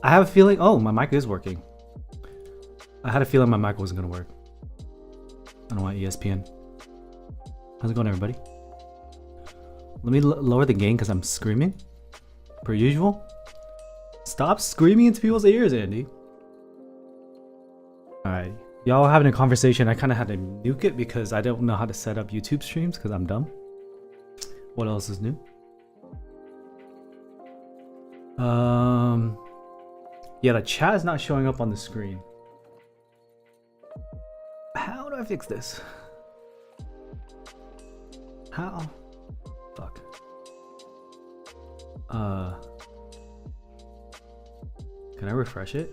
I have a feeling. Oh, my mic is working. I had a feeling my mic wasn't gonna work. I don't want ESPN. How's it going, everybody? Let me lower the gain because I'm screaming. Per usual. Stop screaming into people's ears, Andy. Alright. Y'all having a conversation. I kind of had to nuke it because I don't know how to set up YouTube streams because I'm dumb. What else is new? Yeah, the chat is not showing up on the screen. How do I fix this? How? Fuck. Can I refresh it?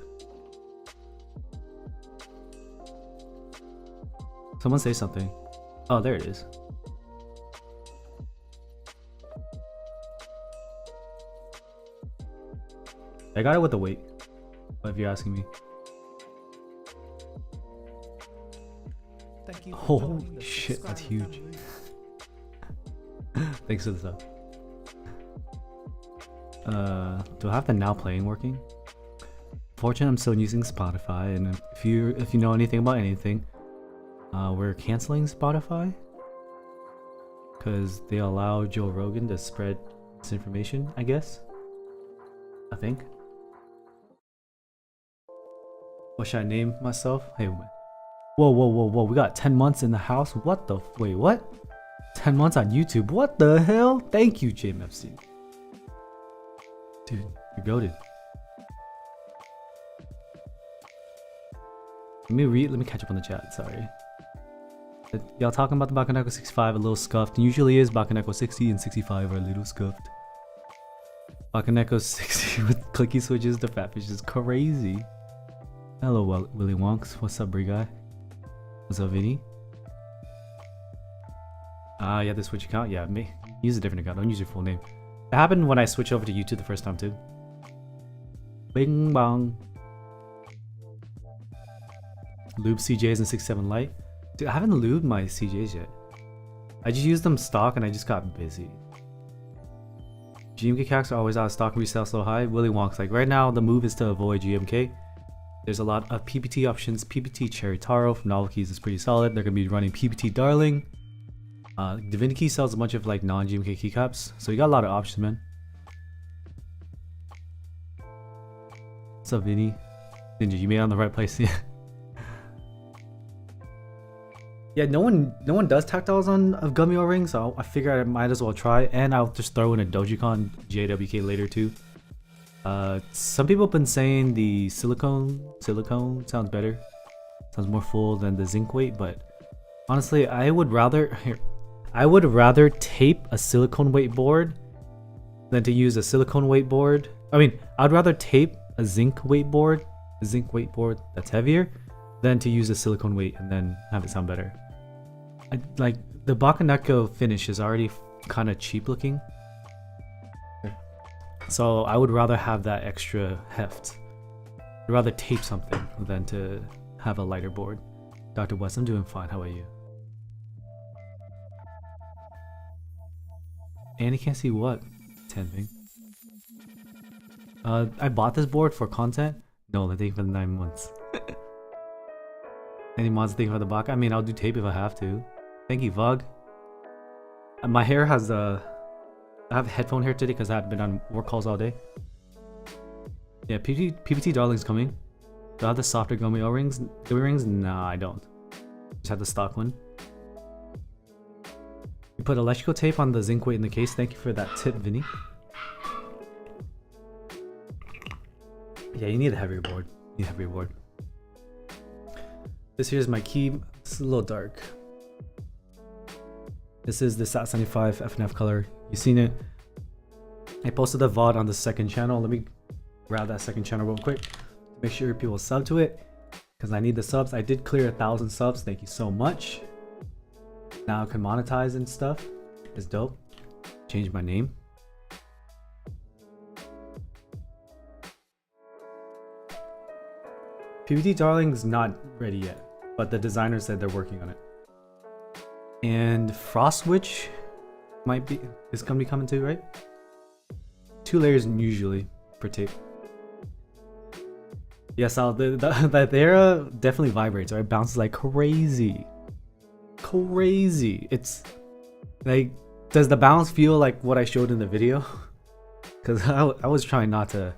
Someone say something. Oh, there it is. I got it with the weight, if you're asking me. Thank you. Holy shit, that's huge. Thanks for the sub. Do I have the now playing working? Fortunately, I'm still using Spotify, and if you know anything about anything, we're canceling Spotify because they allow Joe Rogan to spread misinformation, I guess. I think. What should I name myself? Hey, whoa. We got 10 months in the house. What the? Wait, what? 10 months on YouTube. What the hell? Thank you, JMFC. Dude, you're goated. Let me catch up on the chat. Sorry. Y'all talking about the Bakeneko65 a little scuffed. Usually is Bakeneko60 and 65 are a little scuffed. Bakeneko60 with clicky switches to fatfish is crazy. Hello, Willy Wonks. What's up, Brie guy? What's up, Vinny? Yeah, the Switch account. Yeah, use a different account. Don't use your full name. It happened when I switched over to YouTube the first time too. Bing bong. Lube CJs and 6.7 Lite. Dude, I haven't lubed my CJs yet. I just used them stock and I just got busy. GMK cacks are always out of stock, resale so high. Willy Wonks, like right now the move is to avoid GMK. There's a lot of PPT options. PPT Cherry Taro from Novel Keys is pretty solid. They're gonna be running PPT Darling. Divinity sells a bunch of like non-GMK keycaps, so you got a lot of options, man. What's up, Vinny? Ninja, you made it on the right place. Yeah. Yeah, no one does tactiles on of gummy O-rings, so I figure I might as well try, and I'll just throw in a Dojicon JWK later too. Some people have been saying the silicone sounds better, sounds more full than the zinc weight, but honestly, I would rather tape a silicone weight board than to use a silicone weight board. I mean, I'd rather tape a zinc weight board that's heavier than to use a silicone weight and then have it sound better. Like the Bakeneko finish is already kind of cheap looking, so I would rather have that extra heft. I'd rather tape something than to have a lighter board. Dr. West, I'm doing fine. How about you? And you can't see what? 10 thing. I bought this board for content. No, I think for the 9 months. Any mods think for the Baka? I mean, I'll do tape if I have to. Thank you, Vug. My hair has I have headphone hair today because I've been on work calls all day. Yeah, PPT Darling's coming. Do I have the softer gummy O-rings? Earrings? Nah, I don't. Just have the stock one. You put electrical tape on the zinc weight in the case. Thank you for that tip, Vinny. Yeah, you need a heavier board. This here's my key. It's a little dark. This is the SAT75 FNF color. You've seen it. I posted the VOD on the second channel. Let me grab that second channel real quick. Make sure people sub to it, because I need the subs. I did clear 1,000 subs. Thank you so much. Now I can monetize and stuff. It's dope. Change my name. PPT Darling's not ready yet, but the designer said they're working on it. And Frost Witch is gonna be coming too, right? 2 layers usually per tape. Yes, the Thera definitely vibrates, right? It bounces like crazy. It's like, does the bounce feel like what I showed in the video? Because I was trying not to.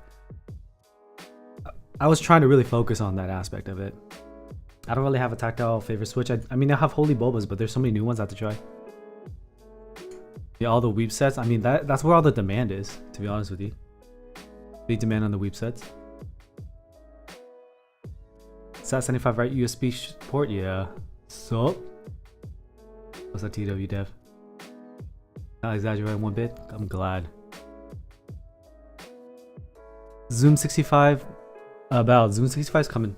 I was trying to really focus on that aspect of it. I don't really have a tactile favorite switch. I mean, I have Holy Bobas, but there's so many new ones I have to try. Yeah, all the weep sets. I mean, that's where all the demand is, to be honest with you. Big demand on the weep sets. SAT75 right USB port? Yeah. So, what's that TW dev? Not exaggerating one bit. I'm glad. Zoom 65. About Zoom 65 is coming.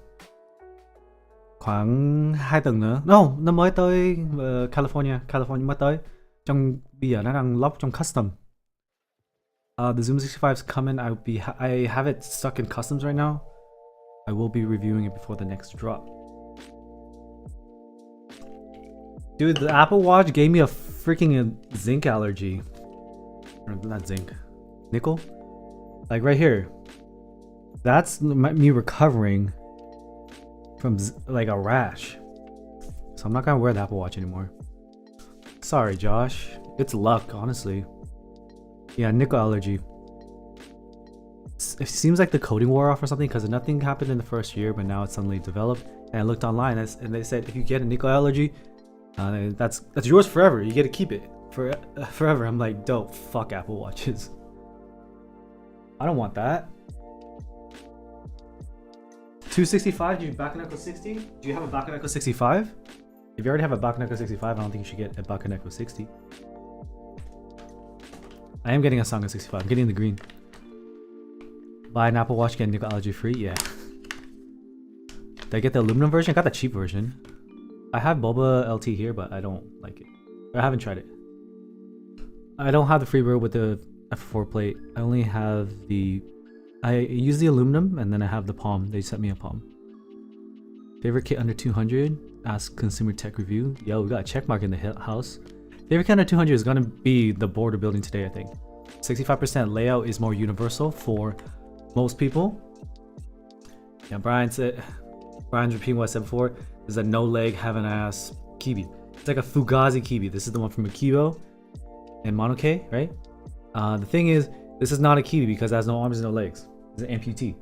Khoảng 2 tuần nữa. No, nó mới tới California mới tới. Bây giờ nó đang lock trong custom. The Zoom 65 is coming. I have it stuck in customs right now. I will be reviewing it before the next drop. Dude, the Apple Watch gave me a freaking zinc allergy. Or not zinc. Nickel? Like right here. That's me recovering from like a rash. So I'm not gonna wear the Apple Watch anymore. Sorry, Josh. It's luck, honestly. Yeah, nickel allergy. It seems like the coating wore off or something, because nothing happened in the first year, but now it's suddenly developed. And I looked online and they said if you get a nickel allergy, that's yours forever. You get to keep it forever. I'm like, dope. Fuck Apple Watches. I don't want that. 265? Do you Bakeneko60? Do you have a Bakeneko65? If you already have a Bakeneko65, I don't think you should get a Bakeneko60. I am getting a Sanga 65. I'm getting the green. Buy an Apple Watch, get nickel allergy free? Yeah. Did I get the aluminum version? I got the cheap version. I have Boba LT here, but I don't like it. I haven't tried it. I don't have the Freebird with the F4 plate. I only have the... I use the aluminum, and then I have the Palm. They sent me a Palm. Favorite kit under 200? Ask Consumer Tech Review. Yo, we got a check mark in the house. Favorite kit under 200 is gonna be the board we're building today, I think. 65% layout is more universal for most people. Yeah, Brian's repeating what I said before. There's a no leg, have an ass Kibi. It's like a Fugazi Kibi. This is the one from Akibo and Monoke, right? The thing is, this is not a Kibi because it has no arms and no legs. It's an amputee.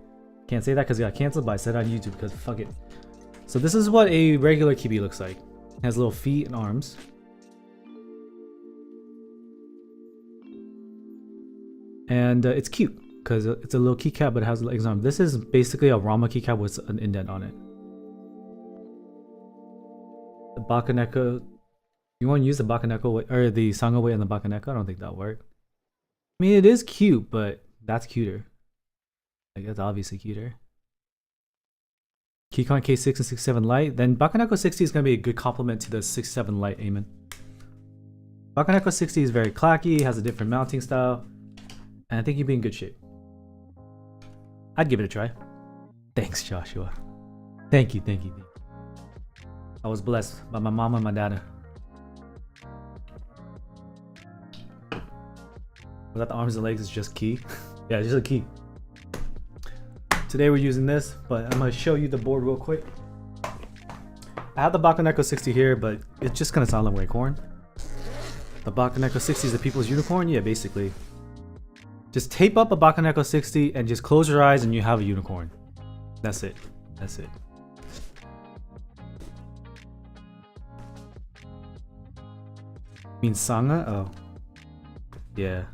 Can't say that because it got canceled, but I said it on YouTube because fuck it. So this is what a regular Kibi looks like. It has little feet and arms. And it's cute because it's a little keycap, but it has legs on. This is basically a Rama keycap with an indent on it. The Bakeneko. You want to use the Bakeneko weight or the Sangha weight on the Bakeneko? I don't think that'll work. I mean, it is cute, but that's cuter. Like, that's obviously cuter. Keycon K6 and 67 Lite. Then Bakeneko 60 is going to be a good complement to the 67 Lite Amen. Bakeneko 60 is very clacky, has a different mounting style. And I think you'd be in good shape. I'd give it a try. Thanks, Joshua. Thank you, thank you. I was blessed by my mama and my dad. Without the arms and legs, it's just key. Yeah, it's just a key. Today we're using this, but I'm going to show you the board real quick. I have the Bakeneko 60 here, but it's just going to sound like Acorn. The Bakeneko 60 is the people's unicorn? Yeah, basically. Just tape up a Bakeneko 60 and just close your eyes and you have a unicorn. That's it. That's it. Mean Sangha? Oh. Yeah.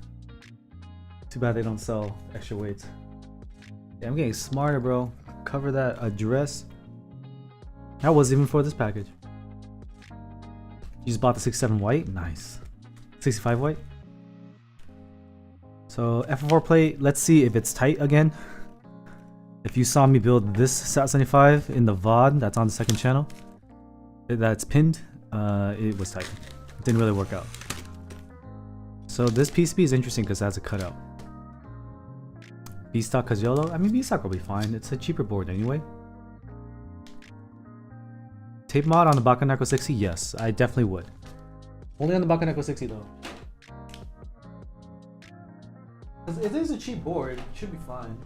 Too bad they don't sell extra weights. Yeah, I'm getting smarter, bro. Cover that address. That was even for this package. You just bought the 67 white? Nice. 65 white? So F4 plate, let's see if it's tight again. If you saw me build this SAT75 in the VOD that's on the second channel, that's pinned, it was tight. It didn't really work out. So this PCB is interesting because it has a cutout. B-Stock Casiolo? I mean, B-Stock will be fine. It's a cheaper board anyway. Tape mod on the Bakeneko 60? Yes, I definitely would. Only on the Bakeneko 60 though. If it is a cheap board, it should be fine.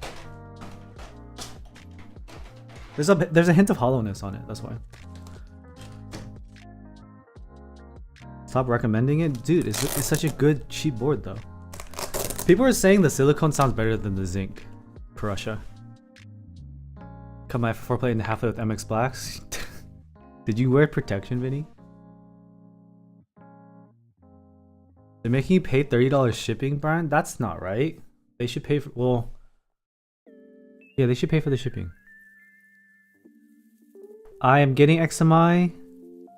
There's a hint of hollowness on it, that's why. Stop recommending it? Dude, it's such a good cheap board though. People are saying the silicone sounds better than the zinc for Russia. Cut my F4 plate in half with MX Blacks. Did you wear protection, Vinny? They're making you pay $30 shipping, Brian? That's not right. They should pay for, well, yeah, they should pay for the shipping. I am getting XMI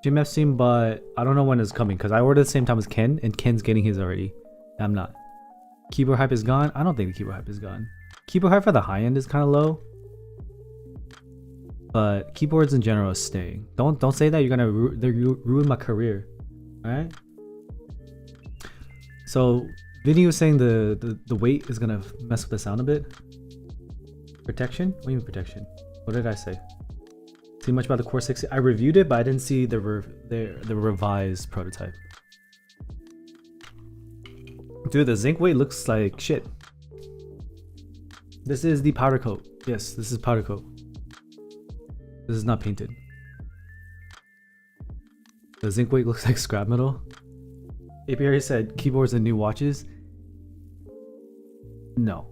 GMF Steam, but I don't know when it's coming because I ordered at the same time as Ken, and Ken's getting his already. I'm not. Keyboard hype is gone? I don't think the keyboard hype is gone. Keyboard hype for the high end is kind of low, but keyboards in general is staying. Don't say that. You're gonna ruin my career. All right. So Vinny was saying the weight is gonna mess with the sound a bit. Protection? What do you mean protection? What did I say? See much about the Core 60? I reviewed it, but I didn't see the revised prototype. Dude, the zinc weight looks like shit. This is the powder coat. Yes, this is powder coat. This is not painted. The zinc weight looks like scrap metal. APR said keyboards and new watches. No.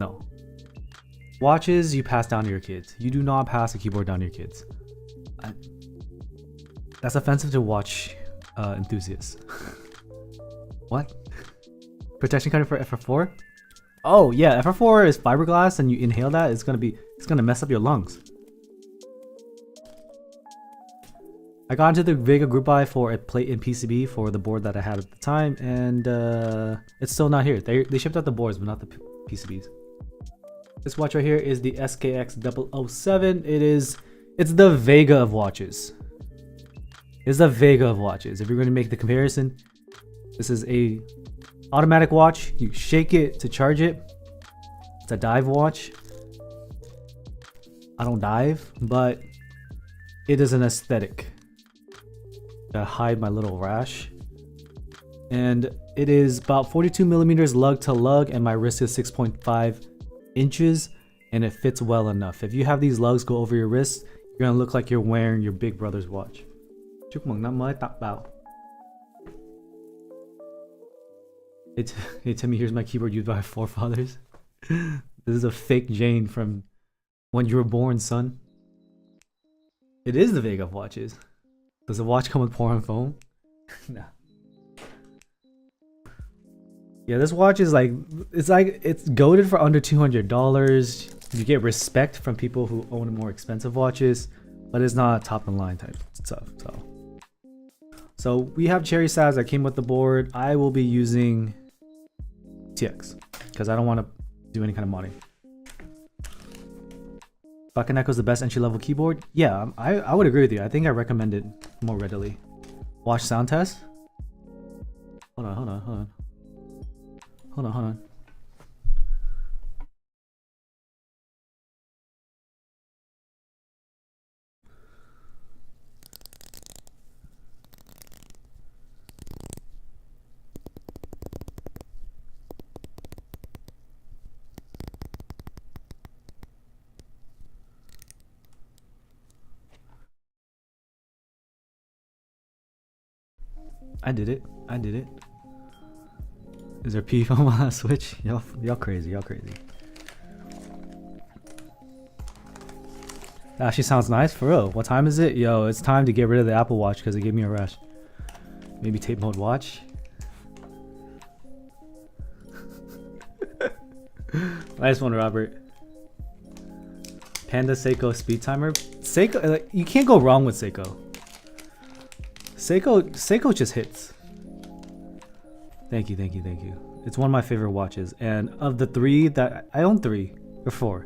No. Watches you pass down to your kids. You do not pass a keyboard down to your kids. That's offensive to watch enthusiasts. What? Protection coating for FR4? Oh yeah, FR4 is fiberglass, and you inhale that, it's gonna mess up your lungs. I got into the Vega group buy for a plate in PCB for the board that I had at the time, and it's still not here. They shipped out the boards, but not the PCBs. This watch right here is the SKX007. It's the Vega of watches. It's the Vega of watches. If you're going to make the comparison, this is a automatic watch. You shake it to charge it. It's a dive watch. I don't dive, but it is an aesthetic. To hide my little rash. And it is about 42 millimeters lug to lug, and my wrist is 6.5 inches, and it fits well enough. If you have these lugs go over your wrist, you're gonna look like you're wearing your big brother's watch. Chúc mừng năm mới tặng bảo. Hey Timmy, here's my keyboard used by my forefathers. This is a fake Jane from when you were born, son. It is the Vega of watches. Does the watch come with porn foam? No. Yeah, this watch is like it's goated for under $200. You get respect from people who own more expensive watches, but it's not top of the line type stuff. So we have cherry size that came with the board. I will be using TX because I don't want to do any kind of modding. Bakeneko is the best entry level keyboard. Yeah, I would agree with you. I think I recommend it more readily. Watch sound test. Hold on. I did it. Is there P foam on that Switch? Y'all crazy. That actually sounds nice for real. What time is it? Yo, it's time to get rid of the Apple Watch because it gave me a rash. Maybe tape mode watch. Nice one, Robert. Panda Seiko speed timer. Seiko, you can't go wrong with Seiko. Seiko just hits. Thank you. It's one of my favorite watches, and of the three that I own, four.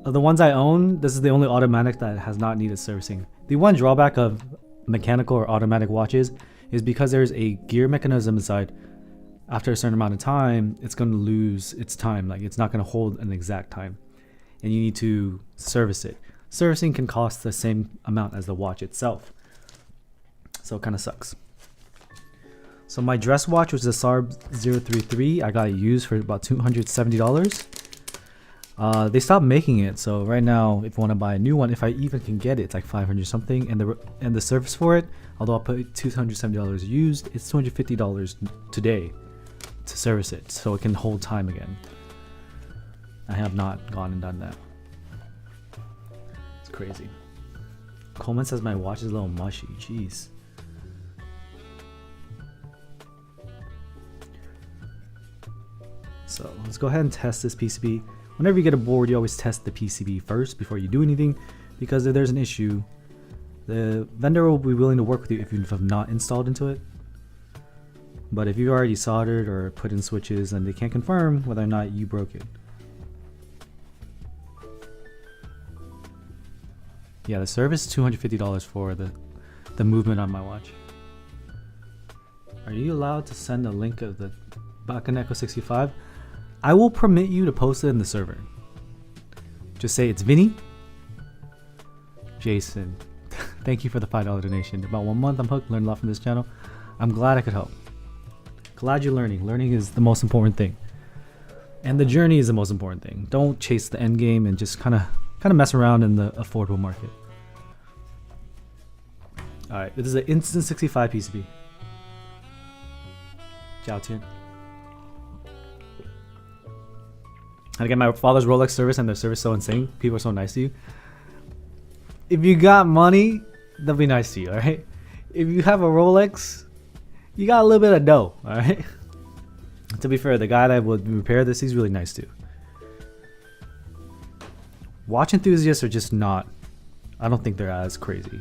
Of the ones I own, this is the only automatic that has not needed servicing. The one drawback of mechanical or automatic watches is because there's a gear mechanism inside. After a certain amount of time, it's going to lose its time. Like, it's not going to hold an exact time, and you need to service it. Servicing can cost the same amount as the watch itself, so it kind of sucks. So my dress watch, which is a SARB 033, I got it used for about $270. They stopped making it, so right now, if you want to buy a new one, if I even can get it, it's like 500 something, and the service for it, although I put $270 used, it's $250 today to service it, so it can hold time again. I have not gone and done that. It's crazy. Coleman says my watch is a little mushy. Jeez. So let's go ahead and test this PCB. Whenever you get a board, you always test the PCB first before you do anything, because if there's an issue, the vendor will be willing to work with you if you have not installed into it. But if you've already soldered or put in switches, then they can't confirm whether or not you broke it. Yeah, the service is $250 for the movement on my watch. Are you allowed to send a link of the Bakeneko65? I will permit you to post it in the server. Just say it's Vinny. Jason. Thank you for the $5 donation. About 1 month, I'm hooked. Learned a lot from this channel. I'm glad I could help. Glad you're learning. Learning is the most important thing. And the journey is the most important thing. Don't chase the end game and just kind of mess around in the affordable market. Alright, this is an Instant 65 PCB. Jiao Tian. And again, my father's Rolex service and their service is so insane. People are so nice to you. If you got money, they'll be nice to you, alright? If you have a Rolex, you got a little bit of dough, alright? To be fair, the guy that would repair this, he's really nice too. Watch enthusiasts are just not, I don't think they're as crazy.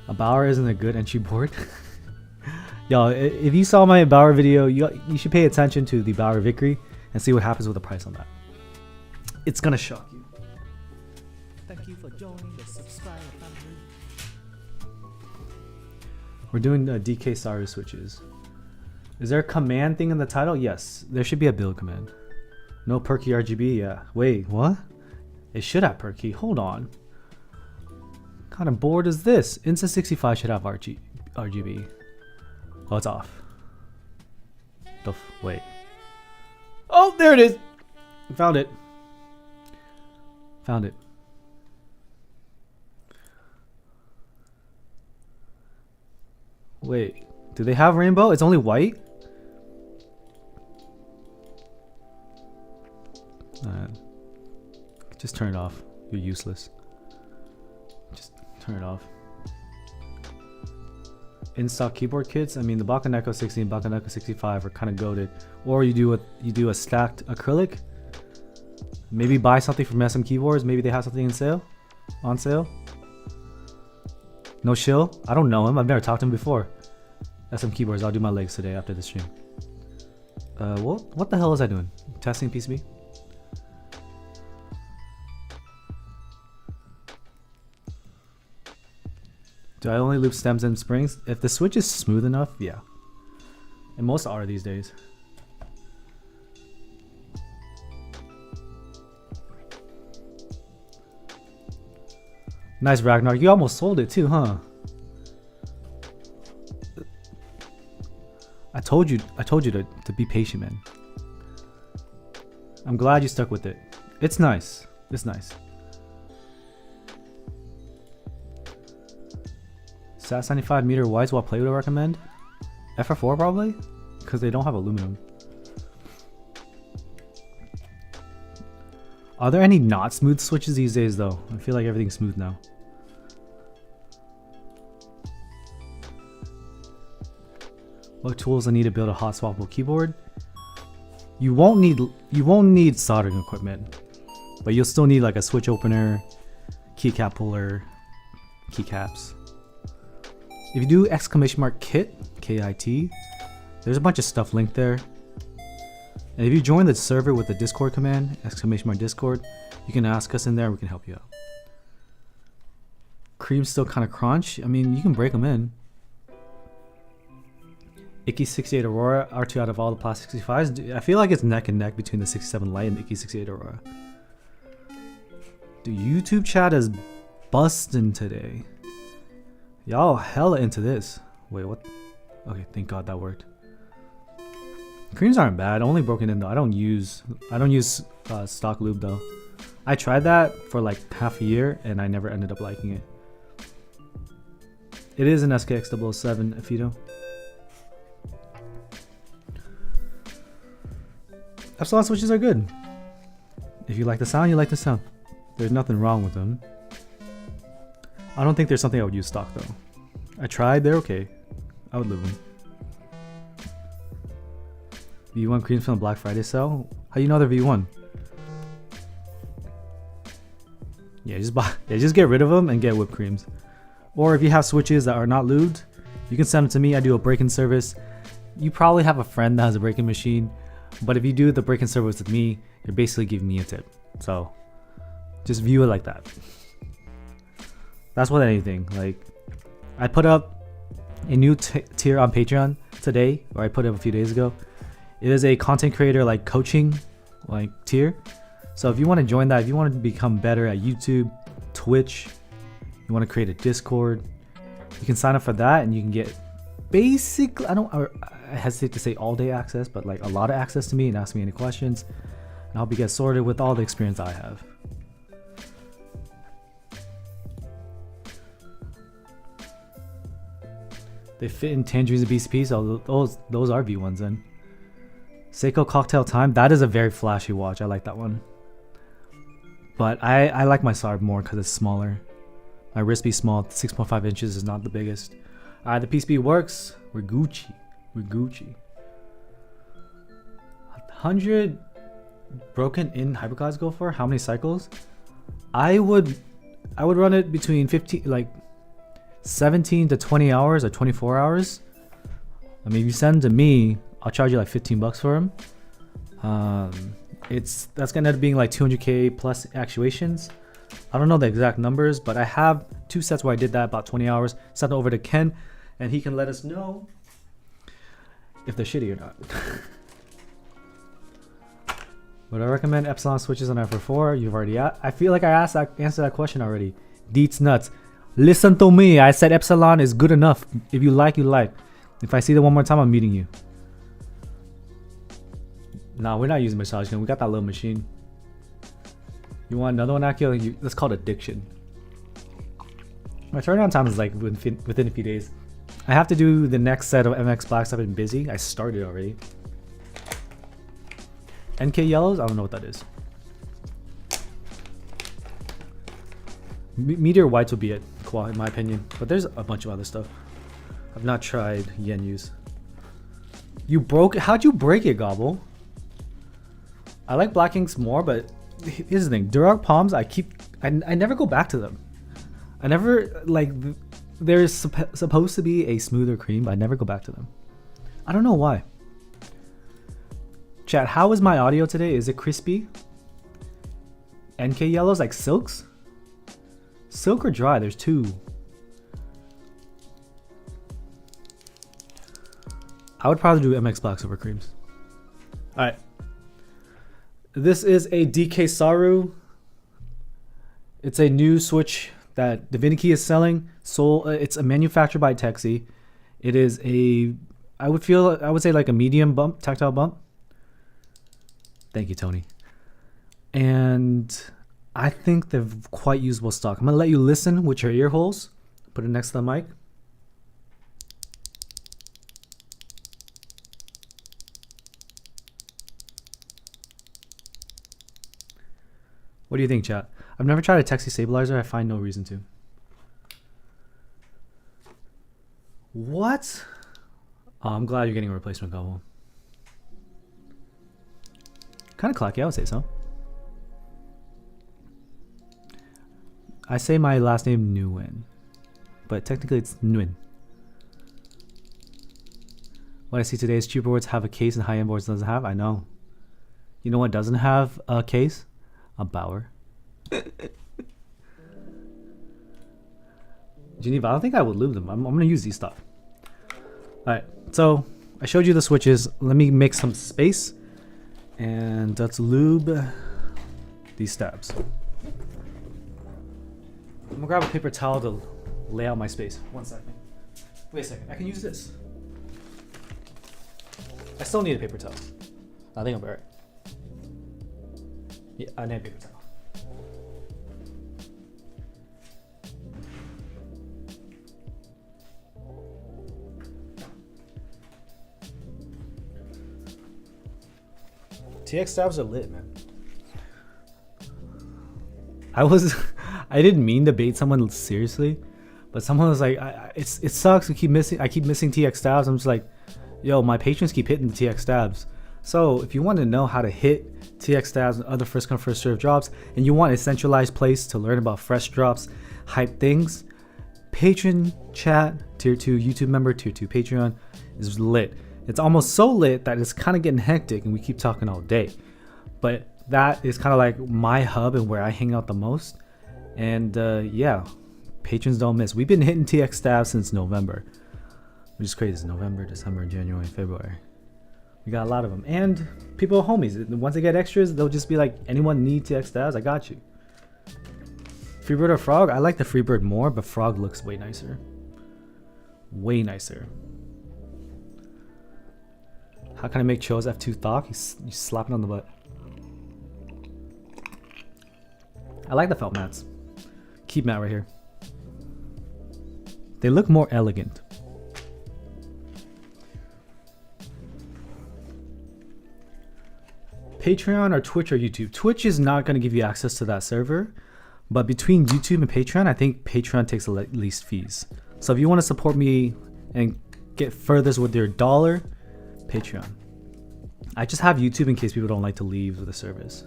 A Bauer isn't a good entry board. Y'all, if you saw my Bauer video, you should pay attention to the Bauer Victory and see what happens with the price on that. It's gonna shock you. Thank you for joining the subscriber family. We're doing DK Cyrus switches. Is there a command thing in the title? Yes, there should be a build command. No perky RGB, yeah. Wait, what? It should have perky, hold on. What kind of board is this? Insta65 should have RGB. Oh, it's off. Wait. Oh, there it is! Found it. Found it. Wait, do they have rainbow? It's only white? Just turn it off. You're useless. Just turn it off. In-stock keyboard kits. I mean, the Bakeneko60 and Bakeneko65 are kind of goated. Or you do a stacked acrylic. Maybe buy something from SM Keyboards. Maybe they have something on sale. No shill. I don't know him. I've never talked to him before. SM Keyboards. I'll do my legs today after the stream. What the hell is I doing? Testing PCB. Do I only loop stems and springs? If the switch is smooth enough, yeah. And most are these days. Nice, Ragnar. You almost sold it too, huh? I told you to be patient, man. I'm glad you stuck with it. It's nice. It's nice. SAS 95 meter wise, what play would I recommend? FR4 probably? Because they don't have aluminum. Are there any not smooth switches these days though? I feel like everything's smooth now. What tools I need to build a hot swappable keyboard? You won't need soldering equipment, but you'll still need like a switch opener, keycap puller, keycaps. If you do !kit, KIT, there's a bunch of stuff linked there. And if you join the server with the Discord command, !Discord, you can ask us in there and we can help you out. Cream's still kind of crunch. I mean, you can break them in. Icky68 Aurora, R2 out of all the plastic 65s. I feel like it's neck and neck between the 67 Lite and the Icky68 Aurora. Dude, YouTube chat is busting today. Y'all hella into this. Wait, what? Okay, thank God that worked. Creams aren't bad. Only broken in though. I don't use stock lube though. I tried that for like half a year and I never ended up liking it. It is an SKX007 Afito. Epsilon switches are good. If you like the sound, you like the sound. There's nothing wrong with them. I don't think there's something I would use stock though. I tried, they're okay. I would live them. V1 creams from the Black Friday sale? How do you know they're V1? Yeah, just get rid of them and get whipped creams. Or if you have switches that are not lubed, you can send them to me. I do a break-in service. You probably have a friend that has a break-in machine, but if you do the break-in service with me, you're basically giving me a tip. So just view it like that. That's with anything. Like, I put up a new tier on Patreon today, or I put it up a few days ago. It is a content creator like coaching like tier. So if you want to join that, if you want to become better at YouTube, Twitch, you want to create a Discord, you can sign up for that and you can get basically, I hesitate to say all day access, but like a lot of access to me and ask me any questions, and I'll be get sorted with all the experience I have. They fit in Tangerines and BCP, so those are V1s then. Seiko Cocktail Time, that is a very flashy watch. I like that one. But I like my Sarb more because it's smaller. My wrist be small, 6.5 inches is not the biggest. Alright, the PCB works. We're Gucci. We're Gucci. 100 broken in hyperclass go for? How many cycles? I would run it between 17 to 20 hours or 24 hours. I mean, if you send them to me, I'll charge you like $15 for them. That's gonna end up being like 200k plus actuations. I don't know the exact numbers, but I have 2 sets where I did that about 20 hours. Sent it over to Ken, and he can let us know if they're shitty or not. Would I recommend Epsilon switches on FR4? You've already asked. I feel like I answered that question already. Deets nuts. Listen to me. I said Epsilon is good enough. If you like, you like. If I see that one more time, I'm meeting you. Nah, we're not using massage gun. We got that little machine. You want another one, Akio? That's called addiction. My turnaround time is like within a few days. I have to do the next set of MX Blacks. I've been busy. I started already. NK yellows? I don't know what that is. Meteor whites will be it. Qua, in my opinion. But there's a bunch of other stuff. I've not tried yen use. You broke it? How'd you break it, Gobble? I like black inks more, but here's the thing. Duroc palms, I never go back to them. I never, like, there's supposed to be a smoother cream, but I never go back to them. I don't know why. Chat, how is my audio today? Is it crispy? NK yellows like silks? Silk or dry? There's two. I would probably do MX blacks over creams. Alright. This is a DK Saru. It's a new switch that Divinity is selling. It's a manufactured by Texi. It is a, I would say like a medium bump, tactile bump. Thank you, Tony. And I think they're quite usable stock. I'm gonna let you listen with your ear holes. Put it next to the mic. What do you think, chat? I've never tried a Texi stabilizer. I find no reason to. What? Oh, I'm glad you're getting a replacement couple. Kind of clacky, I would say so. I say my last name Nguyen, but technically it's Nguyen. What I see today is cheaper boards have a case and high-end boards doesn't have. I know. You know what doesn't have a case? A Bauer. Geneva, I don't think I would lube them. I'm gonna use these stuff. Alright, so I showed you the switches. Let me make some space and let's lube these stabs. I'm gonna grab a paper towel to lay out my space. 1 second. Wait a second, I can use this. I still need a paper towel. I think I'm alright. Yeah, I need a paper towel. TX stabs are lit, man. I didn't mean to bait someone seriously, but someone was like, it sucks. I keep missing TX stabs. I'm just like, yo, my patrons keep hitting the TX stabs. So if you want to know how to hit TX stabs and other first come first serve drops, and you want a centralized place to learn about fresh drops, hype things, patron chat, tier 2 YouTube member, tier 2 Patreon is lit. It's almost so lit that it's kind of getting hectic and we keep talking all day. But that is kind of like my hub and where I hang out the most. And yeah, patrons don't miss. We've been hitting TX stabs since November, which is crazy. It's November, December, January, February. We got a lot of them. And people are homies. Once they get extras, they'll just be like, anyone need TX stabs? I got you. Freebird or Frog? I like the Freebird more, but Frog looks way nicer. Way nicer. How can I make Cho's F2 Thok? You slap it on the butt. I like the felt mats. Keep mat right here. They look more elegant. Patreon or Twitch or YouTube? Twitch is not going to give you access to that server. But between YouTube and Patreon, I think Patreon takes the least fees. So if you want to support me and get furthest with your dollar, Patreon. I just have YouTube in case people don't like to leave the service.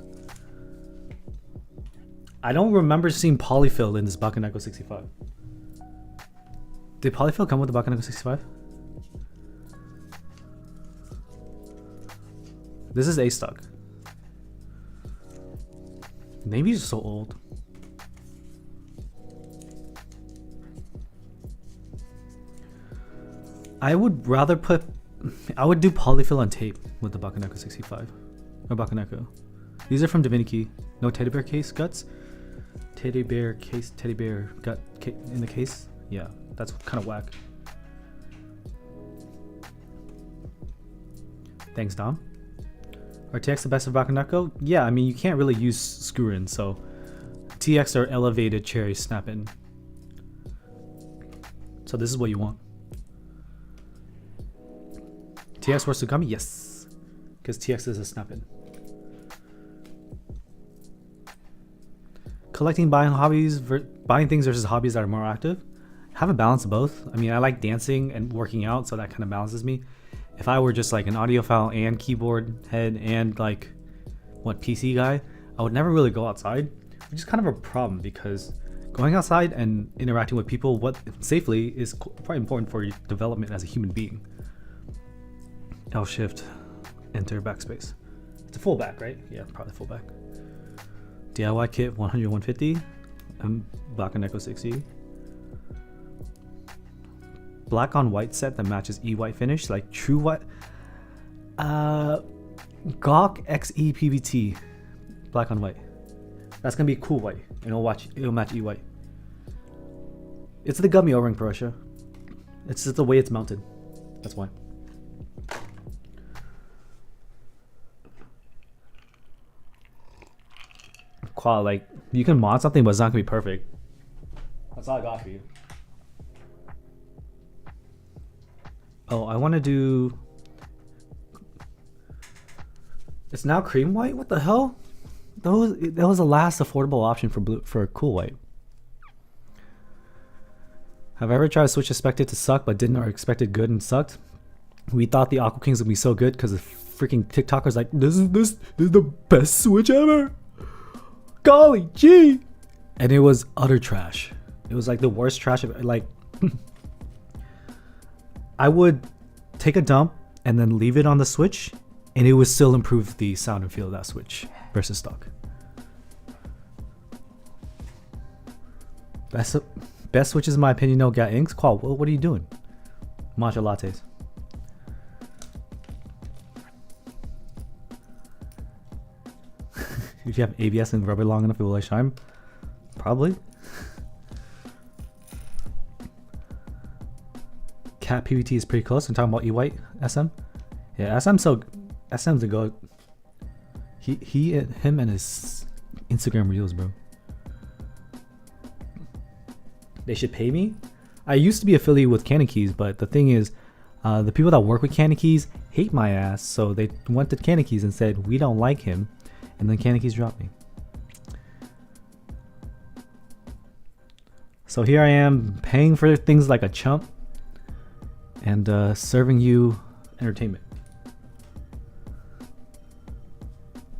I don't remember seeing polyfill in this Bakeneko65. Did polyfill come with the Bakeneko65? This is A stock. Maybe it's so old. I would do polyfill on tape with the Bakeneko65 or Bakeneko. These are from Divinity. No teddy bear case guts. Teddy bear gut in the case. Yeah, that's kind of whack. Thanks, Dom. Are TX the best of Bakeneko? Yeah, I mean you can't really use screw-in, so TX are elevated cherry snap-in. So this is what you want. TX versus Sugami? Yes. Because TX is a snap-in. collecting, buying things versus hobbies that are more active. Have a balance of both. I mean, I like dancing and working out, so that kind of balances me. If I were just like an audiophile and keyboard head and like PC guy, I would never really go outside, which is kind of a problem because going outside and interacting with people safely is quite important for your development as a human being. L shift, enter backspace. It's a full back, right? Yeah, probably full back. DIY kit 100 150 and Bakeneko65. Black on white set that matches white finish, like true white. Gawk XE PBT, black on white. That's gonna be cool white, and it'll match white. It's the gummy O-ring Russia. It's just the way it's mounted. That's why. Qual, like you can mod something, but it's not gonna be perfect. That's all I got for you. Oh, I want to do. It's now cream white. What the hell? That was the last affordable option for cool white. Have I ever tried to switch expected to suck but didn't, or expected good and sucked? We thought the Aqua Kings would be so good because the freaking TikTokers like this is the best switch ever. Golly gee, and it was utter trash. It was like the worst trash of like. I would take a dump and then leave it on the Switch, and it would still improve the sound and feel of that Switch versus stock. Best Switches in my opinion, no got inks. Qual, what are you doing? Matcha lattes. If you have ABS and rubber long enough, it will like shine. Probably. Cat PVT is pretty close. I'm talking about E-White SM. Yeah, SM's a go. Him and his Instagram reels, bro. They should pay me. I used to be affiliated with Candy Keys, but the thing is, the people that work with Candy Keys hate my ass, so they went to Candy Keys and said we don't like him, and then Candy Keys dropped me. So here I am paying for things like a chump and serving you entertainment.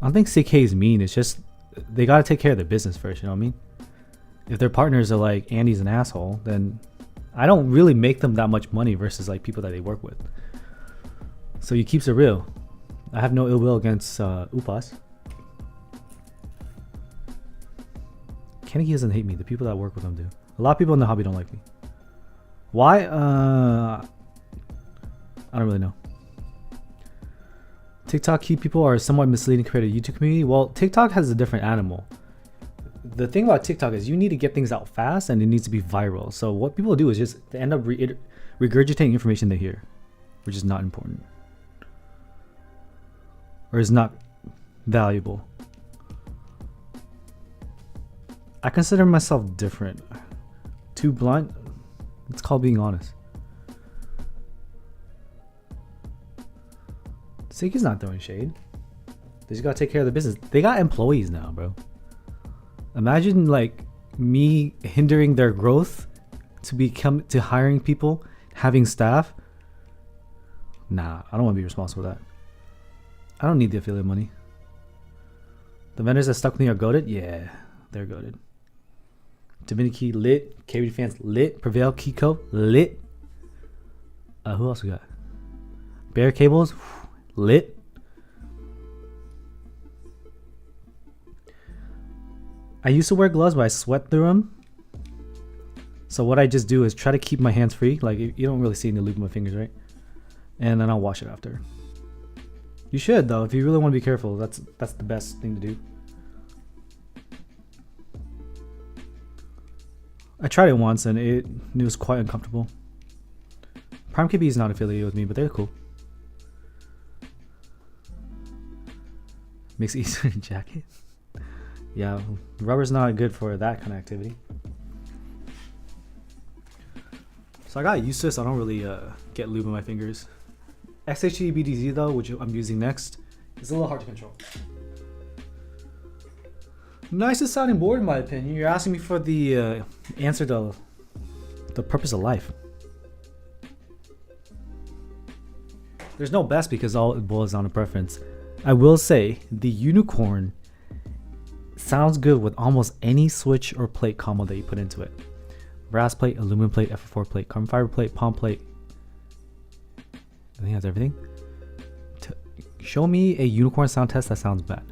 I don't think CK is mean. It's just they gotta take care of their business first. You know what I mean? If their partners are like Andy's an asshole, then I don't really make them that much money versus like people that they work with. So he keeps it real. I have no ill will against Upas. Kenny doesn't hate me. The people that work with him do. A lot of people in the hobby don't like me. Why? I don't really know. TikTok key people are somewhat misleading compared to YouTube community. Well, TikTok has a different animal. The thing about TikTok is you need to get things out fast and it needs to be viral. So what people do is just they end up regurgitating information they hear, which is not important or is not valuable. I consider myself different. Too blunt? It's called being honest. Seika's not throwing shade. They just gotta take care of the business. They got employees now, bro. Imagine like me hindering their growth to hiring people, having staff. Nah, I don't want to be responsible for that. I don't need the affiliate money. The vendors that stuck with me are goated? Yeah, they're goated. Divinity lit. KBD fans lit. Prevail Kiko lit. Who else we got? Bear Cables lit. I used to wear gloves, but I sweat through them. So what I just do is try to keep my hands free. Like you don't really see any lube in my fingers, right? And then I'll wash it after. You should though, if you really want to be careful. That's the best thing to do. I tried it once and it was quite uncomfortable. Prime KB is not affiliated with me, but they're cool. Mix Eastern jacket. Yeah, rubber's not good for that kind of activity. So I got used to this. I don't really get lube in my fingers. XHE BDZ though, which I'm using next, is a little hard to control. Nicest sounding board in my opinion. You're asking me for the answer to the purpose of life. There's no best because all it boils down to preference. I will say the unicorn sounds good with almost any switch or plate combo that you put into it. Brass plate, aluminum plate, F4 plate, carbon fiber plate, palm plate. I think that's everything. Show me a unicorn sound test that sounds bad.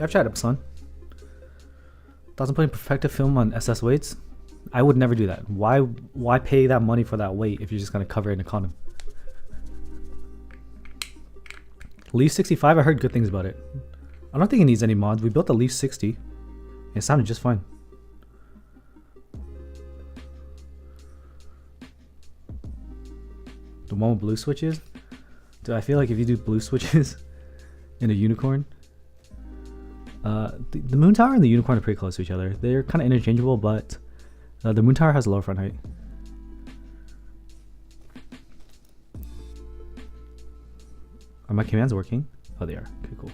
I've tried it, son. 1,000 point perfective film on SS weights. I would never do that. Why pay that money for that weight if you're just gonna cover it in a condom? Leaf 65, I heard good things about it. I don't think it needs any mods. We built the Leaf 60. It sounded just fine. The one with blue switches? Dude, I feel like if you do blue switches in a unicorn, the moon tower and the unicorn are pretty close to each other. They're kind of interchangeable, but the moon tower has a lower front height. Are my commands working? Oh, they are. Okay, cool.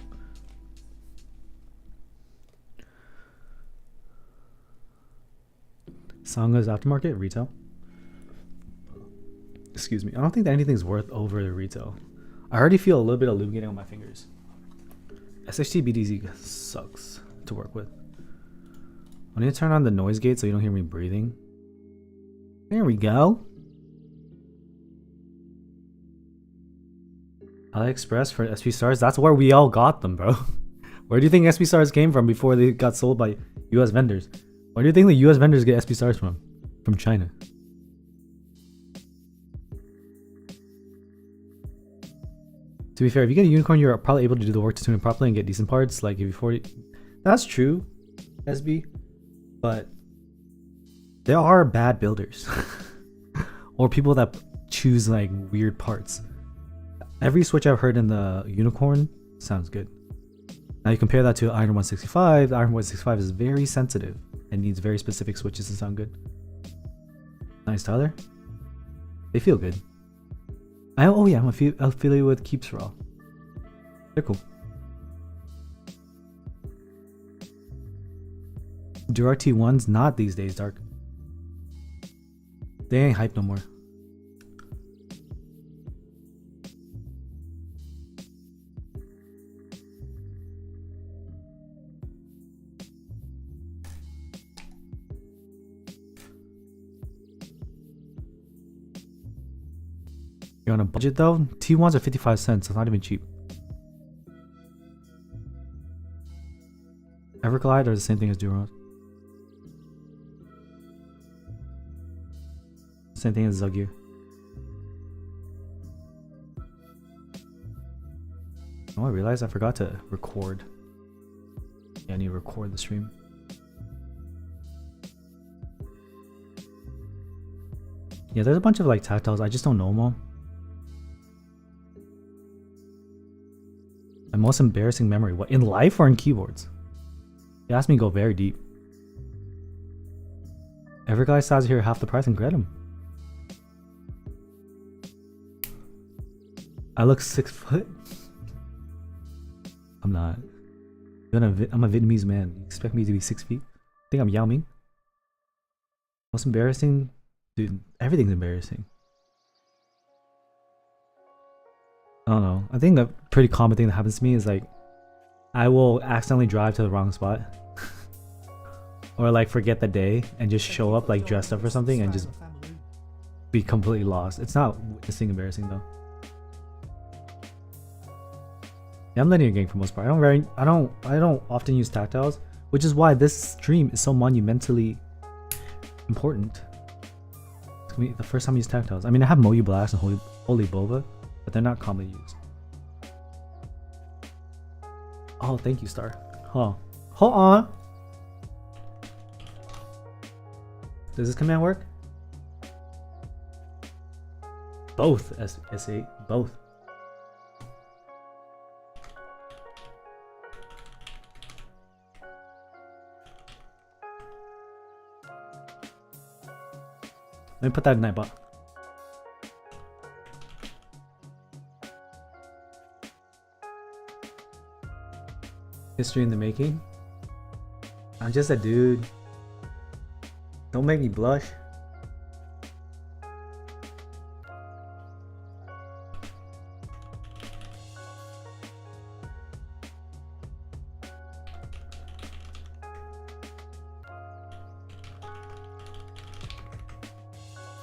Sanga's aftermarket retail. Excuse me. I don't think that anything's worth over the retail. I already feel a little bit of lube getting on my fingers. SHT BDZ sucks to work with. I need to turn on the noise gate so you don't hear me breathing. There we go. AliExpress for SP stars. That's where we all got them, bro. Where do you think SP stars came from before they got sold by US vendors? Where do you think the US vendors get SP stars from? From China. To be fair, if you get a unicorn, you're probably able to do the work to tune it properly and get decent parts. Like if you 40, that's true, SB. But there are bad builders, or people that choose like weird parts. Every switch I've heard in the unicorn sounds good. Now you compare that to Iron 165. The Iron 165 is very sensitive and needs very specific switches to sound good. Nice, Tyler. They feel good. Oh yeah, I'm affiliated with Keeps Raw. They're cool. Durar T1's not these days, Dark. They ain't hype no more. You're on a budget though? T1s are 55 cents, so not even cheap. Everglide are the same thing as Duron. Same thing as Zuggear. Oh, I realized I forgot to record. Yeah, I need to record the stream. Yeah, there's a bunch of like tactiles. I just don't know them all. My most embarrassing memory. What, in life or in keyboards? You asked me to go very deep. Everglide styles here half the price and get them. I look 6 foot. I'm not. I'm a Vietnamese man. You expect me to be 6 feet? I think I'm Yao Ming. Most embarrassing? Dude, everything's embarrassing. I don't know. I think a pretty common thing that happens to me is like I will accidentally drive to the wrong spot or like forget the day and just show up like dressed up or something and just be completely lost. It's not witnessing embarrassing though. Yeah, I'm linear gang for the most part. I don't often use tactiles, which is why this stream is so monumentally important. It's gonna be the first time I use tactiles. I mean, I have Moyu Blast and Holy Bova, but they're not commonly used. Oh, thank you, Star. Huh. Hold on. Does this command work? Both S8, both. Let me put that in Nightbot. History in the making. I'm just a dude. Don't make me blush.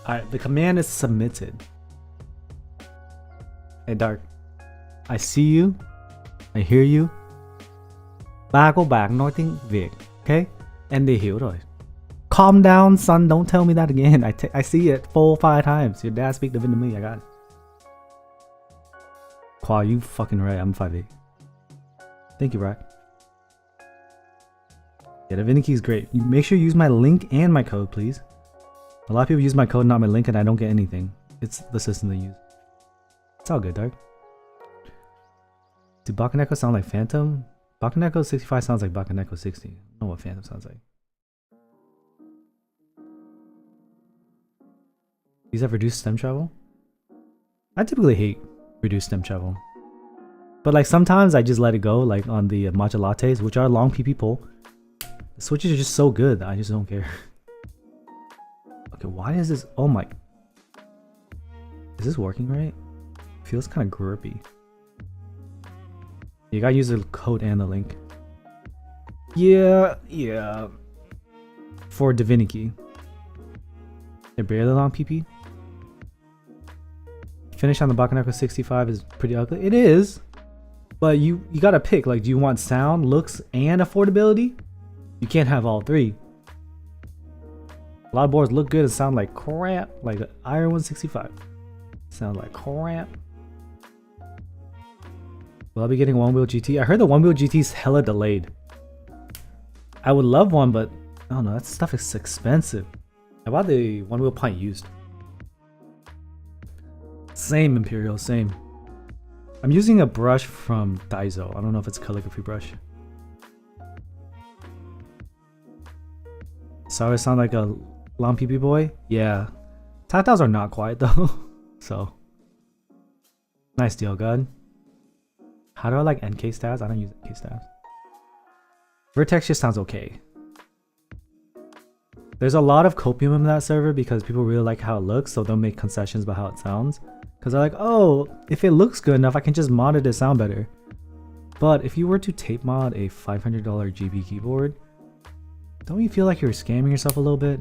Alright, the command is submitted. Hey Dark, I see you, I hear you. Ba của bạn nói tiếng Việt, okay? Andy hiểu rồi. Calm down, son. Don't tell me that again. I see it 4 or 5 times. Your dad speak the Vietnamese. I got it. Qua, you fucking right. I'm 5'8". Thank you, Rock. Yeah, the Viniki is great. You make sure you use my link and my code, please. A lot of people use my code, not my link, and I don't get anything. It's the system they use. It's all good, Dark. Do Bakeneko sound like Phantom? Bakeneko65 sounds like Bakeneko60. I don't know what Phantom sounds like. These have reduced stem travel? I typically hate reduced stem travel. But like sometimes I just let it go, like on the matcha lattes, which are long PP pull. The switches are just so good that I just don't care. Okay, why is this? Oh my. Is this working right? Feels kind of grippy. You gotta use the code and the link. Yeah. For Divinity. They're barely long PP. Finish on the Bakeneko65 is pretty ugly. It is. But you gotta pick. Like, do you want sound, looks, and affordability? You can't have all three. A lot of boards look good and sound like crap. Like the Iron 165. Sound like crap. Will I be getting one wheel GT? I heard the one wheel GT is hella delayed. I would love one, but I don't know. That stuff is expensive. I bought the one wheel pint used. Same Imperial, same. I'm using a brush from Daiso. I don't know if it's a calligraphy brush. Sorry, I sound like a long PP boy? Yeah. Tactiles are not quiet though. So. Nice deal, God. How do I like NK stats? I don't use NK stats. Vertex just sounds okay. There's a lot of copium in that server because people really like how it looks, so they'll make concessions about how it sounds. Because they're like, oh, if it looks good enough, I can just mod it to sound better. But if you were to tape mod a $500 GB keyboard, don't you feel like you're scamming yourself a little bit?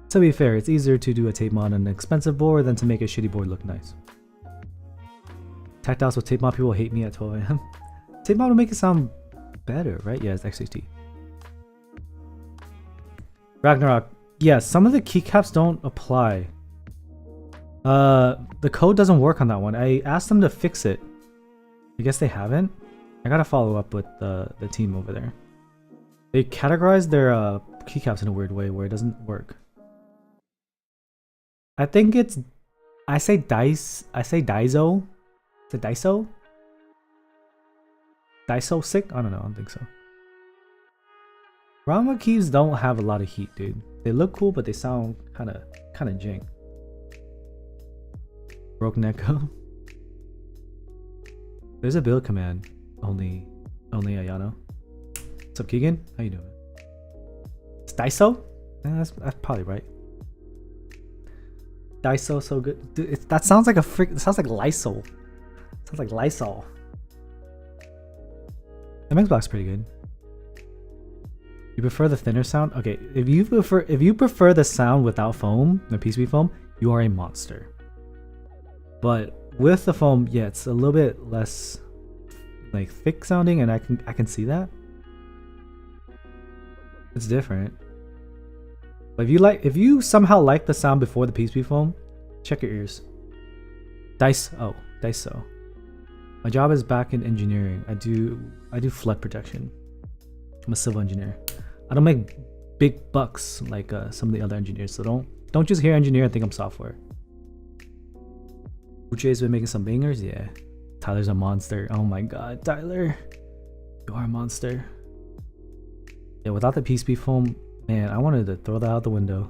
To be fair, it's easier to do a tape mod on an expensive board than to make a shitty board look nice. Tactiles with tape mod, people hate me at 12 AM. Tape mod will make it sound better, right? Yeah, it's XHT. Ragnarok. Yeah, some of the keycaps don't apply. The code doesn't work on that one. I asked them to fix it. I guess they haven't. I gotta follow up with the team over there. They categorize their keycaps in a weird way where it doesn't work. I think it's... I say Daiso? Is it Daiso? Daiso sick? I don't know, I don't think so. Rama keys don't have a lot of heat, dude. They look cool, but they sound kinda jank. Broke Neko. There's a build command. Only Ayano. What's up, Keegan? How you doing? It's Daiso? Yeah, that's probably right. Daiso so good. Dude, that sounds like it sounds like Lysol. Sounds like Lysol. MX Block's pretty good. You prefer the thinner sound? Okay, if you prefer the sound without foam, the PCB foam, you are a monster. But with the foam, yeah, it's a little bit less like thick sounding, and I can see that. It's different. But if you somehow like the sound before the PCB foam, check your ears. Daiso. My job is back in engineering. I do flood protection. I'm a civil engineer. I don't make big bucks like some of the other engineers, so don't just hear engineer and think I'm software. Uche's been making some bangers, yeah. Tyler's a monster. Oh my god, Tyler, you are a monster. Yeah, without the PCB foam, man, I wanted to throw that out the window.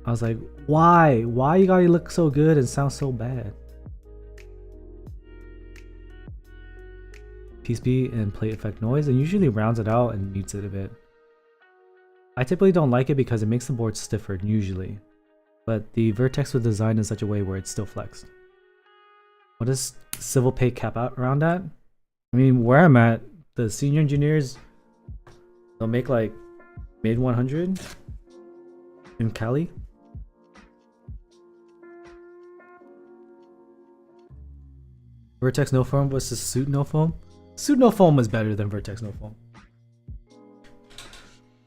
I was like, why you gotta look so good and sound so bad? PCB and plate effect noise, and usually rounds it out and mutes it a bit. I typically don't like it because it makes the board stiffer usually, but the vertex was designed in such a way where it's still flexed. What does civil pay cap out around at? I mean, where I'm at, the senior engineers, they'll make like mid 100 in Cali. Vertex no foam versus suit no foam. Suit no foam is better than Vertex no foam.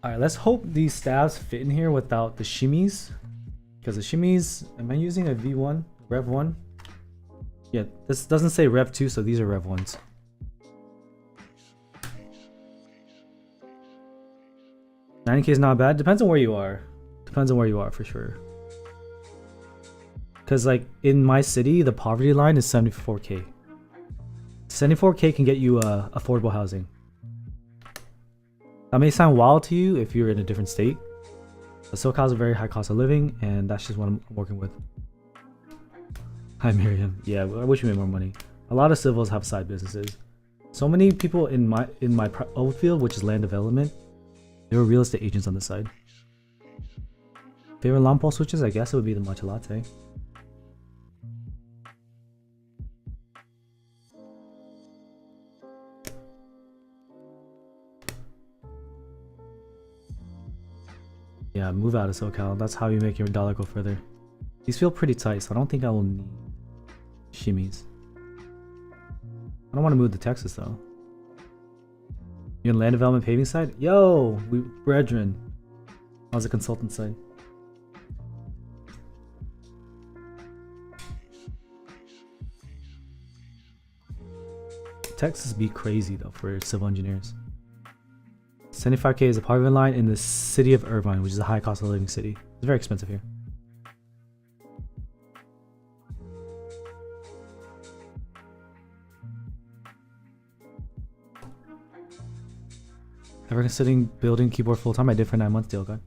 Alright, let's hope these stabs fit in here without the shimmies. Because the shimmies, am I using a V1? Rev 1? Yeah, this doesn't say Rev 2, so these are Rev 1s. $90K is not bad. Depends on where you are. Depends on where you are for sure. Because like in my city, the poverty line is 74K. 74K can get you affordable housing. That may sound wild to you if you're in a different state. But SoCal is a very high cost of living, and that's just what I'm working with. Hi Miriam. Yeah, I wish we made more money. A lot of civils have side businesses. So many people in my old field, which is land development, they were real estate agents on the side. Favorite long pole switches? I guess it would be the matcha latte. Yeah, move out of SoCal. That's how you make your dollar go further. These feel pretty tight, so I don't think I will need shimmies. I don't want to move to Texas though. You're in land development paving side? Yo, we brethren. I was a consultant side. Texas be crazy though for civil engineers. 75K is a apartment line in the city of Irvine, which is a high cost of living city. It's very expensive here. Ever considering building keyboard full time? I did for 9 months, deal guy.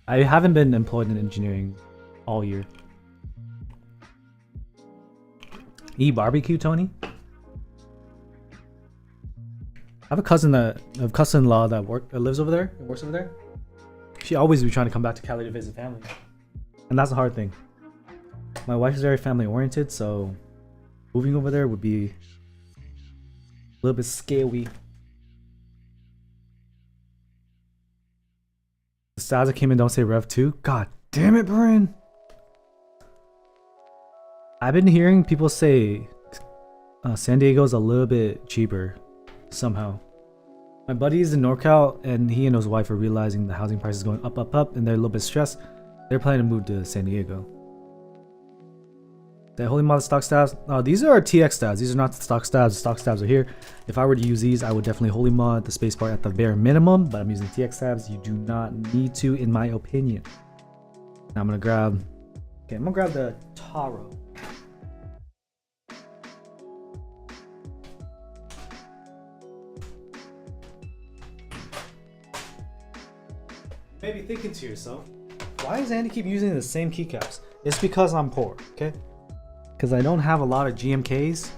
I haven't been employed in engineering all year. Barbecue, Tony? I have a cousin-in-law that lives over there and works over there. She always be trying to come back to Cali to visit family, and that's a hard thing. My wife is very family oriented, so moving over there would be a little bit scary. The styles that came in don't say Rev 2. God damn it, Brian. I've been hearing people say San Diego's a little bit cheaper. Somehow. My buddy is in NorCal and he and his wife are realizing the housing price is going up and they're a little bit stressed. They're planning to move to San Diego. The Holy Mother stock stabs. These are TX stabs. These are not the stock stabs. The stock stabs are here. If I were to use these, I would definitely Holy Mod the spacebar at the bare minimum, but I'm using TX stabs. You do not need to, in my opinion. Now I'm gonna grab the Taro. Maybe thinking to yourself, why does Andy keep using the same keycaps? It's because I'm poor, okay? Because I don't have a lot of GMKs,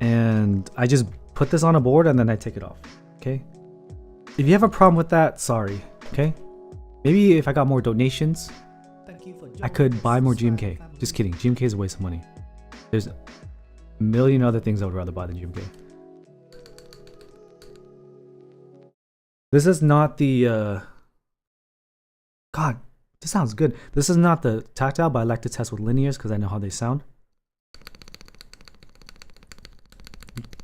and I just put this on a board and then I take it off, okay? If you have a problem with that, sorry, okay? Maybe if I got more donations, I could buy more GMK. Just kidding, GMK is a waste of money. There's a million other things I would rather buy than GMK. This is not the God, this sounds good. This is not the tactile, but I like to test with linears because I know how they sound.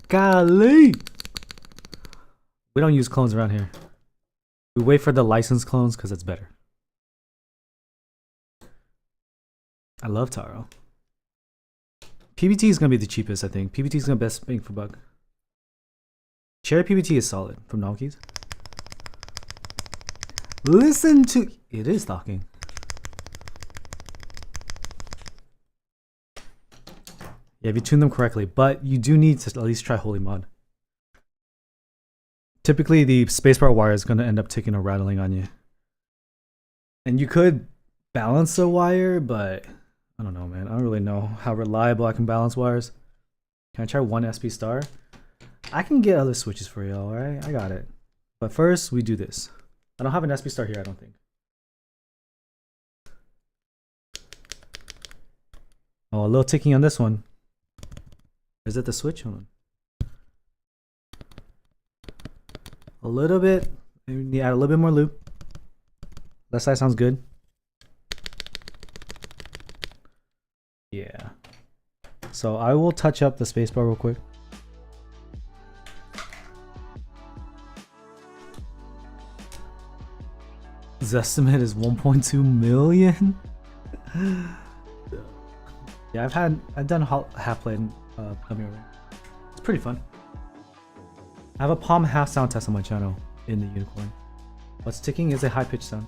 Golly! We don't use clones around here. We wait for the licensed clones because it's better. I love Taro. PBT is going to be the cheapest, I think. PBT is going to be best bang for buck. Cherry PBT is solid from Donkeys. Listen to... It is talking. Yeah, if you tune them correctly, but you do need to at least try Holy Mod. Typically, the spacebar wire is going to end up ticking or rattling on you. And you could balance a wire, but I don't know, man. I don't really know how reliable I can balance wires. Can I try one SP star? I can get other switches for y'all, alright? I got it. But first, we do this. I don't have an SP star here, I don't think. Oh, a little ticking on this one. Is it the switch? Hold on. A little bit. Maybe need to add a little bit more loop. Left side sounds good. Yeah. So I will touch up the spacebar real quick. His estimate is 1.2 million. Yeah, I've done half plane Gummy Ring. It's pretty fun. I have a palm half sound test on my channel in the unicorn. What's ticking is a high pitch sound.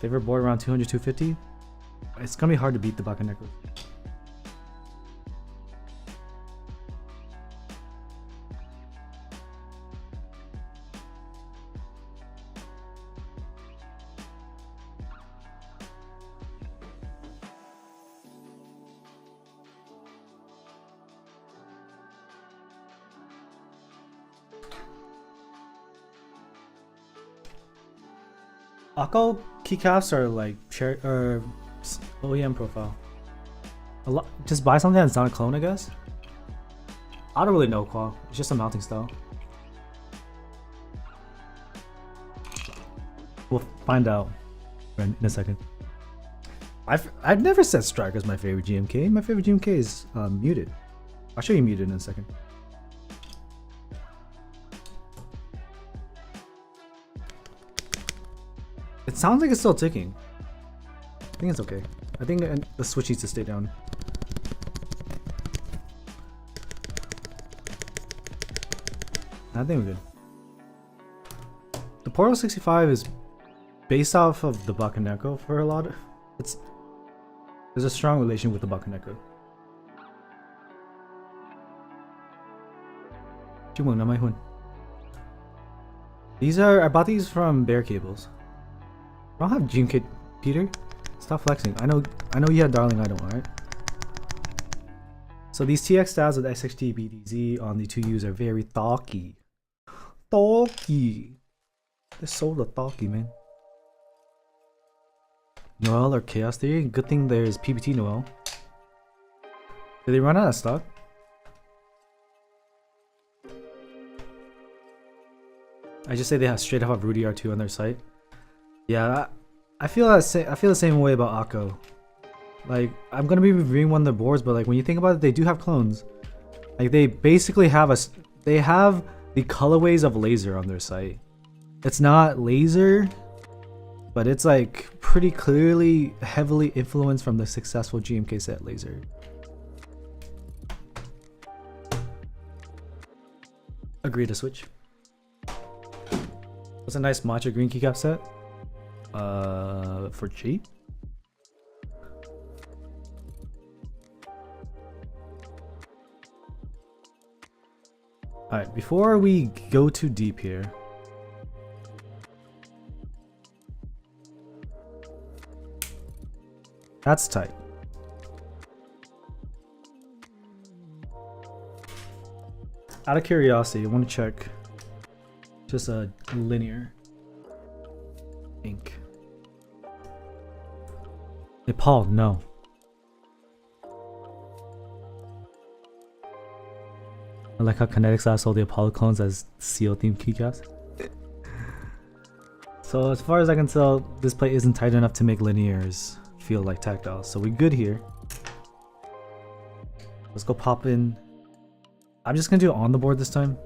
Favorite board around 200, 250. It's gonna be hard to beat the Bakeneko. Akko keycaps are like share or OEM profile. A lot. Just buy something that's not a clone, I guess. I don't really know, Qual. It's just a mounting style. We'll find out in a second. I've never said Striker's my favorite GMK. My favorite GMK is muted. I'll show you muted in a second. It sounds like it's still ticking. I think it's okay. I think the switch needs to stay down. I think we're good. The Portal 65 is based off of the Bakeneko for a lot of... There's a strong relation with the Bakeneko. These are... I bought these from Bear Cables. I don't have GMK, Peter. Stop flexing. I know you had Darling, I don't, alright? So these TX stabs with XXT BDZ on the 2Us are very talky. Talky. They're so talky, man. Noel or Chaos Theory? Good thing there's PBT Noel. Did they run out of stock? I just say they have straight up Rudy R2 on their site. Yeah, I feel the same way about Akko. Like, I'm gonna be reviewing one of their boards, but like when you think about it, they do have clones. Like they basically have they have the colorways of laser on their site. It's not laser, but it's like pretty clearly heavily influenced from the successful GMK set laser. Agree to switch. What's a nice matcha green keycap set? For cheap? Alright, before we go too deep here, that's tight. Out of curiosity, I want to check just a linear ink. Nepal, no. I like how Kinetics last sold the Apollo clones as seal themed keycaps. So as far as I can tell, this plate isn't tight enough to make linears feel like tactile. So we're good here. Let's go pop in. I'm just gonna do it on the board this time.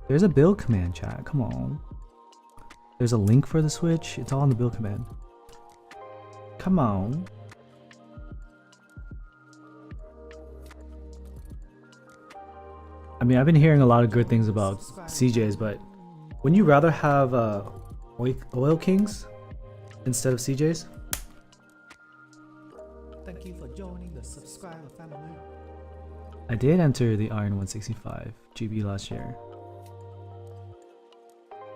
There's a build command, chat. Come on. There's a link for the switch. It's all in the build command. Come on. I mean, I've been hearing a lot of good things about CJs, but wouldn't you rather have oil kings instead of CJs? Thank you for joining the subscriber family. I did enter the Iron 165 GB last year.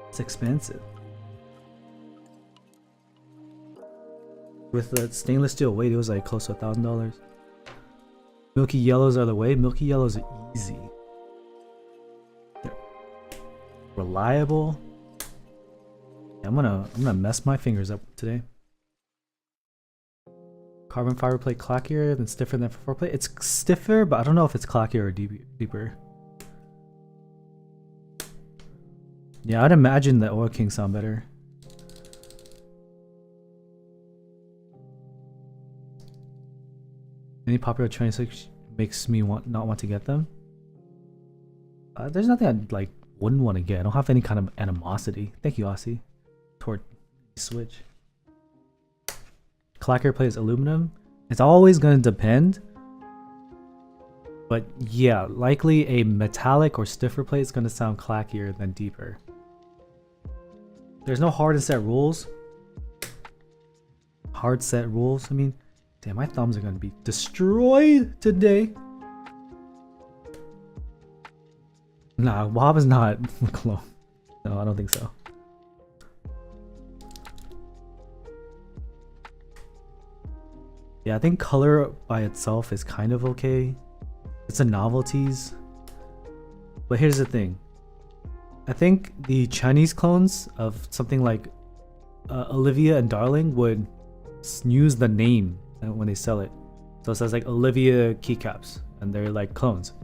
It's expensive. With the stainless steel weight, it was like close to $1,000. Milky yellows are the way. Milky yellows are easy. They're reliable. Yeah, I'm gonna mess my fingers up today. Carbon fiber plate clackier than stiffer than F4 plate. It's stiffer, but I don't know if it's clackier or deeper. Yeah, I'd imagine the Oil King sound better. Any popular Chinese which makes me not want to get them? There's nothing I like wouldn't want to get. I don't have any kind of animosity. Thank you, Aussie. Toward Switch. Clacker plays aluminum. It's always gonna depend. But yeah, likely a metallic or stiffer plate is gonna sound clackier than deeper. There's no hard and set rules. Hard set rules, I mean. Damn, my thumbs are gonna be destroyed today. Nah, Wob is not a clone. No, I don't think so. Yeah, I think color by itself is kind of okay. It's a novelties. But here's the thing. I think the Chinese clones of something like Olivia and Darling would use the name when they sell it. So it says like Olivia keycaps and they're like clones.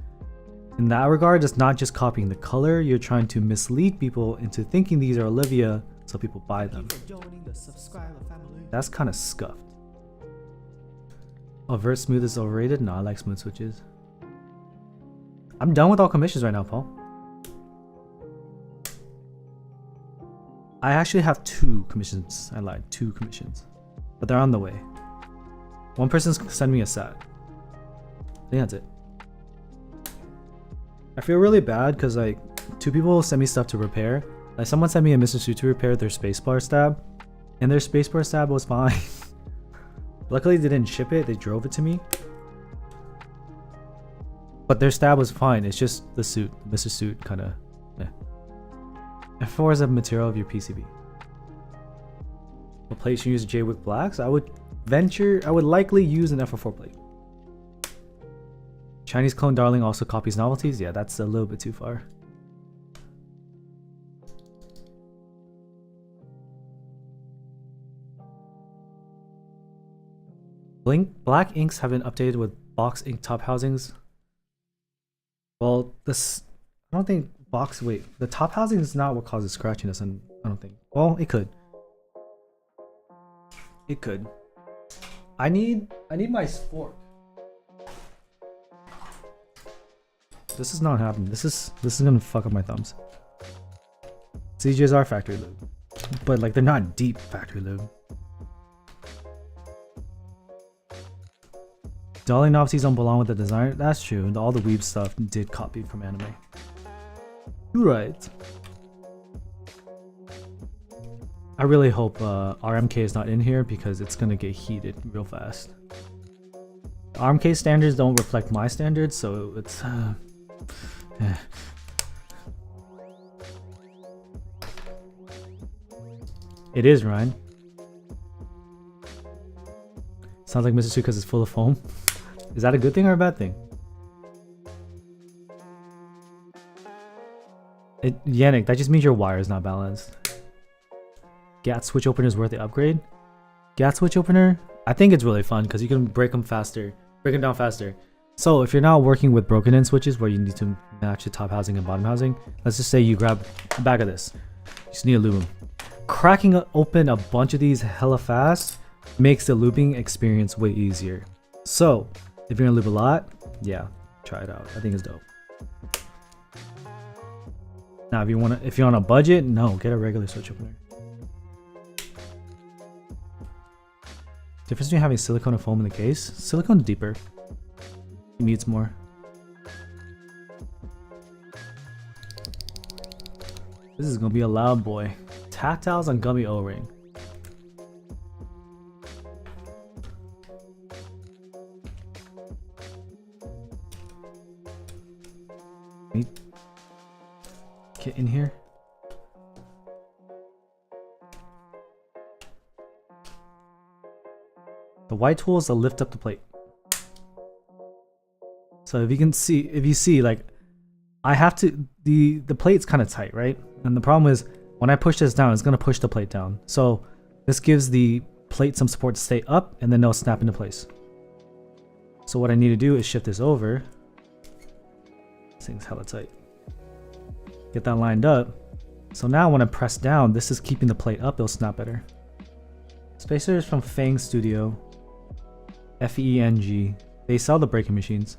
In that regard, it's not just copying the color, you're trying to mislead people into thinking these are Olivia so people buy them. That's kind of scuffed. Overt smooth is overrated? No, I like smooth switches. I'm done with all commissions right now, Paul. I actually have 2 commissions. I lied, 2 commissions. But they're on the way. One person's sending me a set. I think that's it. I feel really bad because like 2 people sent me stuff to repair. Like someone sent me a Mr. Suit to repair their spacebar stab. And their spacebar stab was fine. Luckily they didn't ship it, they drove it to me. But their stab was fine, it's just the suit, Mr. Suit kinda meh. F4 is a material of your PCB. What plate should you use J-Wick Blacks? I would likely use an F4 plate. Chinese clone Darling also copies novelties? Yeah, that's a little bit too far. Black inks have been updated with box ink top housings. Well, I don't think the top housing is not what causes scratchiness, and I don't think. Well, it could. It could. I need my spork. This is not happening. This is gonna fuck up my thumbs. CJs are factory lube, but like they're not deep factory lube. Darling novelties don't belong with the designer. That's true. All the weeb stuff did copy from anime. You're right. I really hope RMK is not in here because it's gonna get heated real fast. RMK standards don't reflect my standards, so it's It is, Ryan. Sounds like Mr. Su because it's full of foam. Is that a good thing or a bad thing? Yannick, that just means your wire is not balanced. GAT switch opener is worth the upgrade. GAT switch opener, I think it's really fun because you can break them down faster. So if you're not working with broken in switches where you need to match the top housing and bottom housing, let's just say you grab a bag of this. You just need to lube them. Cracking open a bunch of these hella fast makes the lubing experience way easier. So if you're gonna lube a lot, yeah, try it out. I think it's dope. Now if you're on a budget, no, get a regular switch opener. Difference between having silicone and foam in the case? Silicone deeper. It needs more. This is gonna be a loud boy. Tactiles on gummy O-ring. Get in here. The white tool is to lift up the plate. So if you see, like, I have to, the plate's kind of tight, right? And the problem is when I push this down, it's gonna push the plate down. So this gives the plate some support to stay up, and then it'll snap into place. So what I need to do is shift this over. This thing's hella tight. Get that lined up. So now when I press down, this is keeping the plate up, it'll snap better. Spacer is from Feng Studio. Feng. They sell the braking machines.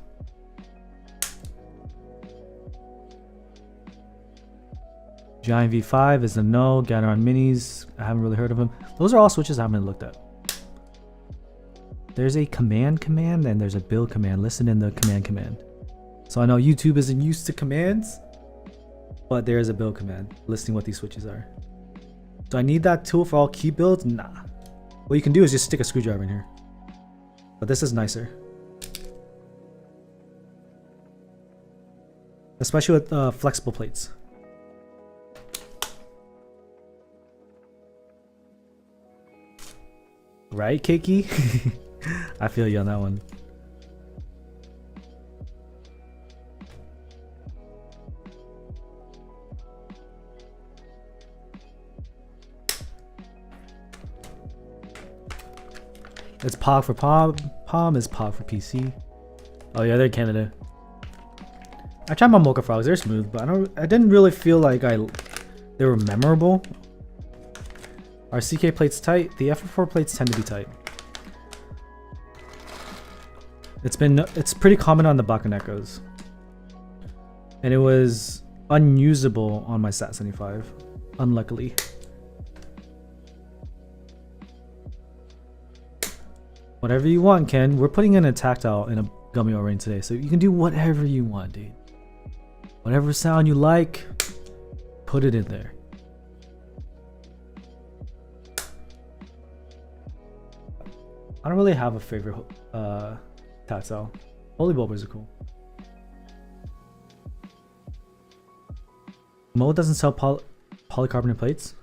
Giant V5 is a no. Gateron Minis, I haven't really heard of them. Those are all switches I haven't looked at. There's a command and there's a build command. Listen in the command. So I know YouTube isn't used to commands, but there is a build command listing what these switches are. Do I need that tool for all key builds? Nah. What you can do is just stick a screwdriver in here. But this is nicer. Especially with flexible plates. Right, Keiki? I feel you on that one. It's POG for Palm is POG for PC. Oh yeah, they're in Canada. I tried my Mocha Frogs, they're smooth, but I didn't really feel like they were memorable. Our CK plates tight, the FF4 plates tend to be tight. It's pretty common on the Bakenekos. And it was unusable on my SAT75, unluckily. Whatever you want, Ken. We're putting in a tactile in a gummy O-ring today, so you can do whatever you want, dude. Whatever sound you like, put it in there. I don't really have a favorite tactile. Holy Bulbers are cool. Mo doesn't sell polycarbonate plates.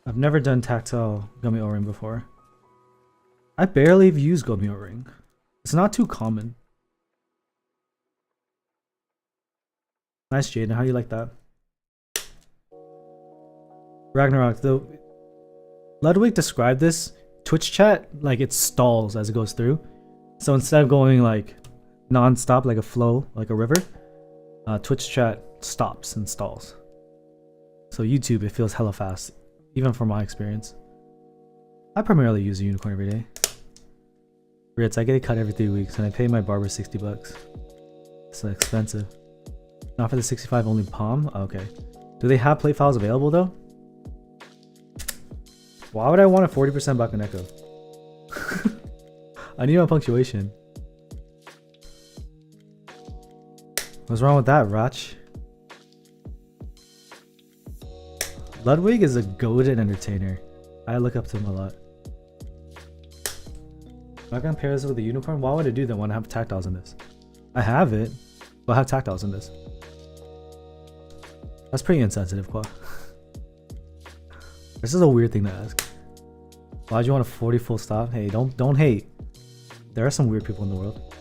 I've never done tactile gummy O-ring before. I barely have used gummy O-ring. It's not too common. Nice, Jaden. How do you like that? Ragnarok, though. Ludwig described this Twitch chat like it stalls as it goes through. So instead of going like non-stop like a flow, like a river, Twitch chat stops and stalls. So YouTube, it feels hella fast, even from my experience. I primarily use a unicorn every day. Ritz, I get a cut every 3 weeks and I pay my barber 60 bucks. It's expensive. Not for the 65, only Palm? Okay. Do they have plate files available though? Why would I want a 40% Bakeneko? I need my punctuation. What's wrong with that, Rach? Ludwig is a goated entertainer. I look up to him a lot. Am I gonna pair this with a unicorn? Why would I do that when I have tactiles in this? I have it, but I have tactiles in this. That's pretty insensitive, Qua. This is a weird thing to ask. Why'd you want a 40 full stop? Hey, don't hate. There are some weird people in the world.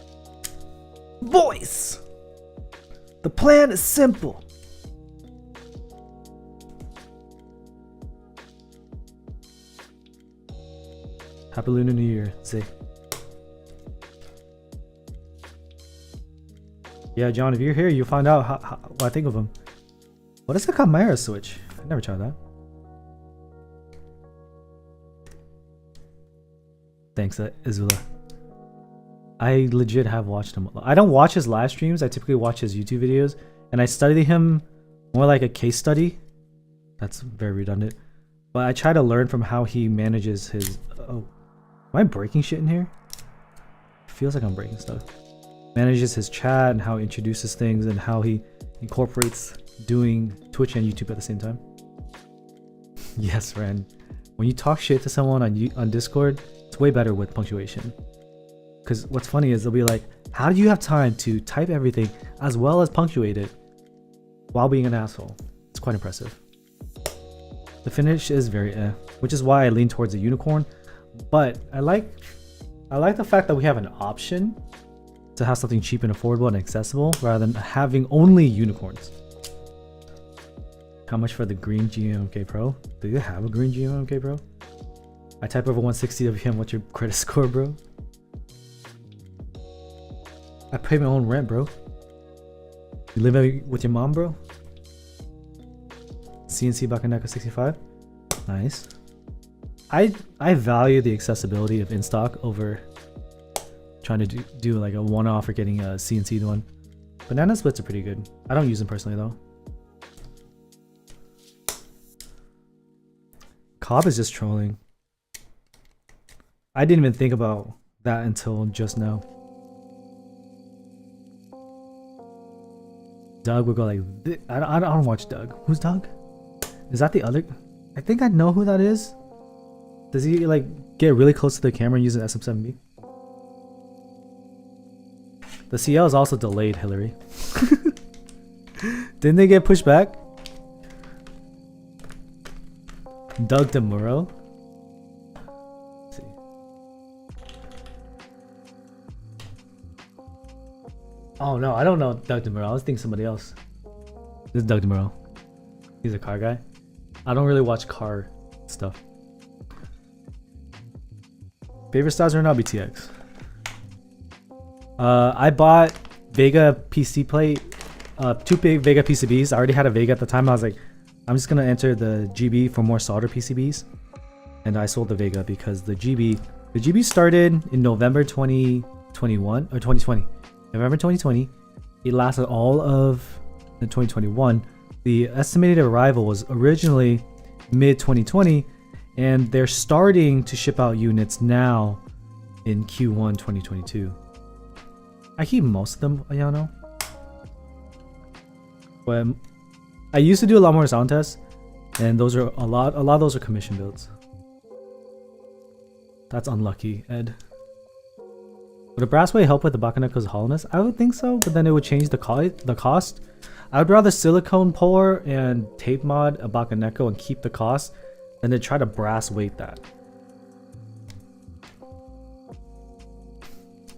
Voice! The plan is simple. Happy Lunar New Year, Zay. Yeah, John, if you're here, you'll find out what I think of him. What is the Chimera switch? I never tried that. Thanks, Izula. I legit have watched him. I don't watch his live streams. I typically watch his YouTube videos, and I study him more like a case study. That's very redundant. But I try to learn from how he manages his... Oh, am I breaking shit in here? It feels like I'm breaking stuff. Manages his chat and how he introduces things and how he incorporates doing Twitch and YouTube at the same time. Yes, Ren. When you talk shit to someone on Discord, it's way better with punctuation. Because what's funny is they'll be like, how do you have time to type everything as well as punctuate it while being an asshole? quite impressive. The finish is very which is why I lean towards a unicorn. But I like the fact that we have an option to have something cheap and affordable and accessible rather than having only unicorns. How much for the green GMK Pro? Do you have a green GMK Pro? I type over 160 WM. What's your credit score, bro? I pay my own rent, bro. You live with your mom, bro? CNC Bakeneko65. Nice. I value the accessibility of in stock over trying to do like a one-off or getting a CNC one. Banana splits are pretty good. I don't use them personally though. Cobb is just trolling. I didn't even think about that until just now. Doug would go like, I don't watch Doug. Who's Doug? Is that the other? I think I know who that is. Does he like get really close to the camera and use an SM7B? The CL is also delayed, Hillary. Didn't they get pushed back? Doug DeMuro? Let's see. Oh no, I don't know Doug DeMuro. I was thinking somebody else. This is Doug DeMuro. He's a car guy. I don't really watch car stuff. Favorite styles right now, BTX. I bought Vega PC plate, two big Vega PCBs. I already had a Vega at the time. I was like, I'm just gonna enter the GB for more solder PCBs, and I sold the Vega because the GB started in November 2021 or 2020. November 2020. It lasted all of 2021. The estimated arrival was originally mid 2020, and they're starting to ship out units now in Q1 2022. I keep most of them, Ayano. But I used to do a lot more sound tests, and those are a lot of those are commission builds. That's unlucky, Ed. Would a brassway help with the Bakeneko's hollowness? I would think so, but then it would change the cost. I would rather silicone pour and tape mod a Bakeneko and keep the cost than to try to brass weight that.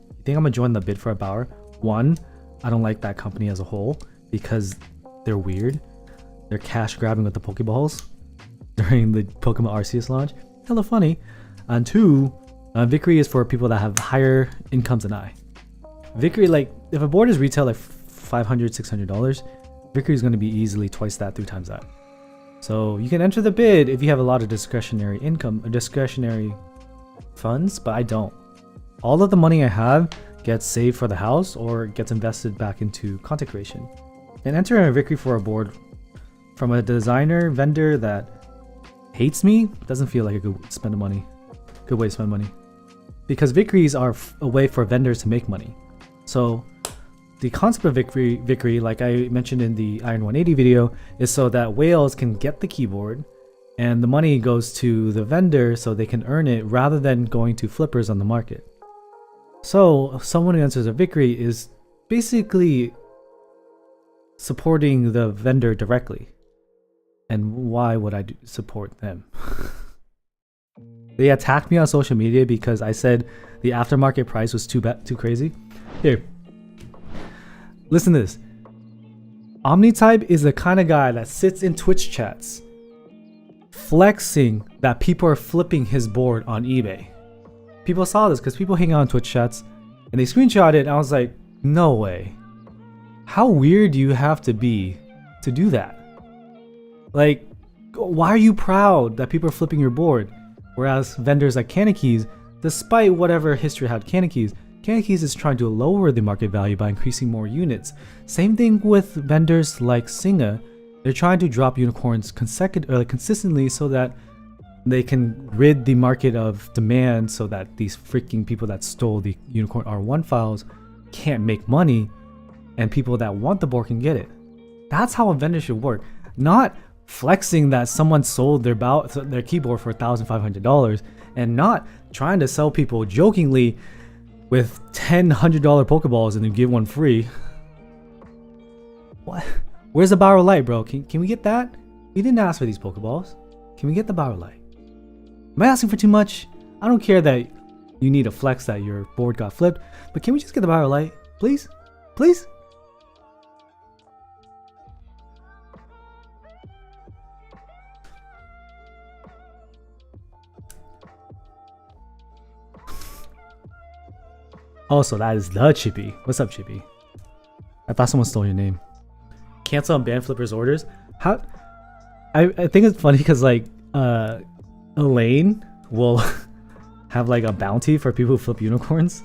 You think I'm gonna join the bid for a Bauer? One, I don't like that company as a whole because they're weird. They're cash grabbing with the Pokeballs during the Pokemon Arceus launch. Hella funny. And two, Vickery is for people that have higher incomes than I. Vickery, like, if a board is retail like $500, $600, Vickery is going to be easily twice that, 3 times that. So you can enter the bid if you have a lot of discretionary income or discretionary funds, but I don't. All of the money I have gets saved for the house or gets invested back into content creation. And entering a Vickery for a board from a designer vendor that hates me doesn't feel like a good way to spend money. Because Vickeries are a way for vendors to make money. So the concept of Vickery, like I mentioned in the Iron 180 video, is so that whales can get the keyboard and the money goes to the vendor so they can earn it rather than going to flippers on the market. So someone who enters a Vickery is basically supporting the vendor directly. And why would I support them? They attacked me on social media because I said the aftermarket price was too crazy. Here, listen to this. Omnitype is the kind of guy that sits in Twitch chats flexing that people are flipping his board on eBay. People saw this because people hang out in Twitch chats and they screenshot it, and I was like, no way. How weird do you have to be to do that? Like, why are you proud that people are flipping your board? Whereas vendors like Canekeys, despite whatever history had Canekeys is trying to lower the market value by increasing more units. Same thing with vendors like Singa. They're trying to drop unicorns consistently so that they can rid the market of demand so that these freaking people that stole the unicorn R1 files can't make money and people that want the board can get it. That's how a vendor should work. Not flexing that someone sold their keyboard for $1,500 and not trying to sell people jokingly with $100 Pokeballs and then give one free. What? Where's the Bauer Light, bro? Can we get that? We didn't ask for these Pokeballs. Can we get the Power Light? Am I asking for too much? I don't care that you need a flex that your board got flipped, but can we just get the Power Light? Please? Please? Also, that is the Chippy. What's up, Chippy? I thought someone stole your name. Cancel and ban Flipper's orders? How? I think it's funny because like Elaine will have like a bounty for people who flip unicorns,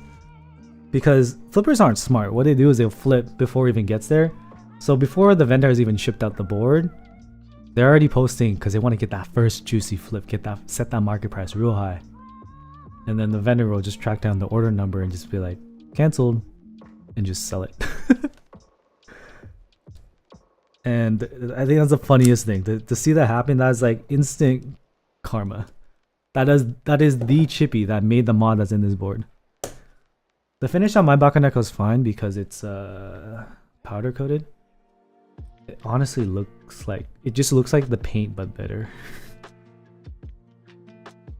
because flippers aren't smart. What they do is they'll flip before it even gets there. So before the vendor has even shipped out the board, they're already posting because they want to get that first juicy flip, set that market price real high. And then the vendor will just track down the order number and just be like, canceled, and just sell it. And I think that's the funniest thing. To see that happen, that's like instant karma. That is the Chippy that made the mod that's in this board. The finish on my Bakeneko is fine because it's powder coated. It honestly looks like, it just looks like the paint but better.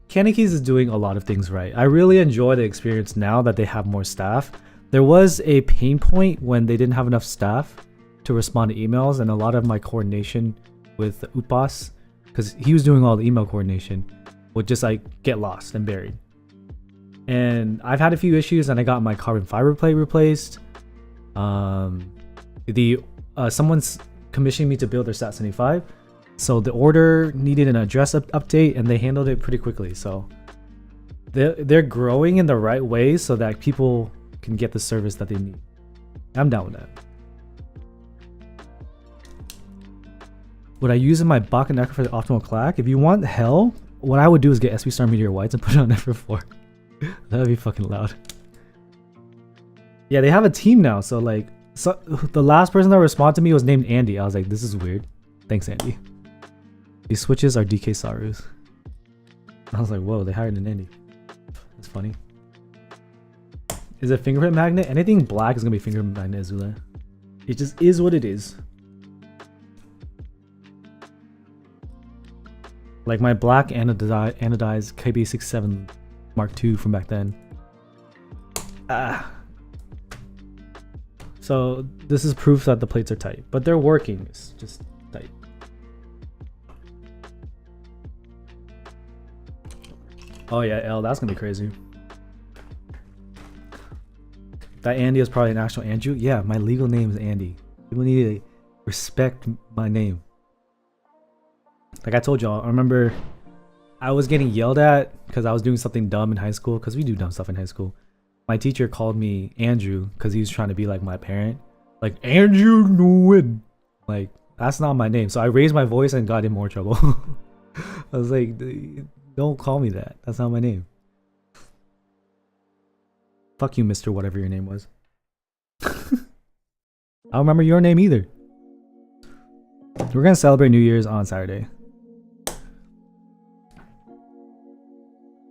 Kaneki's is doing a lot of things right. I really enjoy the experience now that they have more staff. There was a pain point when they didn't have enough staff to respond to emails, and a lot of my coordination with Upas, because he was doing all the email coordination, would just like get lost and buried. And I've had a few issues, and I got my carbon fiber plate replaced. Someone's commissioned me to build their Stat 75. So the order needed an address update, and they handled it pretty quickly. So they're growing in the right way so that people can get the service that they need. I'm down with that. Would I use in my Bakeneko for the optimal clack? If you want hell, what I would do is get SP Star Meteor Whites and put it on F4. That would be fucking loud. Yeah, they have a team now. So like, the last person that responded to me was named Andy. I was like, this is weird. Thanks, Andy. These switches are DK Sarus. I was like, whoa, they hired an Andy. That's funny. Is it fingerprint magnet? Anything black is gonna be fingerprint magnet, Azula. It just is what it is. Like my black anodized KB67 Mark II from back then. So this is proof that the plates are tight, but they're working. It's just tight. Oh yeah, L, that's gonna be crazy. That Andy is probably an actual Andrew. Yeah, my legal name is Andy. People need to respect my name. Like I told y'all, I remember I was getting yelled at because I was doing something dumb in high school, because we do dumb stuff in high school. My teacher called me Andrew because he was trying to be like my parent. Like, Andrew Nguyen. Like, that's not my name. So I raised my voice and got in more trouble. I was like, don't call me that. That's not my name. Fuck you, Mr. Whatever your name was. I don't remember your name either. We're gonna celebrate New Year's on Saturday.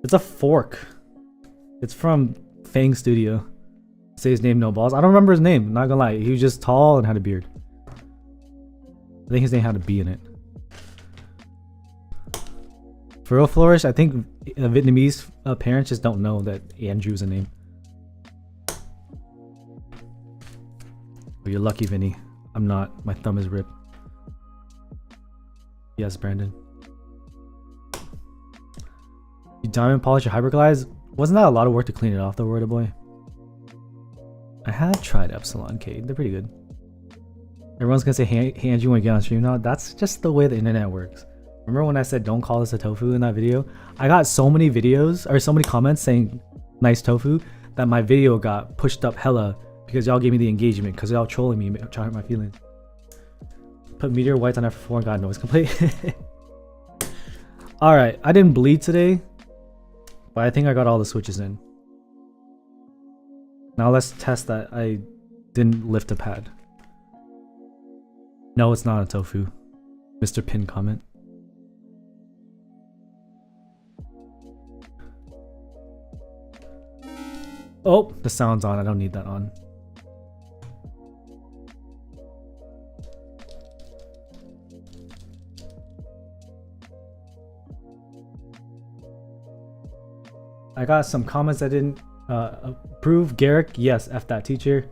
It's a fork. It's from Fang Studio. Say his name, no balls. I don't remember his name, not gonna lie. He was just tall and had a beard. I think his name had a B in it. For real, Flourish, I think Vietnamese parents just don't know that Andrew's a name. But you're lucky, Vinny. I'm not. My thumb is ripped. Yes, Brandon. You diamond polish your hyperglides? Wasn't that a lot of work to clean it off though, Roida Boy? I had tried Epsilon K. They're pretty good. Everyone's gonna say, hey Andrew, when you get on stream now? That's just the way the internet works. Remember when I said don't call this a tofu in that video? I got so many videos, or so many comments saying nice tofu, that my video got pushed up hella because y'all gave me the engagement, because y'all trolling me, trying to hurt my feelings. Put Meteor Whites on F4 and got noise complete. Alright, I didn't bleed today, but I think I got all the switches in. Now let's test that I didn't lift a pad. No, it's not a tofu. Mr. Pin comment. Oh, the sound's on. I don't need that on. I got some comments that didn't approve. Garrick, yes, F that teacher.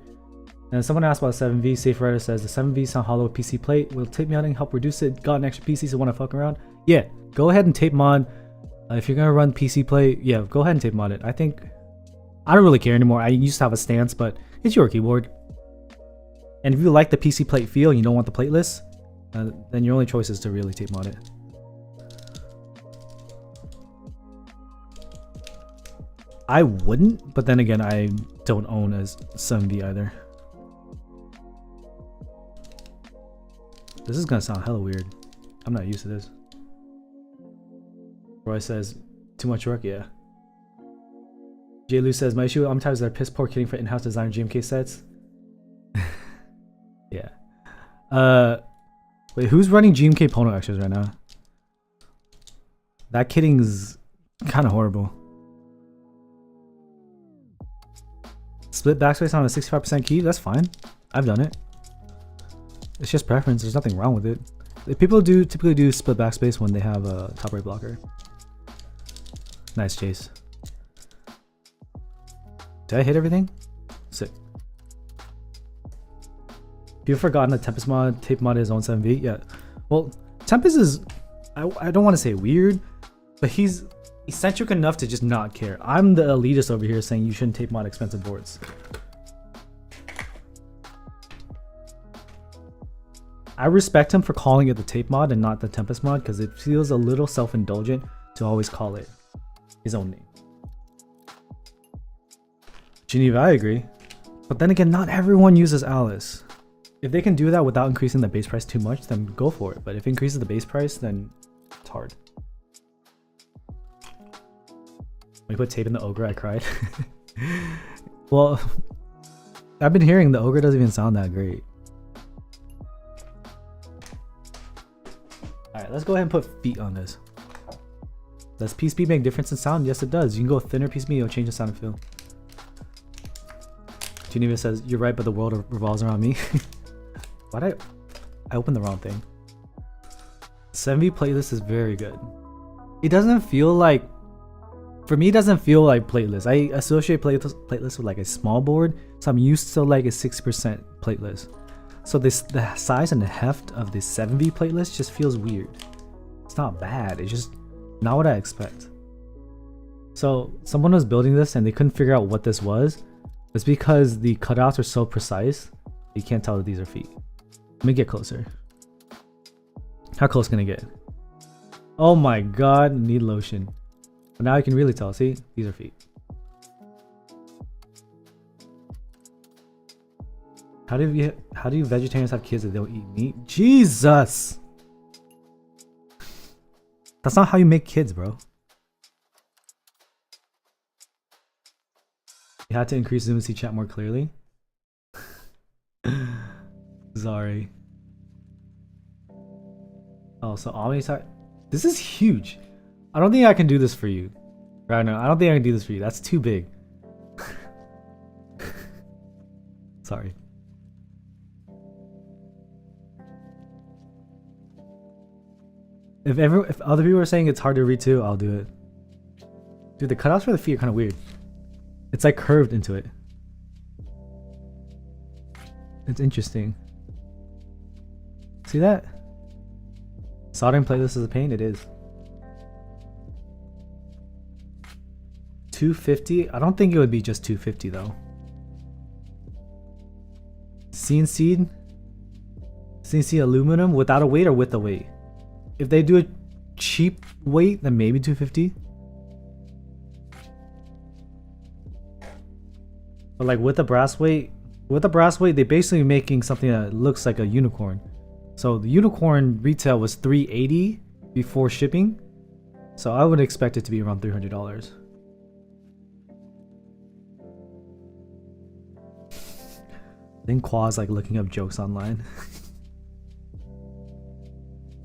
And someone asked about 7V. Safe Writer says the 7V sound hollow PC plate will tape modding help reduce it. Got an extra PC, so want to fuck around? Yeah, go ahead and tape mod. If you're gonna run PC plate, yeah, go ahead and tape mod it. I think I don't really care anymore. I used to have a stance, but it's your keyboard. And if you like the PC plate feel and you don't want the plateless, then your only choice is to really tape mod it. I wouldn't, but then again, I don't own a 7V either. This is gonna sound hella weird. I'm not used to this. Roy says, too much work, yeah. J. Lou says, my issue sometimes they're piss poor kidding for in-house designer GMK sets. Yeah. Wait, who's running GMK Pono extras right now? That kidding's kind of horrible. Split backspace on a 65% key, that's fine. I've done it. It's just preference, there's nothing wrong with it. People typically do split backspace when they have a top right blocker. Nice chase. Did I hit everything? Sick. You've forgotten that Tempest mod, tape mod his own 7V? Yeah. Well, Tempest is, I don't want to say weird, but he's eccentric enough to just not care. I'm the elitist over here saying you shouldn't tape mod expensive boards. I respect him for calling it the tape mod and not the Tempest mod because it feels a little self-indulgent to always call it his own name. Geneva, I agree. But then again, not everyone uses Alice. If they can do that without increasing the base price too much, then go for it. But if it increases the base price, then it's hard. When you put tape in the ogre, I cried. Well, I've been hearing the ogre doesn't even sound that great. Alright, let's go ahead and put feet on this. Does PSP make difference in sound? Yes, it does. You can go thinner PSP, it'll change the sound and feel. Geneva says, you're right, but the world revolves around me. Why'd I opened the wrong thing. 7V playlist is very good. It doesn't feel like, for me, it doesn't feel like playlist. I associate playlist with like a small board, so I'm used to like a 6% playlist. So the size and the heft of the 7V playlist just feels weird. It's not bad, it's just not what I expect. So someone was building this and they couldn't figure out what this was. It's because the cutouts are so precise, you can't tell that these are feet. Let me get closer. How close can I get? Oh my god, need lotion. But now I can really tell. See, these are feet. How do you vegetarians have kids that don't eat meat? Jesus! That's not how you make kids, bro. You had to increase Zoom and see chat more clearly. Sorry. Oh, so Omnisci. This is huge. I don't think I can do this for you. Right now, I don't think I can do this for you. That's too big. Sorry. If other people are saying it's hard to read too, I'll do it. Dude, the cutouts for the feet are kind of weird. It's like curved into it. It's interesting. See that? Soldering playlist is a pain? It is. 250? I don't think it would be just 250 though. CNC aluminum without a weight or with a weight? If they do a cheap weight, then maybe 250. But like with the brass weight, they're basically making something that looks like a unicorn. So the unicorn retail was $380 before shipping. So I would expect it to be around $300. Then Qua's like looking up jokes online.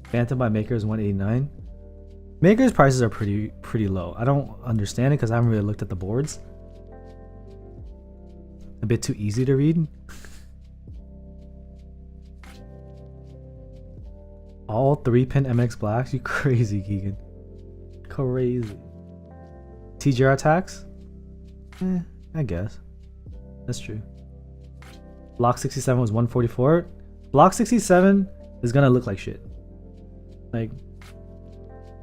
Phantom by Maker is $189. Maker's prices are pretty low. I don't understand it because I haven't really looked at the boards. A bit too easy to read. All 3-pin MX blacks? You crazy, Keegan. Crazy. TGR tax? I guess. That's true. Block 67 was 144. Block 67 is gonna look like shit. Like,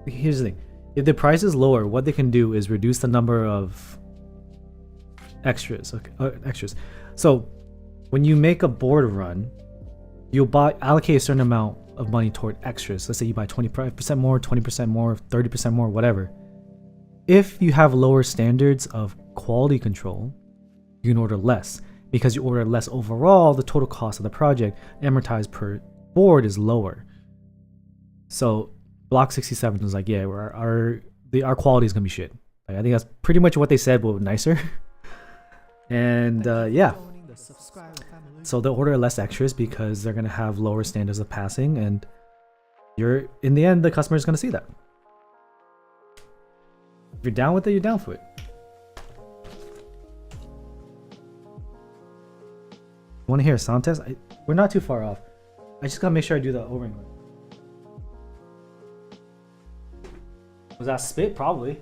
here's the thing. If the price is lower, what they can do is reduce the number of extras. Okay, extras. So when you make a board run, you'll allocate a certain amount of money toward extras. Let's say you buy 25% more, 20% more, 30% more, whatever. If you have lower standards of quality control, you can order less. Because you order less overall, the total cost of the project amortized per board is lower. So Block 67 was like, yeah, our quality is gonna be shit. Like, I think that's pretty much what they said, but nicer. And yeah. So they'll order less extras because they're gonna have lower standards of passing, and in the end, the customer is gonna see that. If you're down with it, you're down for it. Want to hear a sound test? We're not too far off. I just gotta make sure I do the O-ring one. Was that spit? Probably.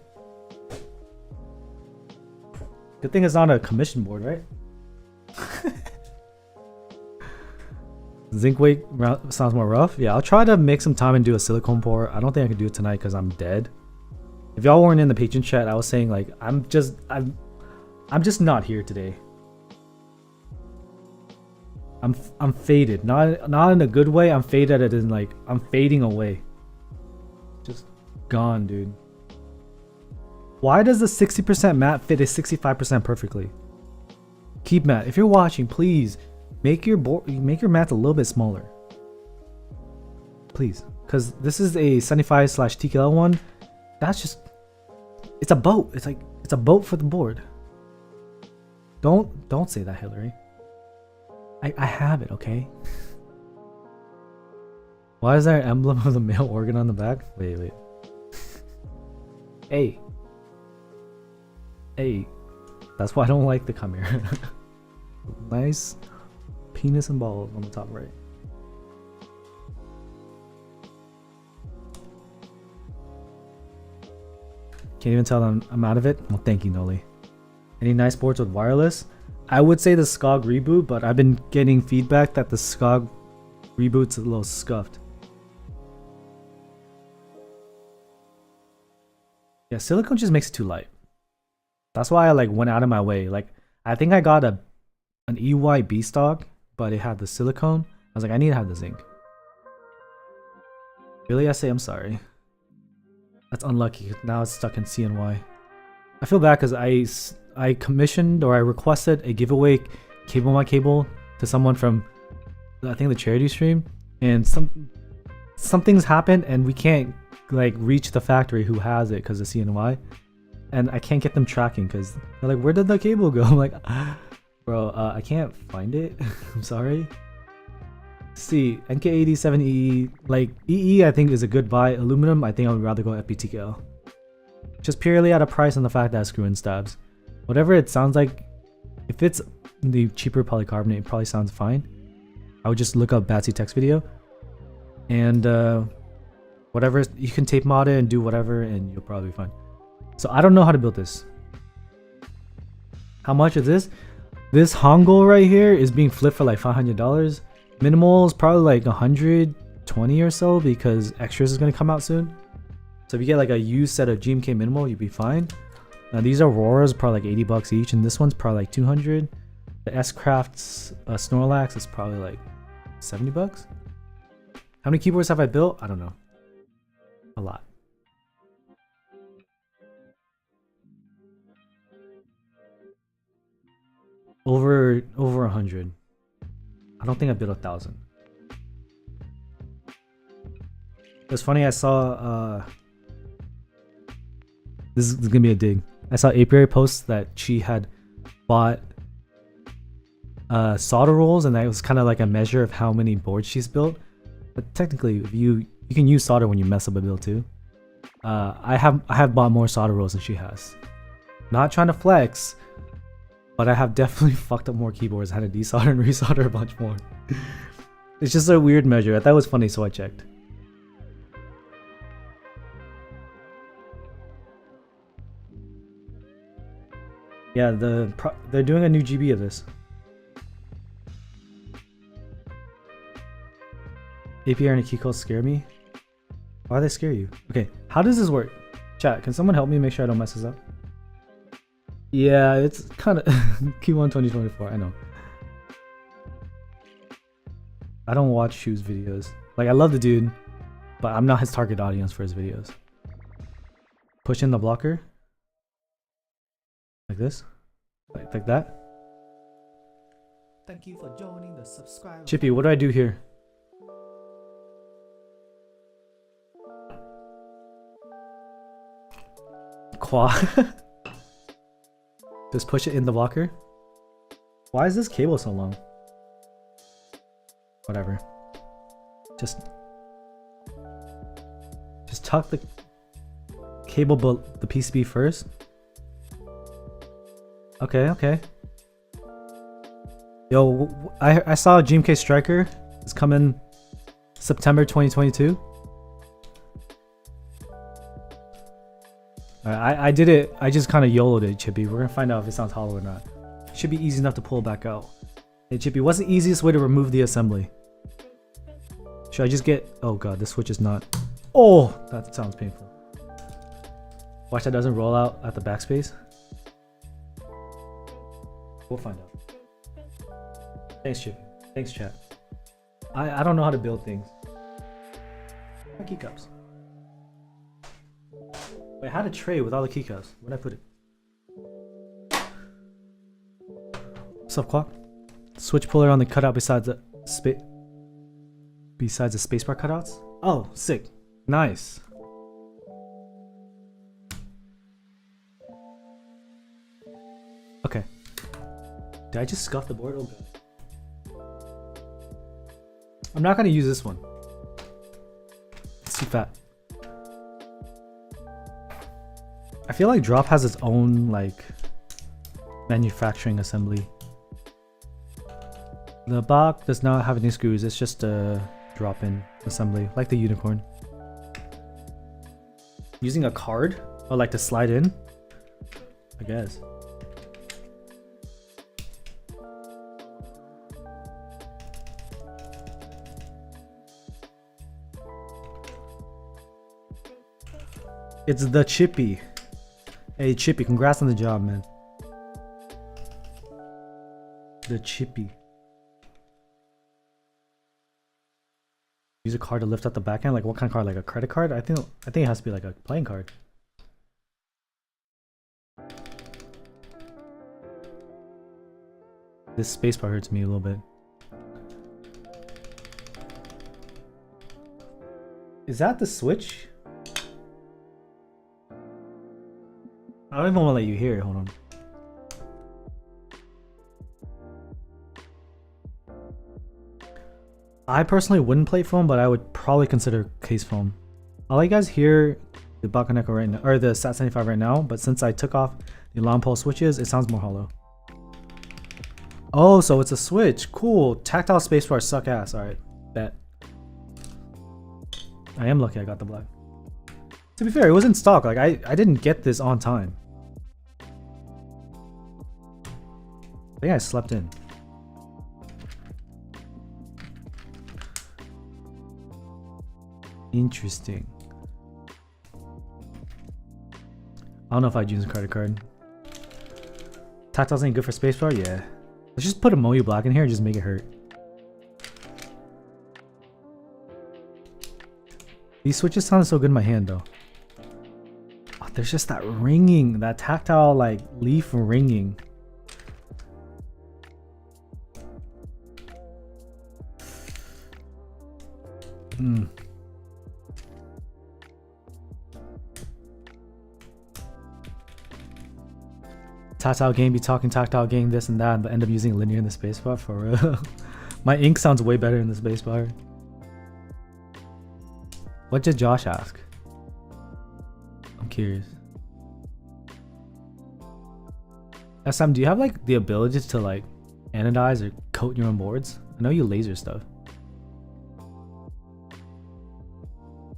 Good thing it's not a commission board, right? Zinc weight sounds more rough. Yeah, I'll try to make some time and do a silicone pour. I don't think I can do it tonight because I'm dead. If y'all weren't in the Patreon chat, I was saying like I'm just not here today. I'm faded, not in a good way. I'm faded as in like I'm fading away. Just gone, dude. Why does the 60% matte fit a 65% perfectly? Keep matte. If you're watching, please make your matte a little bit smaller. Please, because this is a 75/TKL one. That's just, it's a boat. It's a boat for the board. Don't say that, Hillary. I have it, okay? Why is there an emblem of the male organ on the back? Wait. Hey. That's why I don't like the Chimera. Nice penis and balls on the top right. Can't even tell them I'm out of it? Well, thank you, Noli. Any nice boards with wireless? I would say the SCOG reboot, but I've been getting feedback that the SCOG reboot's a little scuffed. Yeah, silicone just makes it too light. That's why I like went out of my way. Like, I think I got an EYB stock, but it had the silicone. I was like, I need to have the zinc. Really? I say I'm sorry. That's unlucky. Now it's stuck in CNY. I feel bad because I commissioned or I requested a giveaway cable my cable to someone from I think the charity stream, and something's happened and we can't like reach the factory who has it because of CNY, and I can't get them tracking because they're like, where did the cable go? I'm like, bro, I can't find it. I'm sorry. See, NK87EE, like EE I think is a good buy. Aluminum, I think I would rather go FPTKL. Just purely at a price and the fact that screw-in stabs. Whatever it sounds like, if it's the cheaper polycarbonate, it probably sounds fine. I would just look up Batsy text video. And whatever, you can tape mod it and do whatever and you'll probably be fine. So I don't know how to build this. How much is this? This Hangul right here is being flipped for like $500. Minimal is probably like 120 or so because extras is going to come out soon. So if you get like a used set of GMK minimal, you'd be fine. Now these Auroras probably like 80 bucks each, and this one's probably like 200. The S-Craft's Snorlax is probably like 70 bucks. How many keyboards have I built? I don't know. A lot. Over 100. I don't think I built 1,000. It was funny, I saw this is gonna be a dig. I saw Apiary post that she had bought solder rolls, and that was kind of like a measure of how many boards she's built. But technically, if you can use solder when you mess up a build too. I have bought more solder rolls than she has. Not trying to flex, but I have definitely fucked up more keyboards. I had to desolder and resolder a bunch more. It's just a weird measure. I thought it was funny, so I checked. Yeah, they're doing a new GB of this. APR and a key code scare me. Why do they scare you? Okay, how does this work? Chat, can someone help me make sure I don't mess this up? Yeah, it's kind of Q1 2024. I know. I don't watch Shoes videos. Like, I love the dude, but I'm not his target audience for his videos. Push in the blocker. Like this. Like that. Thank you for joining the subscribe. Chippy, what do I do here? Quad. Just push it in the blocker. Why is this cable so long? Whatever. Just tuck the cable the PCB first. Okay. Yo, I saw GMK Striker is coming September 2022. I did it. I just kind of YOLO'd it, Chippy. We're gonna find out if it sounds hollow or not. Should be easy enough to pull back out. Hey, Chippy, what's the easiest way to remove the assembly? Should I just get... Oh god, this switch is not... Oh! That sounds painful. Watch that doesn't roll out at the backspace. We'll find out. Thanks, Chippy. Thanks, chat. I don't know how to build things. My keycaps. Wait, I had a tray with all the keycaps. Where'd I put it? What's up, Quack? Switch puller on the cutout besides the spacebar cutouts? Oh, sick. Nice. Okay. Did I just scuff the board? Oh god. I'm not gonna use this one. It's too fat. I feel like Drop has its own like manufacturing assembly. The box does not have any screws, it's just a drop-in assembly, like the unicorn. Using a card? Or like to slide in? I guess. It's the Chippy. Hey Chippy, congrats on the job, man. The Chippy. Use a card to lift up the backhand? Like what kind of card? Like a credit card? I think it has to be like a playing card. This spacebar hurts me a little bit. Is that the switch? I don't even want to let you hear it. Hold on. I personally wouldn't plate foam, but I would probably consider case foam. I'll let you guys hear the Bakeneko right now, or the SAT75 right now, but since I took off the alarm pole switches, it sounds more hollow. Oh, so it's a switch. Cool. Tactile spacebar suck ass. Alright, bet. I am lucky I got the black. To be fair, it was in stock. Like, I didn't get this on time. I think I slept in. Interesting. I don't know if I'd use a credit card. Tactiles ain't good for spacebar? Yeah. Let's just put a Moyu black in here and just make it hurt. These switches sound so good in my hand though. Oh, there's just that ringing, that tactile like leaf ringing. Tactile game be talking tactile game this and that, but end up using linear in the spacebar for real. My ink sounds way better in the spacebar. What did Josh ask? I'm curious. SM, do you have like the ability to like anodize or coat your own boards? I know you laser stuff.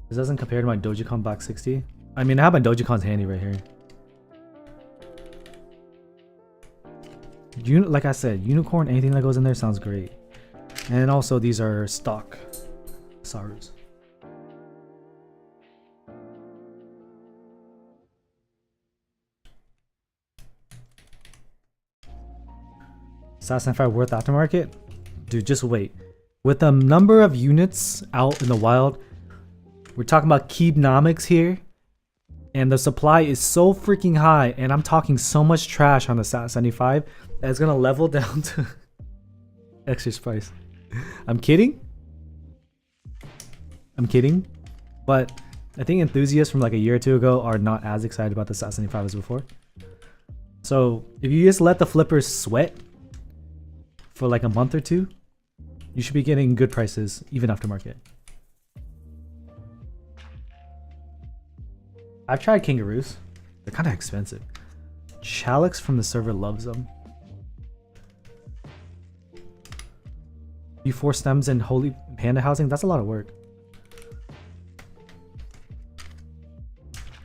This doesn't compare to my Dojicon Black 60. I mean, I have my Dojicons handy right here. Like I said, unicorn, anything that goes in there sounds great. And also these are stock Sarus. Assassin 5 worth aftermarket? Dude, just wait. With the number of units out in the wild, we're talking about Keebnomics here. And the supply is so freaking high. And I'm talking so much trash on the Sat 75 that it's going to level down to extra price. I'm kidding. I'm kidding. But I think enthusiasts from like a year or two ago are not as excited about the Sat 75 as before. So if you just let the flippers sweat for like a month or two, you should be getting good prices even aftermarket. I've tried kangaroos. They're kind of expensive. Chalix from the server loves them. U4 stems and holy panda housing. That's a lot of work.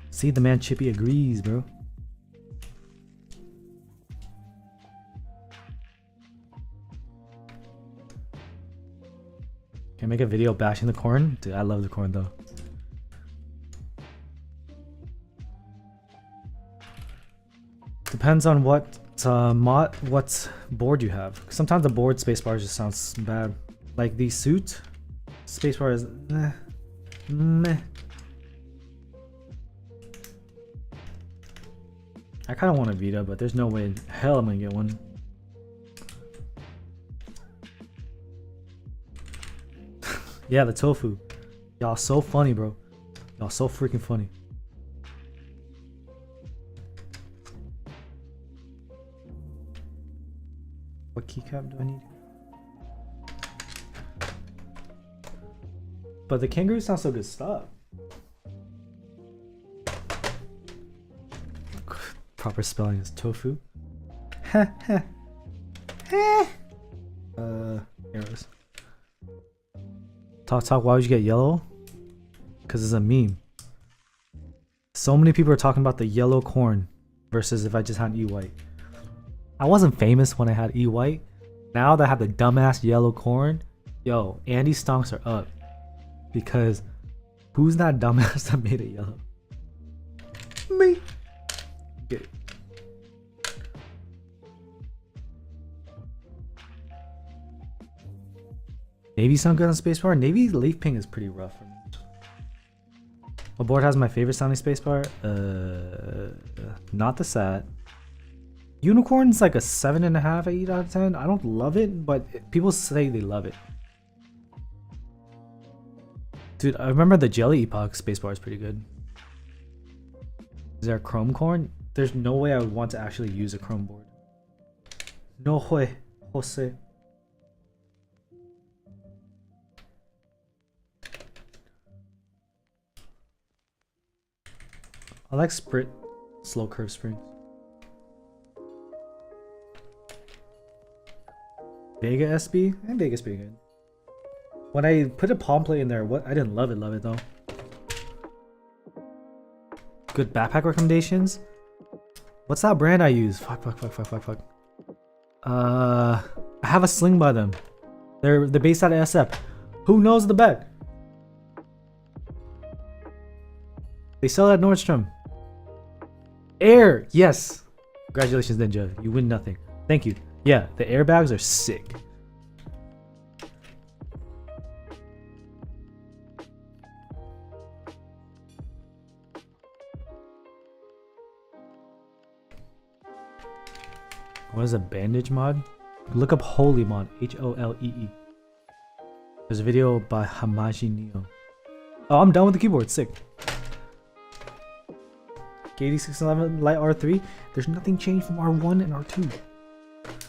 See, the man Chippy agrees, bro. Can I make a video bashing the corn? Dude, I love the corn though. Depends on what board you have. Sometimes the board spacebar just sounds bad. Like the suit spacebar is meh. I kind of want a Vita, but there's no way in hell I'm gonna get one. Yeah, the tofu. Y'all so funny, bro. Y'all so freaking funny. What keycap do I need? But the kangaroo sounds so good stuff. Proper spelling is tofu. Arrows. Talk, why would you get yellow? Because it's a meme. So many people are talking about the yellow corn versus if I just had E-white. I wasn't famous when I had E-white. Now that I have the dumbass yellow corn, yo, Andy stonks are up. Because who's that dumbass that made it yellow? Me. Get it. Navy sound good on spacebar? Navy leaf ping is pretty rough for me. What board has my favorite sounding spacebar? Not the Sat. Unicorn's like a 7.5, 8 out of 10. I don't love it, but people say they love it. Dude, I remember the Jelly Epoch spacebar is pretty good. Is there a chrome corn? There's no way I would want to actually use a chrome board. No way, Jose. I like Sprit slow curve springs. Vega SB? Vega's pretty good. When I put a palm plate in there, I didn't love it though. Good backpack recommendations? What's that brand I use? Fuck. I have a sling by them. They're based out of SF. Who knows the bet? They sell at Nordstrom. Air! Yes! Congratulations, Ninja. You win nothing. Thank you. Yeah, the airbags are sick. What is a bandage mod? Look up Holy mod. Holee. There's a video by Hamaji Neo. Oh, I'm done with the keyboard. Sick. K8611 Lite R3. There's nothing changed from R1 and R2.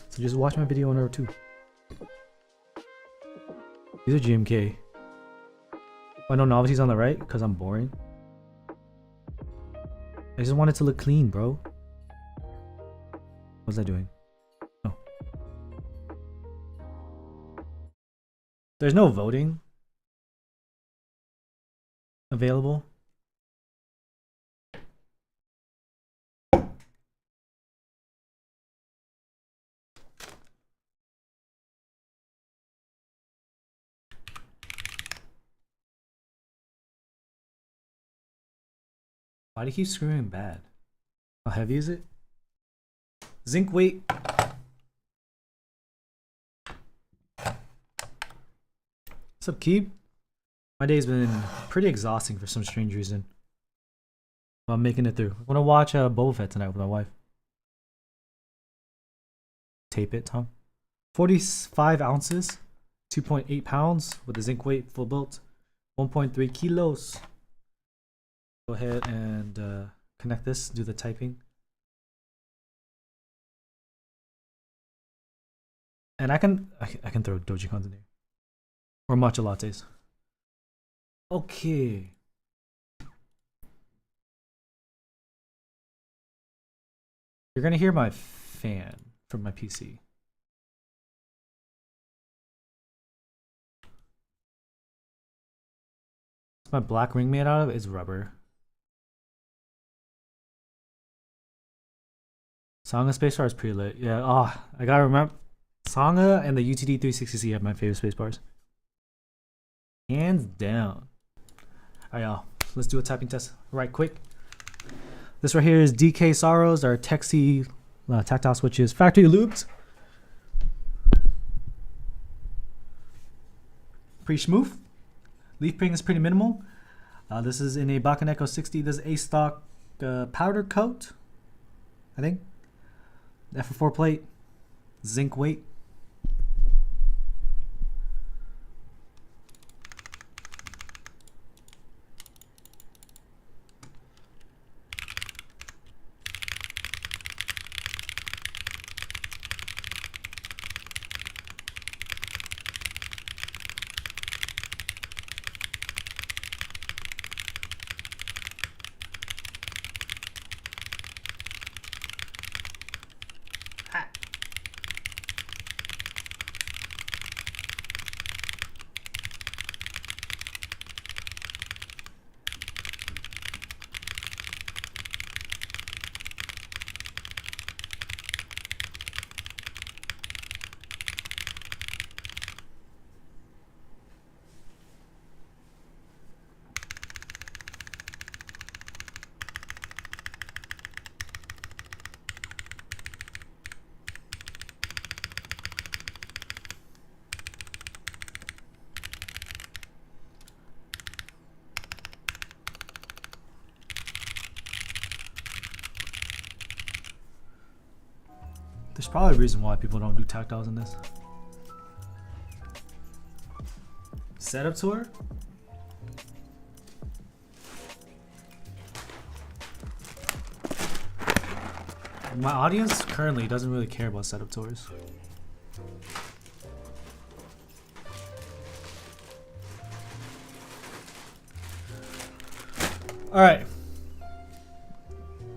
So just watch my video on R2. These are GMK. Oh, no novelties on the right because I'm boring. I just want it to look clean, bro. What's that doing? Oh. There's no voting available. Why do you keep screaming bad? How heavy is it? Zinc weight. What's up, Keeb? My day's been pretty exhausting for some strange reason. But I'm making it through. I'm gonna watch Boba Fett tonight with my wife. Tape it, Tom. 45 ounces, 2.8 pounds with a zinc weight full built, 1.3 kilos. Go ahead and connect this, do the typing. And I can throw Doji Cons in here. Or matcha lattes. Okay. You're gonna hear my fan from my PC. What's my black ring made out of? It's rubber. Sangha spacebar is pretty lit. Yeah, oh, I gotta remember. Sangha and the UTD 360C have my favorite spacebars. Hands down. Alright, y'all. Let's do a typing test right quick. This right here is DK Sorrows, our Texie tactile switches, factory lubed. Pretty smooth. Leaf ping is pretty minimal. This is in a Bakeneko65. This is a stock powder coat, I think. F4 plate, zinc weight. There's probably a reason why people don't do tactiles in this. Setup tour? My audience currently doesn't really care about setup tours. Alright.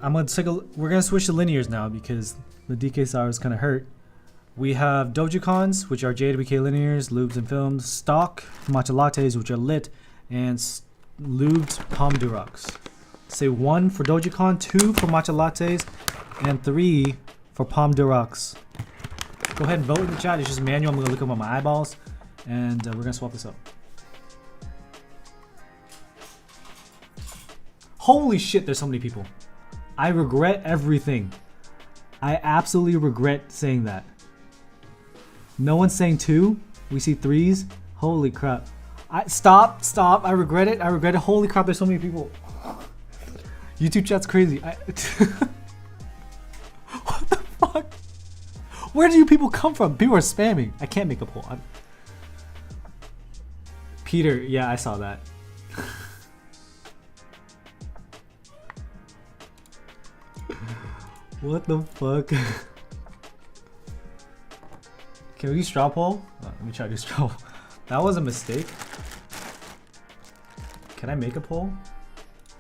We're gonna switch to linears now because the DK Sour is kind of hurt. We have Dojicons, which are JWK linears, lubes and films, stock matcha lattes, which are lit, and lubed palm durox. Say 1 for Dojicon, 2 for matcha lattes, and 3 for palm durox. Go ahead and vote in the chat. It's just manual. I'm gonna look up on my eyeballs, and we're gonna swap this up. Holy shit! There's so many people. I regret everything. I absolutely regret saying that. No one's saying 2. We see 3s. Holy crap. Stop. I regret it. Holy crap, there's so many people. YouTube chat's crazy. What the fuck? Where do you people come from? People are spamming. I can't make a poll. Peter, yeah, I saw that. What the fuck? Can we do straw poll? Let me try to do straw poll. That was a mistake. Can I make a poll?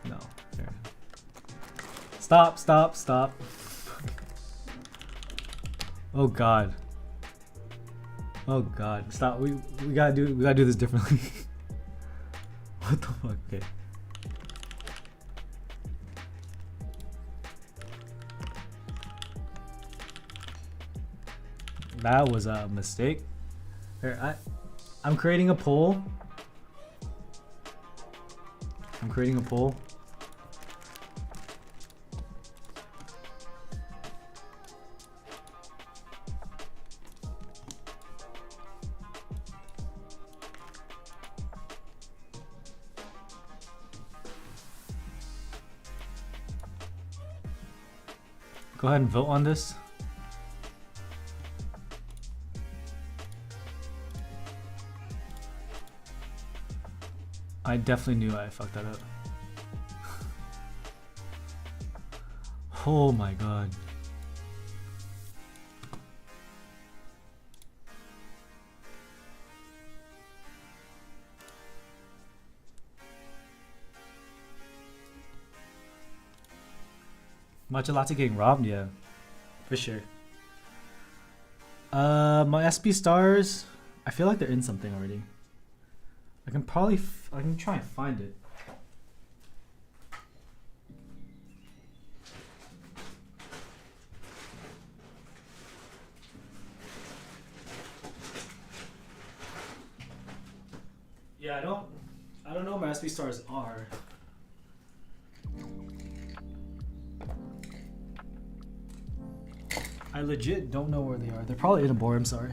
No. Fair. Stop. Oh god. Oh god. Stop. We gotta do this differently. What the fuck? Okay. That was a mistake. Here, I'm creating a poll. Go ahead and vote on this. I definitely knew I fucked that up. Oh my god. Matcha latte getting robbed? Yeah, for sure. My SP stars, I feel like they're in something already. I can probably, I can try and find it. Yeah, I don't know what my SP stars are. I legit don't know where they are. They're probably in a board, I'm sorry.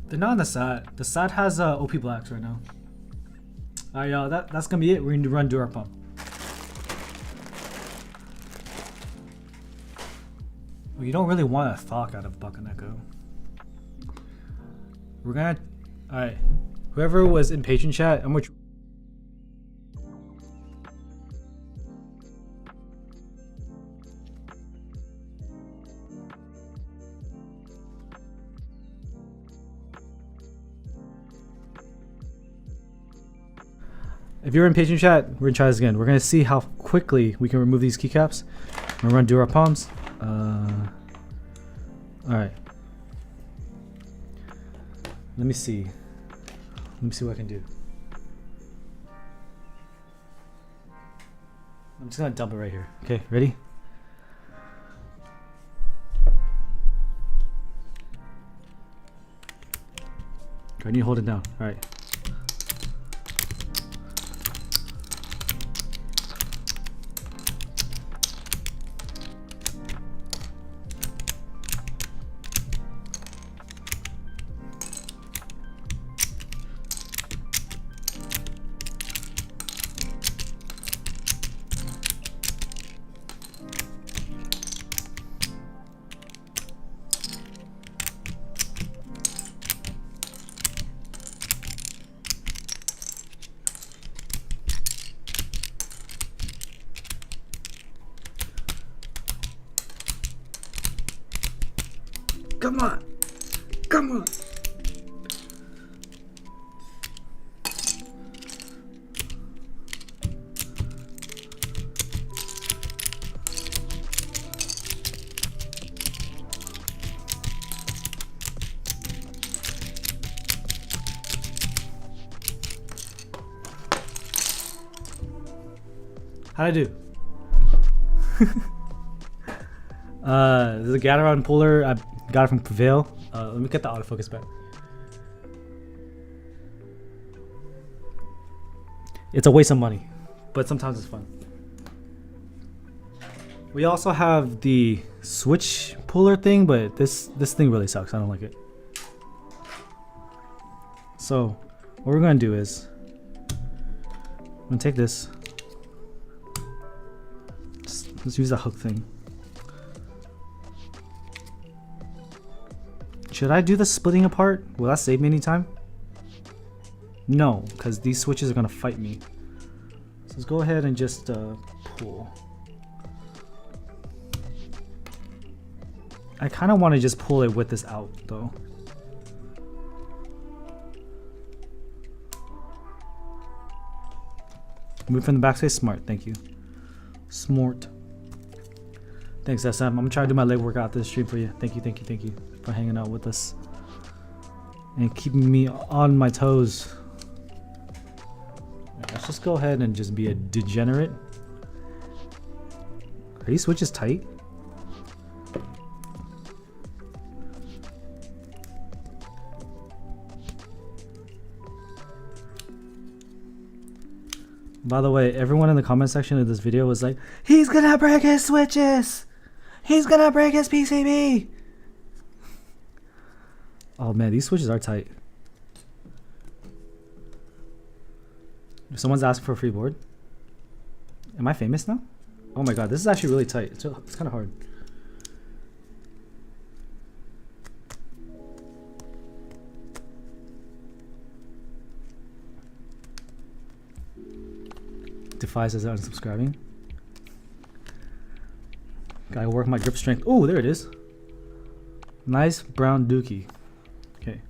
They're not in the SAT. The SAT has OP blacks right now. Alright, y'all, that's gonna be it. We're gonna run Dura Pump. Well, you don't really want a Thok out of Bakeneko. We're gonna... Alright. Whoever was in Patreon chat, I'm gonna... If you're in Patreon chat, we're gonna try this again. We're gonna see how quickly we can remove these keycaps. We're gonna run Dura Palms. Alright. Let me see. Let me see what I can do. I'm just gonna dump it right here. Okay, ready? I need to hold it down. Alright. Come on! Come on! How'd I do? There's a Gateron puller. I got it from Prevail. Let me get the autofocus back. It's a waste of money, but sometimes it's fun. We also have the switch puller thing, but this thing really sucks. I don't like it. So what we're gonna do is I'm gonna take this. Let's use the hook thing. Should I do the splitting apart? Will that save me any time? No, because these switches are gonna fight me. So let's go ahead and just pull. I kind of want to just pull it with this out though. Move from the backspace. Smart, thank you. Smart. Thanks, SM. I'm gonna try to do my leg workout this stream for you. Thank you, thank you, thank you for hanging out with us and keeping me on my toes. Right, let's just go ahead and just be a degenerate. Are these switches tight? By the way, everyone in the comment section of this video was like, he's gonna break his switches! He's gonna break his PCB! Oh man, these switches are tight. If someone's asking for a free board. Am I famous now? Oh my god, this is actually really tight. It's kind of hard. Defies as unsubscribing. Gotta work my grip strength. Oh, there it is. Nice brown dookie. Okay.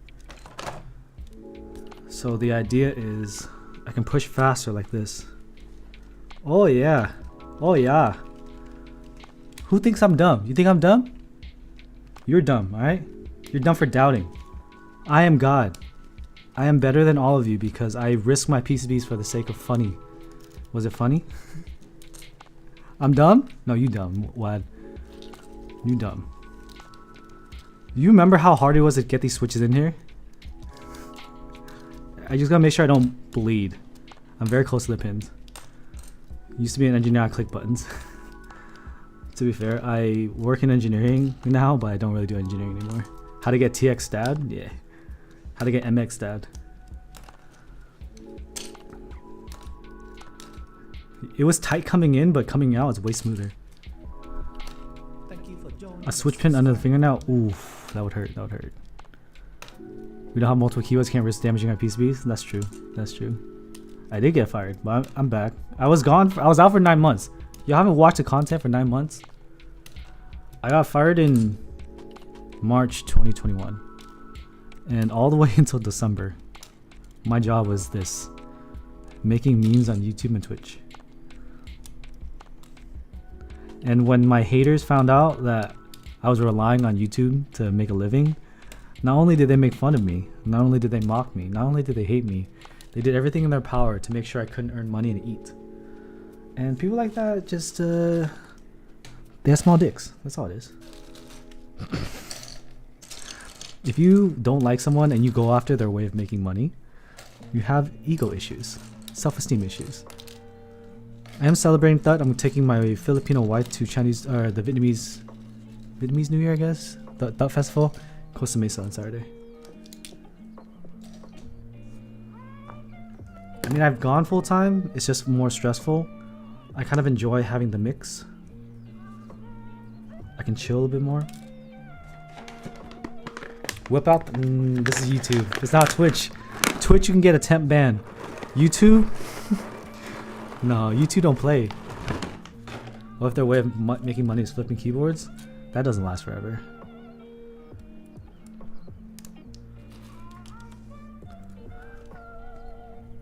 So the idea is I can push faster like this. Oh yeah. Oh yeah. Who thinks I'm dumb? You think I'm dumb? You're dumb, alright? You're dumb for doubting. I am God. I am better than all of you because I risk my PCBs for the sake of funny. Was it funny? I'm dumb? No, you dumb, Wad. You dumb. You remember how hard it was to get these switches in here? I just gotta make sure I don't bleed. I'm very close to the pins. Used to be an engineer, I click buttons. To be fair, I work in engineering now, but I don't really do engineering anymore. How to get TX stabbed? Yeah. How to get MX stabbed? It was tight coming in, but coming out is way smoother. Thank you for joining. A switch pin under the fingernail? Oof, that would hurt, that would hurt. We don't have multiple keywords, can't risk damaging our PCBs? That's true, that's true. I did get fired, but I'm back. I was gone, I was out for 9 months. Y'all haven't watched the content for 9 months? I got fired in March 2021. And all the way until December, my job was this. Making memes on YouTube and Twitch. And when my haters found out that I was relying on YouTube to make a living, not only did they make fun of me, not only did they mock me, not only did they hate me, they did everything in their power to make sure I couldn't earn money and eat. And people like that just, they have small dicks. That's all it is. If you don't like someone and you go after their way of making money, you have ego issues, self-esteem issues. I am celebrating that. I'm taking my Filipino wife to Chinese, or the Vietnamese New Year, I guess. The That festival, Costa Mesa on Saturday. I mean, I've gone full time. It's just more stressful. I kind of enjoy having the mix. I can chill a bit more. Whip out. This is YouTube. It's not Twitch. Twitch, you can get a temp ban. YouTube. No, YouTube don't play. What if their way of making money is flipping keyboards? That doesn't last forever.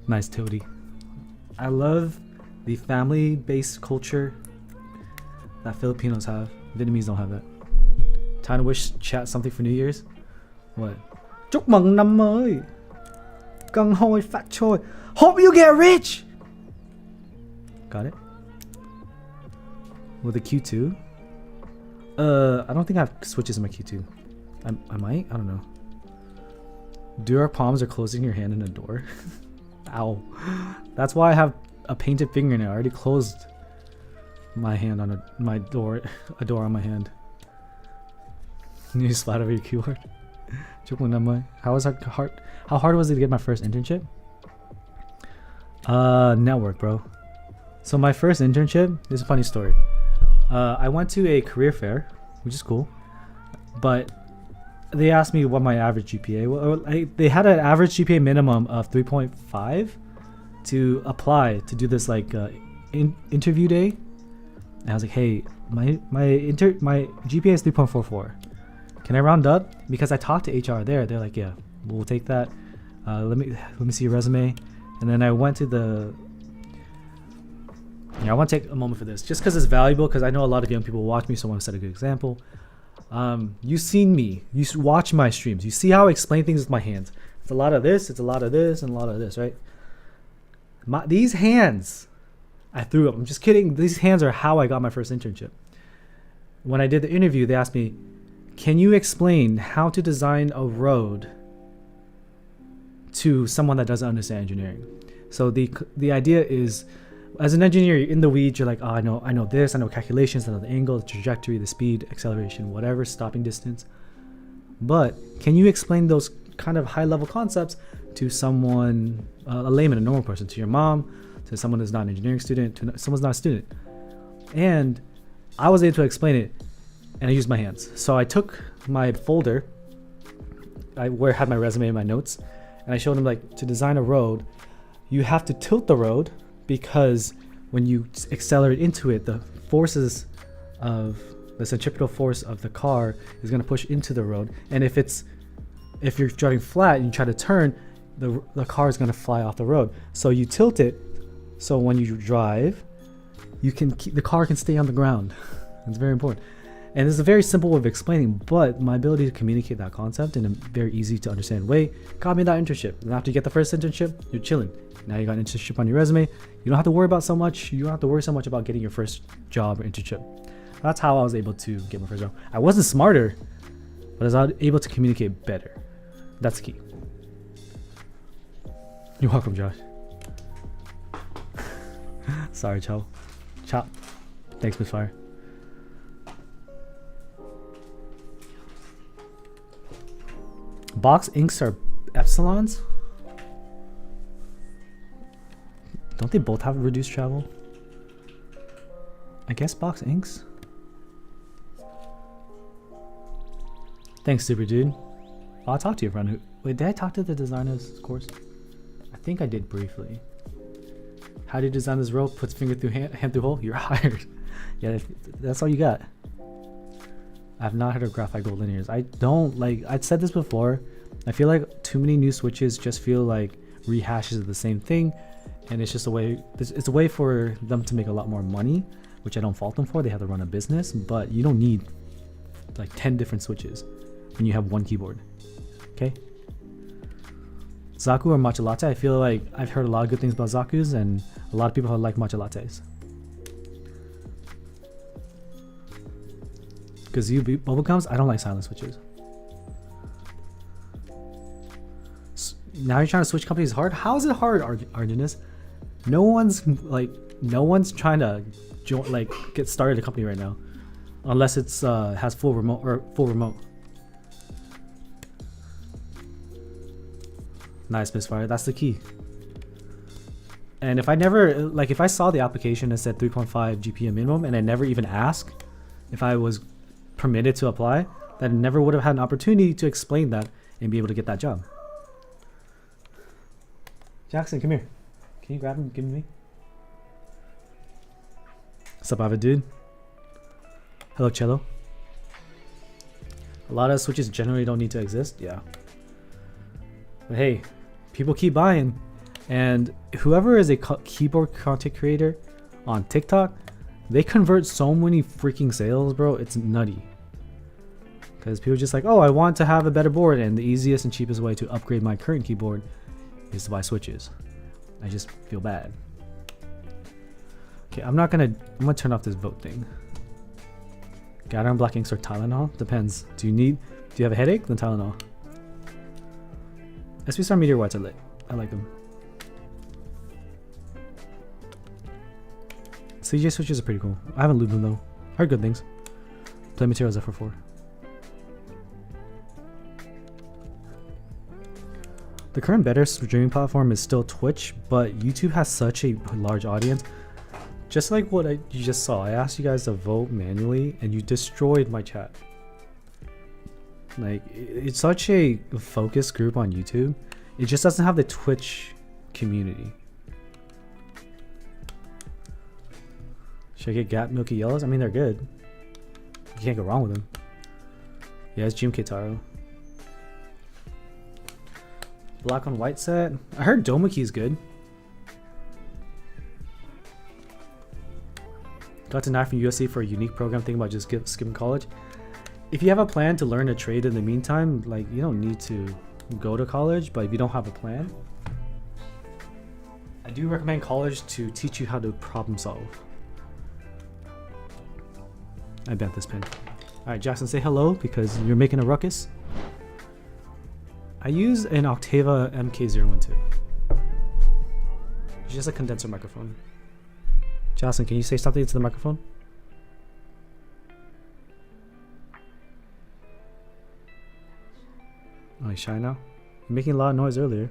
Nice toady. I love the family-based culture that Filipinos have. Vietnamese don't have that. Time to wish chat something for New Year's. What? Chúc mừng năm mới. Gung hoi fat choi. Hope you get rich. Got it. With a Q2. I don't think I have switches in my Q2. I might. I don't know. Do our palms are closing your hand in a door? Ow. That's why I have a painted fingernail. I already closed my hand on a door on my hand. You slide over your keyboard. How hard was it to get my first internship? Network, bro. So my first internship, this is a funny story. I went to a career fair, which is cool, but they asked me what my average GPA was. They had an average GPA minimum of 3.5 to apply to do this like interview day. And I was like, hey, my GPA is 3.44. Can I round up? Because I talked to HR there. They're like, yeah, we'll take that. Let me see your resume. And then I went to the. Yeah, I want to take a moment for this, just because it's valuable. Because I know a lot of young people watch me, so I want to set a good example. You've seen me. You watch my streams. You see how I explain things with my hands. It's a lot of this. It's a lot of this, and a lot of this, right? These hands, I threw up. I'm just kidding. These hands are how I got my first internship. When I did the interview, they asked me, can you explain how to design a road to someone that doesn't understand engineering? So the idea is, as an engineer, you're in the weeds. You're like, oh, I know this. I know calculations. I know the angle, the trajectory, the speed, acceleration, whatever, stopping distance. But can you explain those kind of high-level concepts to someone, a layman, a normal person, to your mom, to someone who's not an engineering student, to someone's not a student? And I was able to explain it, and I used my hands. So I took my folder, where I had my resume and my notes, and I showed him like to design a road, you have to tilt the road because when you accelerate into it, the forces of the centripetal force of the car is going to push into the road. And if you're driving flat and you try to turn, the car is going to fly off the road. So you tilt it so when you drive, the car can stay on the ground. It's very important. And it's a very simple way of explaining, but my ability to communicate that concept in a very easy to understand way got me that internship. And after you get the first internship, you're chilling. Now you got an internship on your resume. You don't have to worry about so much. You don't have to worry so much about getting your first job or internship. That's how I was able to get my first job. I wasn't smarter, but I was able to communicate better. That's the key. You're welcome, Josh. Sorry, Chop. Thanks, Miss Fire. Box inks are epsilons? Don't they both have reduced travel? I guess box inks? Thanks, super dude. Oh, I'll talk to your friend. Wait, did I talk to the designer's course? I think I did briefly. How do you design this rope? Puts finger through hand through hole? You're hired. Yeah, that's all you got. I've not heard of graphite gold linears. I don't like, I'd said this before. I feel like too many new switches just feel like rehashes of the same thing. And it's just a way, it's a way for them to make a lot more money, which I don't fault them for. They have to run a business, but you don't need like 10 different switches when you have one keyboard. Okay. Zaku or matcha latte? I feel like I've heard a lot of good things about Zakus, and a lot of people like matcha lattes. Because you bubblegums, I don't like silent switches. Now you're trying to switch companies hard? How is it hard, Arjunus? No one's trying to get started a company right now, unless it's has full remote. Nice, Misfire. That's the key. And if I saw the application and said 3.5 GPA minimum, and I never even asked if I was permitted to apply, then I never would have had an opportunity to explain that and be able to get that job. Jackson, come here. Can you grab him and give him to me? What's up, Avid dude? Hello, Cello. A lot of switches generally don't need to exist. Yeah. But hey, people keep buying. And whoever is a keyboard content creator on TikTok, they convert so many freaking sales, bro. It's nutty. Because people are just like, oh, I want to have a better board. And the easiest and cheapest way to upgrade my current keyboard is to buy switches. I just feel bad. Okay, I'm gonna turn off this vote thing. Gathering black inks or Tylenol? Depends. Do you have a headache? Then Tylenol. SP Star Meteor Whites are lit. I like them. CJ switches are pretty cool. I haven't lubed them though. Heard good things. Play materials F4. The current better streaming platform is still Twitch, but YouTube has such a large audience. Just like what you just saw, I asked you guys to vote manually and you destroyed my chat. Like, it's such a focused group on YouTube. It just doesn't have the Twitch community. Should I get Gap Milky Yellows? I mean, they're good. You can't go wrong with them. Yeah, it's Jim Kitaro. Black on white set. I heard Domaki is good. Got denied from USC for a unique program thinking about just skipping college. If you have a plan to learn a trade in the meantime, like, you don't need to go to college, but if you don't have a plan, I do recommend college to teach you how to problem solve. I bent this pen. Alright, Jackson, say hello because you're making a ruckus. I use an Octava MK012. It's just a condenser microphone. Jackson, can you say something to the microphone? Oh, he's shy now? You're making a lot of noise earlier.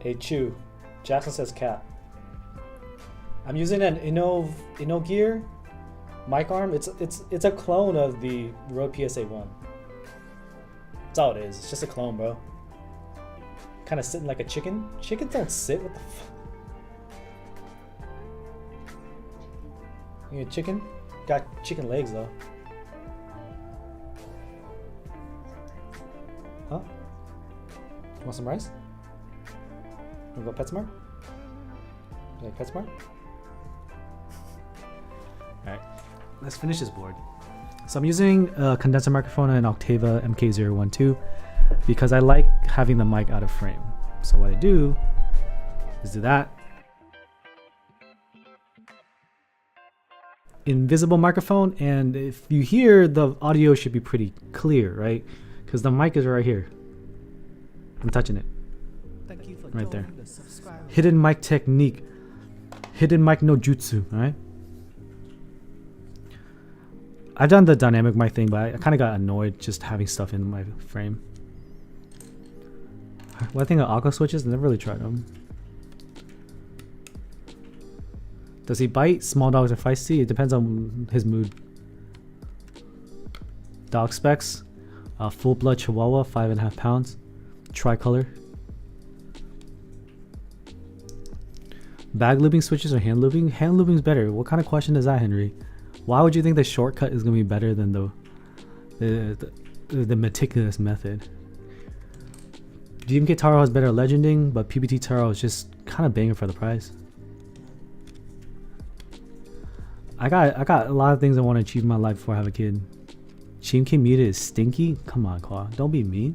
Hey Chew, Jackson says cat. I'm using an InnoGear mic arm. It's a clone of the Rode PSA1. That's all it is. It's just a clone, bro. Kind of sitting like a chicken. Chickens don't sit. What the fuck? You a chicken? Got chicken legs though. Huh? Want some rice? Wanna go PetSmart? You like PetSmart? Alright, let's finish this board. So I'm using a condenser microphone and an Octava MK012 because I like having the mic out of frame. So what I do is do that. Invisible microphone, and if you hear, the audio should be pretty clear, right? Because the mic is right here. I'm touching it. Thank you for Right there. joining the subscriber. Hidden mic technique. Hidden mic no jutsu, alright? I've done the dynamic mic thing, but I kind of got annoyed just having stuff in my frame. What I think of aqua switches, never really tried them. Does he bite? Small dogs are feisty. It depends on his mood. Dog specs. Full blood Chihuahua, 5.5 pounds. Tricolor. Bag looping switches or hand looping? Hand looping is better. What kind of question is that, Henry? Why would you think the shortcut is gonna be better than the meticulous method? GMK Taro has better legending, but PBT Taro is just kind of banging for the price. I got a lot of things I want to achieve in my life before I have a kid. GMK Muted is stinky? Come on, Kwa. Don't be mean.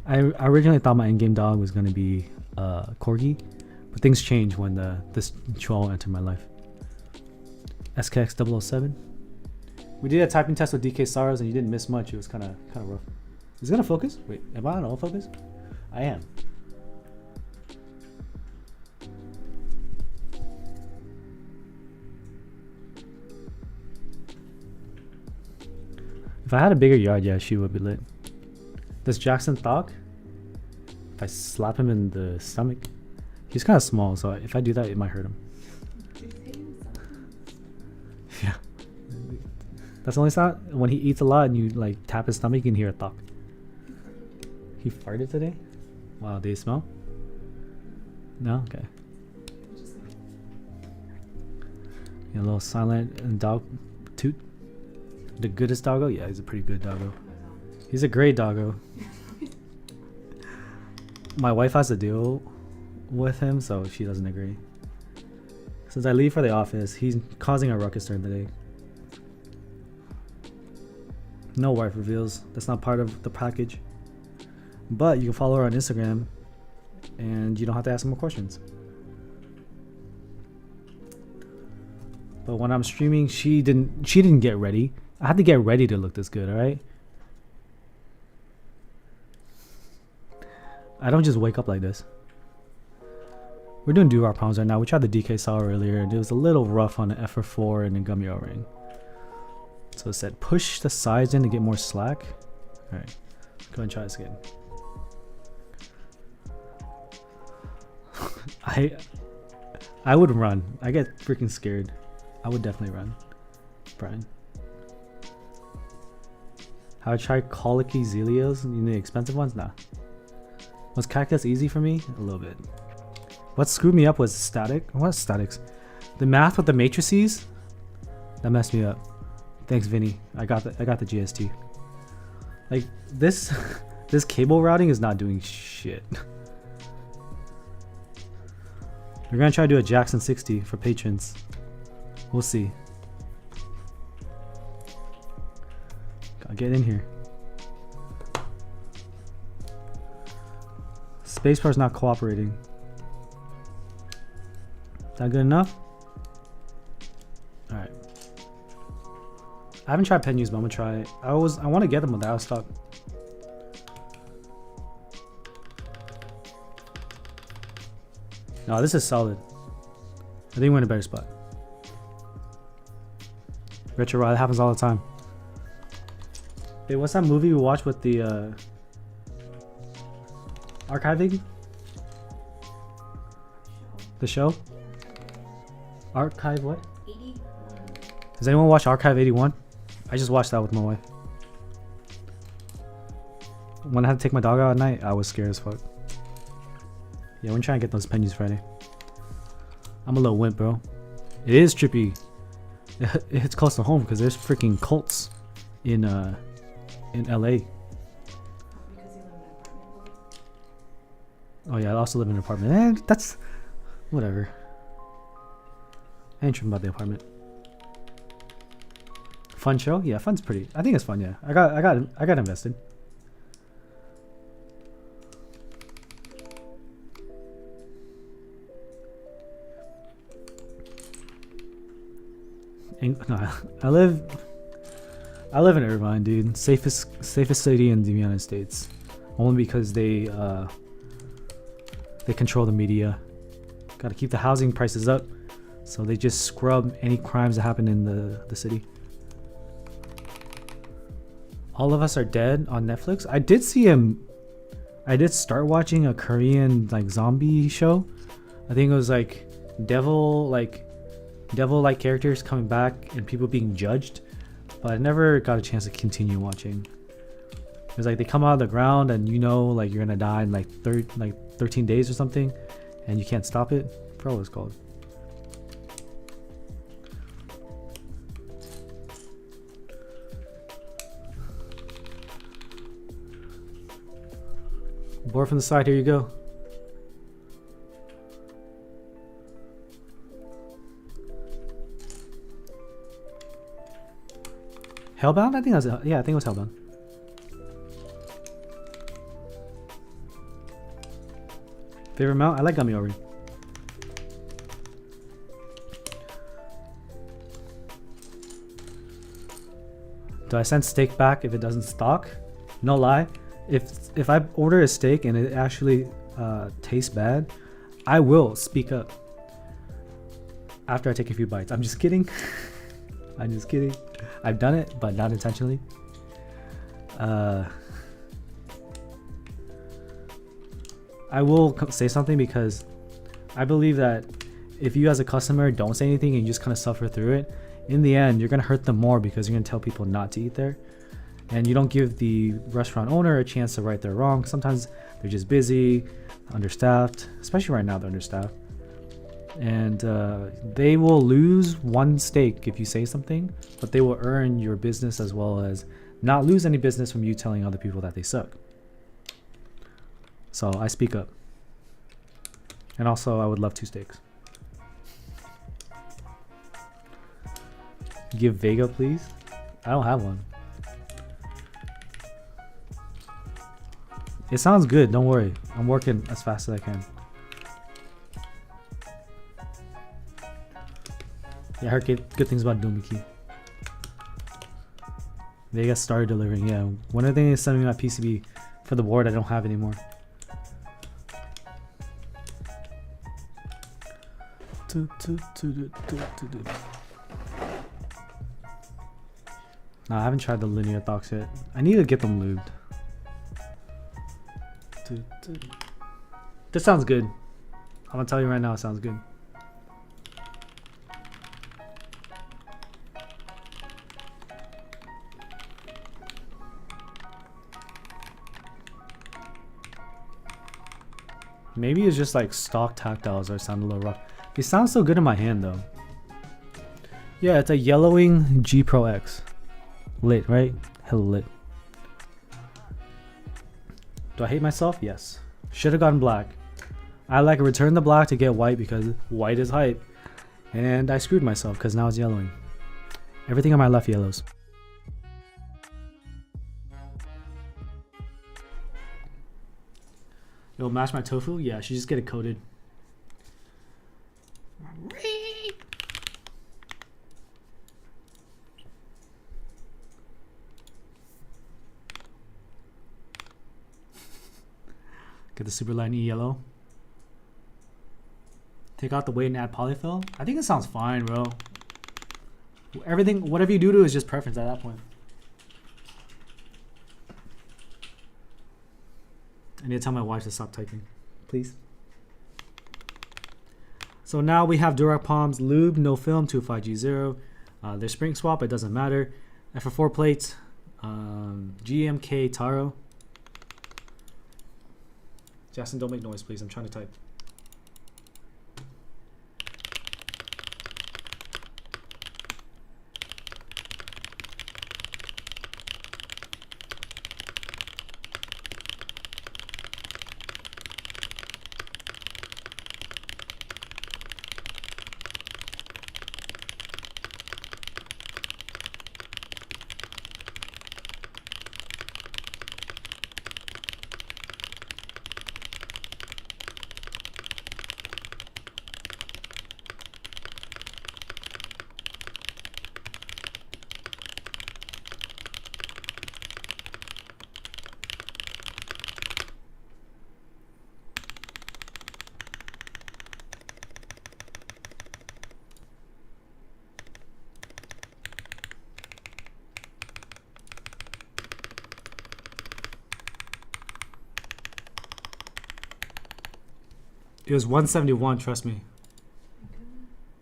I originally thought my endgame dog was gonna be Corgi, but things changed when this Chihuahua entered my life. SKX007. We did a typing test with DK Stars and you didn't miss much. It was kind of rough. Is it gonna focus? Wait, am I on autofocus? I am. If I had a bigger yard, yeah, she would be lit. Does Jackson talk? If I slap him in the stomach? He's kind of small, so if I do that, it might hurt him. Yeah. That's the only sound. When he eats a lot and you like tap his stomach, you can hear a talk. He farted today? Wow, did he smell? No? Okay. Yeah, a little silent dog toot. The goodest doggo? Yeah, he's a pretty good doggo. He's a great doggo. My wife has to deal with him, so she doesn't agree. Since I leave for the office, he's causing a ruckus during the day. No wife reveals. That's not part of the package. But you can follow her on Instagram, and you don't have to ask more questions. But when I'm streaming, she didn't get ready. I had to get ready to look this good, alright? I don't just wake up like this. We're doing do-our problems right now. We tried the DK saw earlier, and it was a little rough on the FR4 and the gummy O-ring. So it said push the sides in to get more slack. Alright, go ahead and try this again. I would run. I get freaking scared. I would definitely run. Brian. How I tried colicky Zelios? You mean the expensive ones? Nah. Was Cactus easy for me? A little bit. What screwed me up was static. What statics? The math with the matrices? That messed me up. Thanks, Vinny. I got the GST. Like this this cable routing is not doing shit. We're gonna try to do a Jackson 60 for patrons. We'll see. Gotta get in here. Spacebar's not cooperating. Is that good enough? Alright. I haven't tried pen use, but I'm gonna try it. I want to get them without stock. No, this is solid. I think we're in a better spot. Retro ride happens all the time. Hey, what's that movie we watched with the archiving? The show? Archive what? 81. Does anyone watch Archive 81? I just watched that with my wife. When I had to take my dog out at night, I was scared as fuck. Yeah, we're trying to get those pennies Friday. I'm a little wimp, bro. It is trippy. It hits close to home because there's freaking cults in LA. Because you live in an apartment building? Oh yeah, I also live in an apartment. That's whatever. I ain't tripping about the apartment. Fun show? Yeah, fun's pretty. I think it's fun. Yeah, I got invested. No, I live in Irvine, dude. Safest city in the United States. Only because they control the media. Got to keep the housing prices up, so they just scrub any crimes that happen in the city. All of Us Are Dead on Netflix. I did see him. I did start watching a Korean like zombie show. I think it was like devil-like characters coming back and people being judged, but I never got a chance to continue watching. It's like they come out of the ground and you know like you're gonna die in like 13 days or something, and you can't stop it. I forgot what it's called. Board from the side, here you go. Hellbound? I think that was, yeah, I think it was Hellbound. Favorite mount? I like Gummy Ori. Do I send steak back if it doesn't stock? No lie. If I order a steak and it actually tastes bad, I will speak up after I take a few bites. I'm just kidding. I'm just kidding. I've done it, but not intentionally. I will say something because I believe that if you as a customer don't say anything and you just kind of suffer through it, in the end you're gonna hurt them more because you're gonna tell people not to eat there, and you don't give the restaurant owner a chance to right their wrong. Sometimes they're just busy, understaffed, especially right now they're understaffed, and they will lose one steak if you say something, but they will earn your business as well as not lose any business from you telling other people that they suck. So I speak up. And also I would love 2 steaks. Give Vega please. I don't have one. It sounds good, don't worry. I'm working as fast as I can. Yeah, I heard good things about Dumiki. Vega started delivering, yeah. When are they gonna send me my PCB for the board I don't have anymore? No, I haven't tried the linear thoughts yet. I need to get them lubed. This sounds good. I'm gonna tell you right now, it sounds good. Maybe it's just like stock tactiles or sound a little rough. It sounds so good in my hand though. Yeah, it's a yellowing G Pro X. Lit, right? Hella lit. Do I hate myself? Yes. Should have gotten black. I like return the black to get white because white is hype. And I screwed myself because now it's yellowing. Everything on my left yellows. Yo, mash my tofu? Yeah, I should just get it coated. Get the super light yellow. Take out the weight and add polyfill. I think it sounds fine, bro. Everything, whatever you do to it is just preference at that point. I need to tell my wife to stop typing, please. So now we have Duroc Palms, Lube, No Film, 25G0. Their spring swap, it doesn't matter. And for 4 plates, GMK Taro. Jackson, don't make noise, please. I'm trying to type. It was 171, trust me.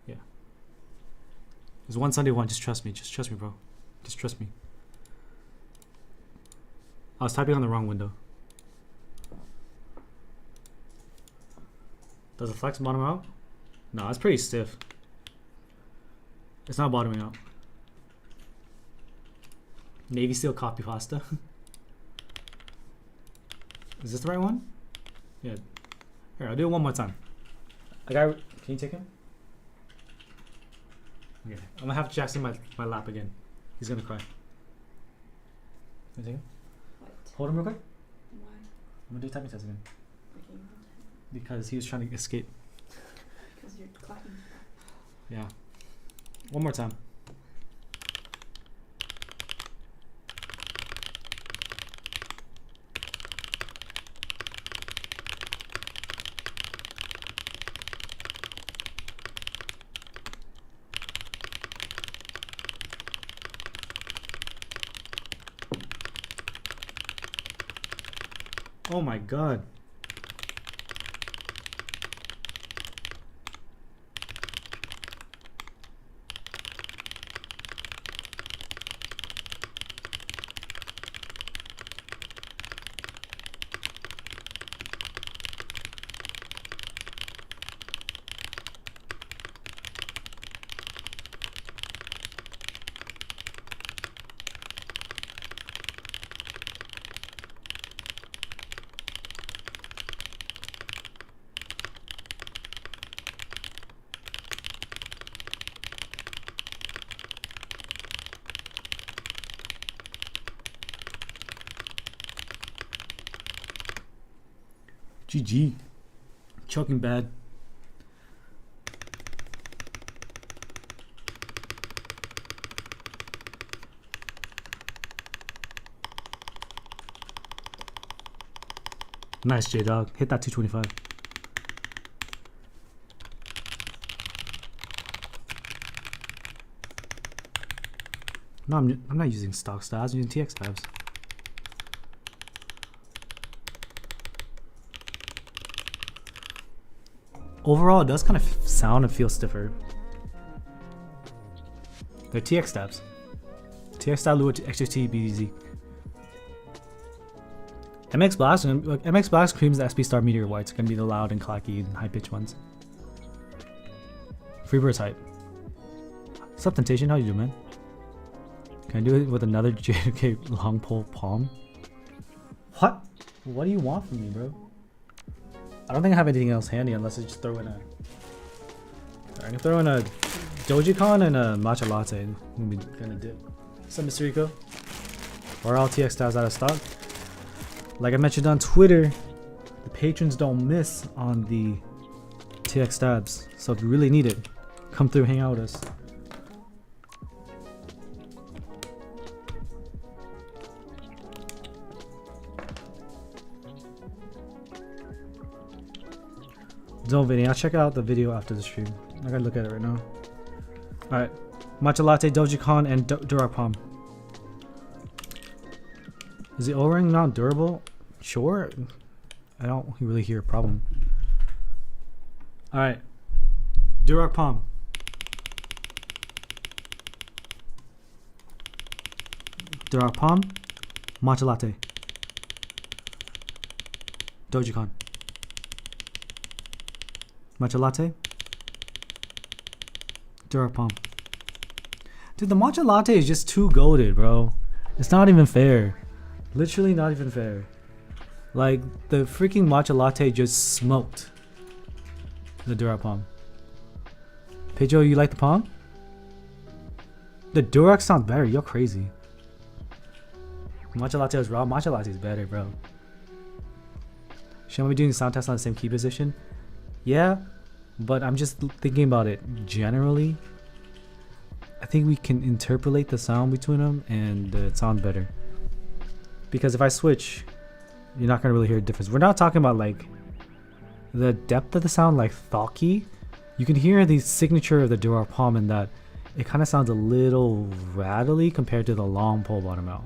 Yeah. It was 171, just trust me. Just trust me, bro. Just trust me. I was typing on the wrong window. Does the flex bottom out? No, it's pretty stiff. It's not bottoming out. Navy Steel copy pasta. Is this the right one? Yeah. Here, I'll do it one more time. Can you take him? Okay, I'm gonna have Jackson my lap again. He's gonna cry. Can you take him? What? Hold him real quick. Why? I'm gonna do typing test again. Okay, Because he was trying to escape. because you're clapping. Yeah. One more time. Oh my god. GG. Choking bad. Nice, J Dog. Hit that 225. No, I'm not using stock stats. I'm using TX tabs. Overall, it does kind of sound and feel stiffer. They're TX tabs. TX tab Lua XGT BDZ. MX Blast and MX Blast creams the SP Star Meteor Whites are gonna be the loud and clacky and high pitched ones. Freebird type. What's up, Temptation? How you doing, man? Can I do it with another JK long pole palm? What? What do you want from me, bro? I don't think I have anything else handy unless I just throw in a. I can throw in a Dogecoin and a matcha latte. We'll be gonna dip. Some Mr. Rico. Or all TX tabs out of stock. Like I mentioned on Twitter, the patrons don't miss on the TX tabs. So if you really need it, come through, hang out with us. Don't Vinny, I'll check out the video after the stream. I gotta look at it right now. Alright. Matcha Latte, Dogecoin, and Duroc Palm. Is the O-ring not durable? Sure. I don't really hear a problem. Alright. Duroc Palm. Duroc Palm. Matcha Latte. Dojikan. Matcha Latte. Duroc Palm. Dude, the matcha latte is just too goated, bro. It's not even fair. Literally not even fair. Like, the freaking matcha latte just smoked the Duroc Palm. Pedro, you like the Palm? The Duroc sounds better. You're crazy. Matcha latte is raw. Matcha latte is better, bro. Should we be doing sound tests on the same key position? Yeah, but I'm just thinking about it generally. I think we can interpolate the sound between them and it sounds better. Because if I switch, you're not gonna really hear a difference. We're not talking about like the depth of the sound, like Thaki. You can hear the signature of the Duroc Palm in that it kind of sounds a little rattly compared to the long pole bottom out.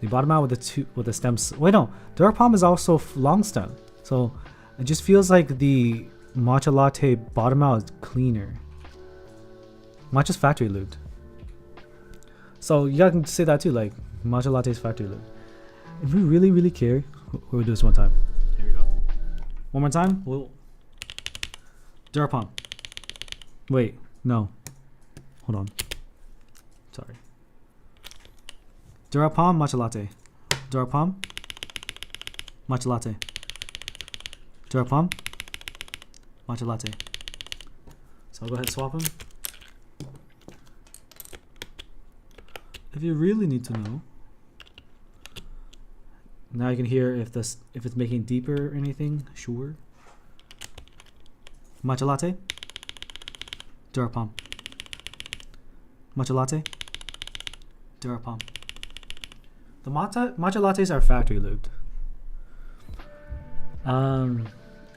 The bottom out with the stems. Wait, no, Duroc Palm is also long stem, so it just feels like the matcha latte bottom out is cleaner. Matcha's factory lubed. So you can say that too, like matcha latte is factory lubed. If we really care, we'll do this one time. Here we go. One more time. We'll Duroc Palm. Wait, no. Hold on. Sorry. Duroc Palm, matcha latte. Duroc Palm, matcha latte. Duroc Palm, matcha latte. So I'll go ahead and swap them. If you really need to know. Now you can hear if it's making deeper or anything. Sure. Matcha latte. Duroc Palm. Matcha latte. Duroc Palm. The matcha lattes are factory lubed.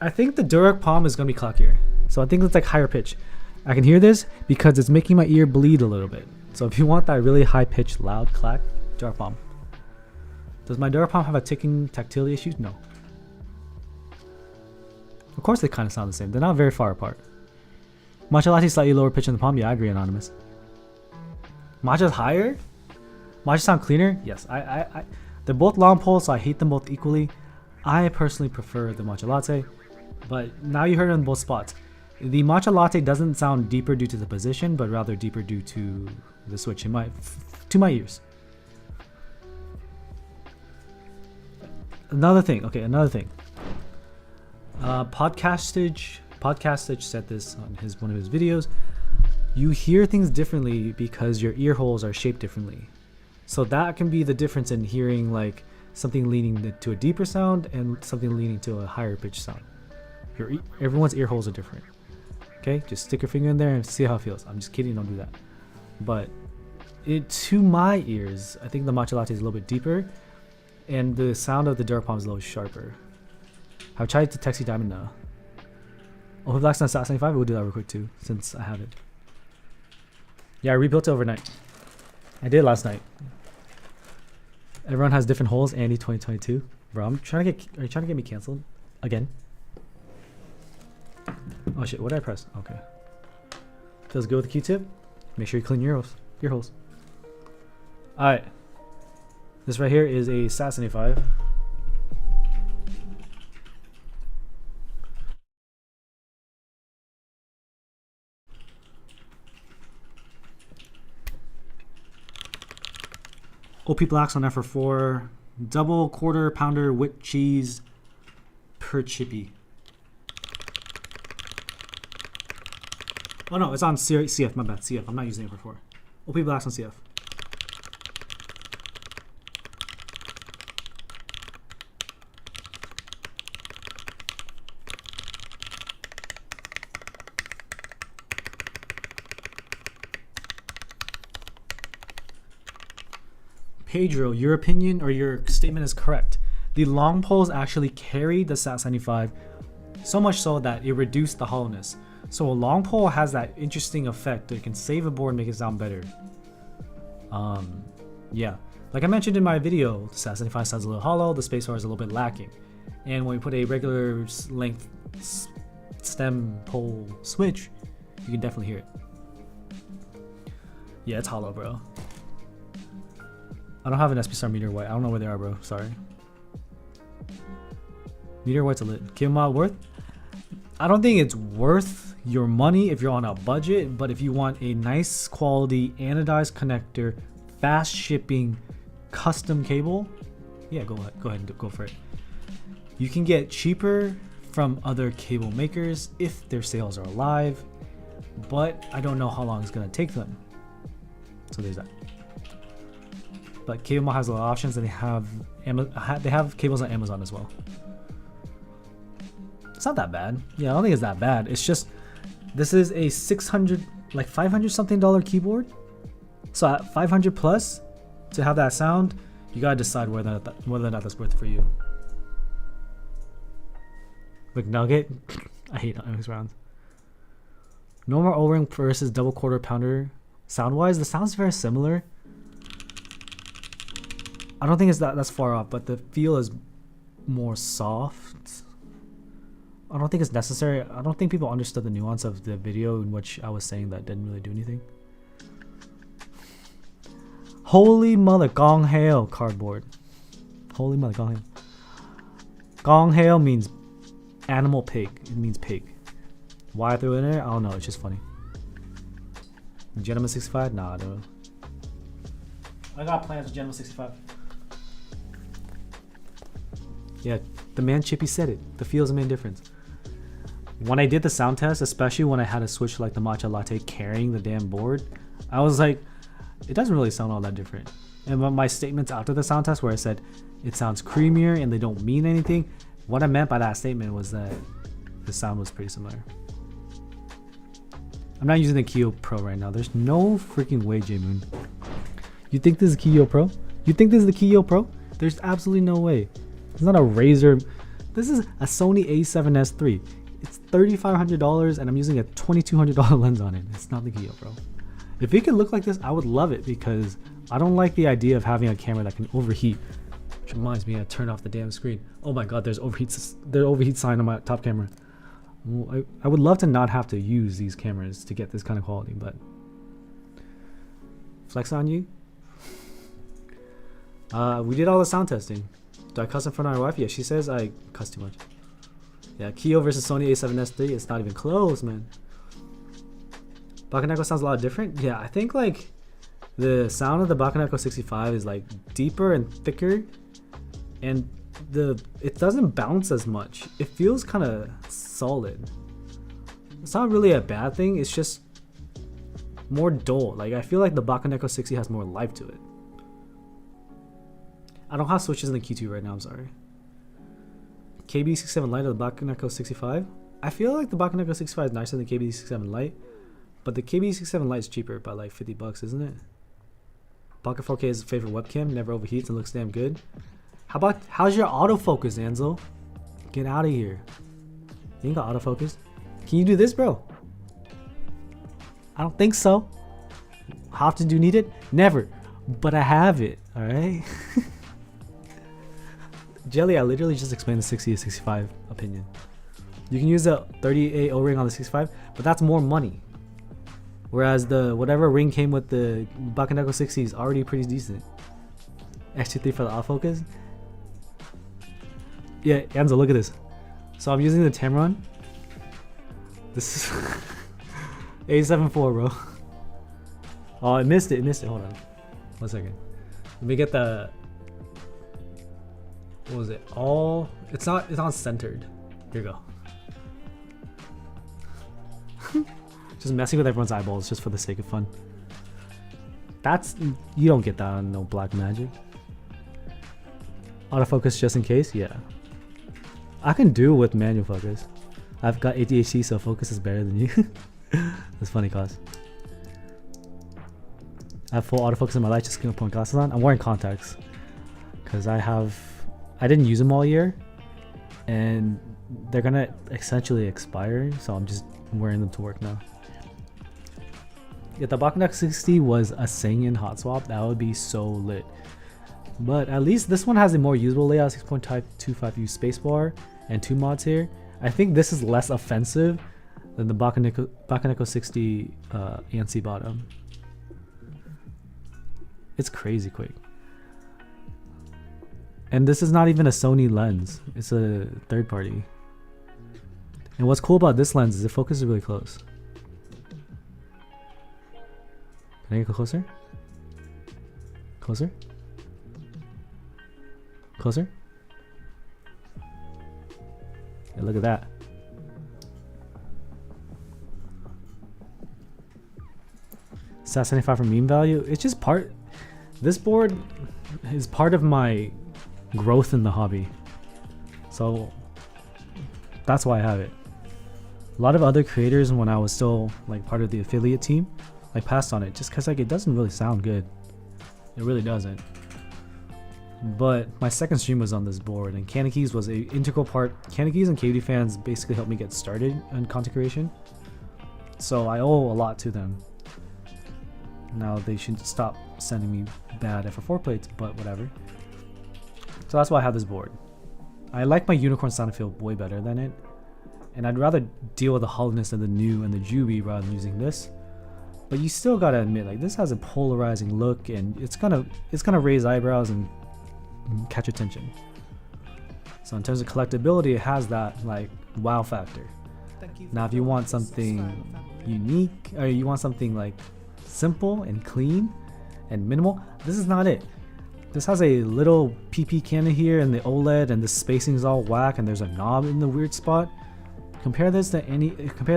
I think the Duroc Palm is gonna be clackier. So I think it's like higher pitch. I can hear this because it's making my ear bleed a little bit. So if you want that really high pitched loud clack, Duroc Palm. Does my Duroc Palm have a ticking tactility issues? No. Of course they kind of sound the same. They're not very far apart. Matcha latte slightly lower pitch in the palm. Yeah, I agree, Anonymous. Matcha's higher? Matcha sound cleaner? Yes. They're both long poles, so I hate them both equally. I personally prefer the matcha latte, but now you heard it in both spots. The matcha latte doesn't sound deeper due to the position, but rather deeper due to the switch to my ears. Another thing. Podcastage said this on one of his videos. You hear things differently because your ear holes are shaped differently. So that can be the difference in hearing like something leaning to a deeper sound and something leaning to a higher pitch sound. Everyone's ear holes are different. Okay, just stick your finger in there and see how it feels. I'm just kidding, don't do that. But to my ears, I think the matcha latte is a little bit deeper, and the sound of the Duroc Palm is a little sharper. I've tried to text you Diamond now. Oh, if Black's not Sat75, we'll do that real quick too, since I have it. Yeah, I rebuilt it overnight. I did last night. Everyone has different holes. Andy 2022. Bro, are you trying to get me canceled again? Oh shit, what did I press? Okay. Feels good with the Q-tip. Make sure you clean your holes. Alright. This right here is a Sat75. OP Blacks on F4. Double quarter pounder with cheese per chippy. Oh no, it's on CF, my bad. CF, I'm not using it before. OP Blacks on CF. Pedro, your opinion or your statement is correct. The long poles actually carried the Sat75 so much so that it reduced the hollowness. So a long pole has that interesting effect that it can save a board and make it sound better. Yeah. Like I mentioned in my video, the Sat75 sounds a little hollow, the spacebar is a little bit lacking. And when we put a regular length stem pole switch, You can definitely hear it. Yeah, it's hollow, bro. I don't have an SPStar meteor white. I don't know where they are, bro. Sorry. Meteor white's a lit. Cable mod worth? I don't think it's worth your money if you're on a budget, but if you want a nice quality anodized connector, fast shipping, custom cable, yeah, go ahead and go for it. You can get cheaper from other cable makers if their sales are alive, but I don't know how long it's gonna take them. So there's that. But Cable has a lot of options, and they have cables on Amazon as well. It's not that bad. Yeah, I don't think it's that bad. It's just this is a 600, like 500 something dollar keyboard. So at 500 plus to have that sound, you gotta decide whether or not that's worth it for you. McNugget, I hate those rounds. Normal O-ring versus double quarter pounder. Sound wise, the sound's very similar. I don't think it's that's far off, but the feel is more soft. I don't think it's necessary. I don't think people understood the nuance of the video in which I was saying that didn't really do anything. Holy mother, gong hail cardboard. Holy mother, gong hail. Gong hail means animal pig. It means pig. Why I threw it in there? I don't know. It's just funny. Bakeneko65? Nah, dude. I got plans with Bakeneko65. Yeah, the man Chippy said it. The feel's the main difference. When I did the sound test, especially when I had to switch like the matcha latte carrying the damn board, I was like, it doesn't really sound all that different. And my statements after the sound test where I said it sounds creamier and they don't mean anything, what I meant by that statement was that the sound was pretty similar. I'm not using the Kyo Pro right now. There's no freaking way, J-Moon. You think this is Kyo Pro? You think this is the Kyo Pro? There's absolutely no way. It's not a Razer. This is a Sony a7S III. It's $3,500 and I'm using a $2,200 lens on it. It's not the Kyo Pro. If it could look like this, I would love it because I don't like the idea of having a camera that can overheat. Which reminds me, I turned off the damn screen. Oh my god, there's overheat sign on my top camera. Well, I would love to not have to use these cameras to get this kind of quality, but flex on you. We did all the sound testing. Do I cuss in front of my wife? Yeah, she says I cuss too much. Yeah, Kyo versus Sony a7S III. It's not even close, man. Bakeneko sounds a lot different. Yeah, I think like the sound of the Bakeneko65 is like deeper and thicker, and it doesn't bounce as much. It feels kind of solid. It's not really a bad thing. It's just more dull. Like I feel like the Bakeneko60 has more life to it. I don't have switches in the Q2 right now. I'm sorry. KB67 Lite or the Bakeneko65. I feel like the Bakeneko65 is nicer than the KB67 Lite, but the KB67 Lite is cheaper by like $50, isn't it? Pocket 4K is his favorite webcam. Never overheats and looks damn good. How's your autofocus, Anzo? Get out of here. You ain't got autofocus. Can you do this, bro? I don't think so. How often do you need it? Never. But I have it. All right. Jelly, I literally just explained the 60 to 65 opinion. You can use the 38 O-ring on the 65, but that's more money. Whereas the whatever ring came with the Bakeneko60 is already pretty decent. X23 for the autofocus. Yeah, Anzo, look at this. So I'm using the Tamron. This is A74, bro. Oh, I missed it. Hold on. 1 second. Let me get the. What was it? It's not centered. Here you go. Just messing with everyone's eyeballs just for the sake of fun. You don't get that on no Black Magic. Autofocus just in case? Yeah. I can do with manual focus. I've got ADHD, so focus is better than you. That's funny, cause I have full autofocus in my light, just gonna put my glasses on. I'm wearing contacts because I didn't use them all year, and they're gonna essentially expire, so I'm just wearing them to work now. If the Bakeneko60 was a Sanyin hot swap, that would be so lit. But at least this one has a more usable layout, 6.25U spacebar and 2 mods here. I think this is less offensive Then the Bakeneko60 ANSI bottom. It's crazy quick. And this is not even a Sony lens. It's a third party. And what's cool about this lens is it focuses really close. Can I get closer? Closer? Closer? Yeah, look at that. SAS75 for meme value. It's just part. This board is part of my growth in the hobby. So that's why I have it. A lot of other creators, when I was still like part of the affiliate team, I passed on it just because like it doesn't really sound good. It really doesn't. But my second stream was on this board, and Candy Keys was a integral part. Candy Keys and KD fans basically helped me get started in content creation, so I owe a lot to them. Now they should stop sending me bad FR4 plates, but whatever. So that's why I have this board. I like my unicorn sound field way better than it, and I'd rather deal with the hollowness of the new and the Juby rather than using this. But you still gotta admit, like, this has a polarizing look, and it's gonna raise eyebrows and catch attention. So in terms of collectability, it has that like wow factor. Now if you want something unique, or you want something like simple and clean and minimal, this is not it. This has a little PP cannon here and the OLED, and the spacing is all whack, and there's a knob in the weird spot. Compare this to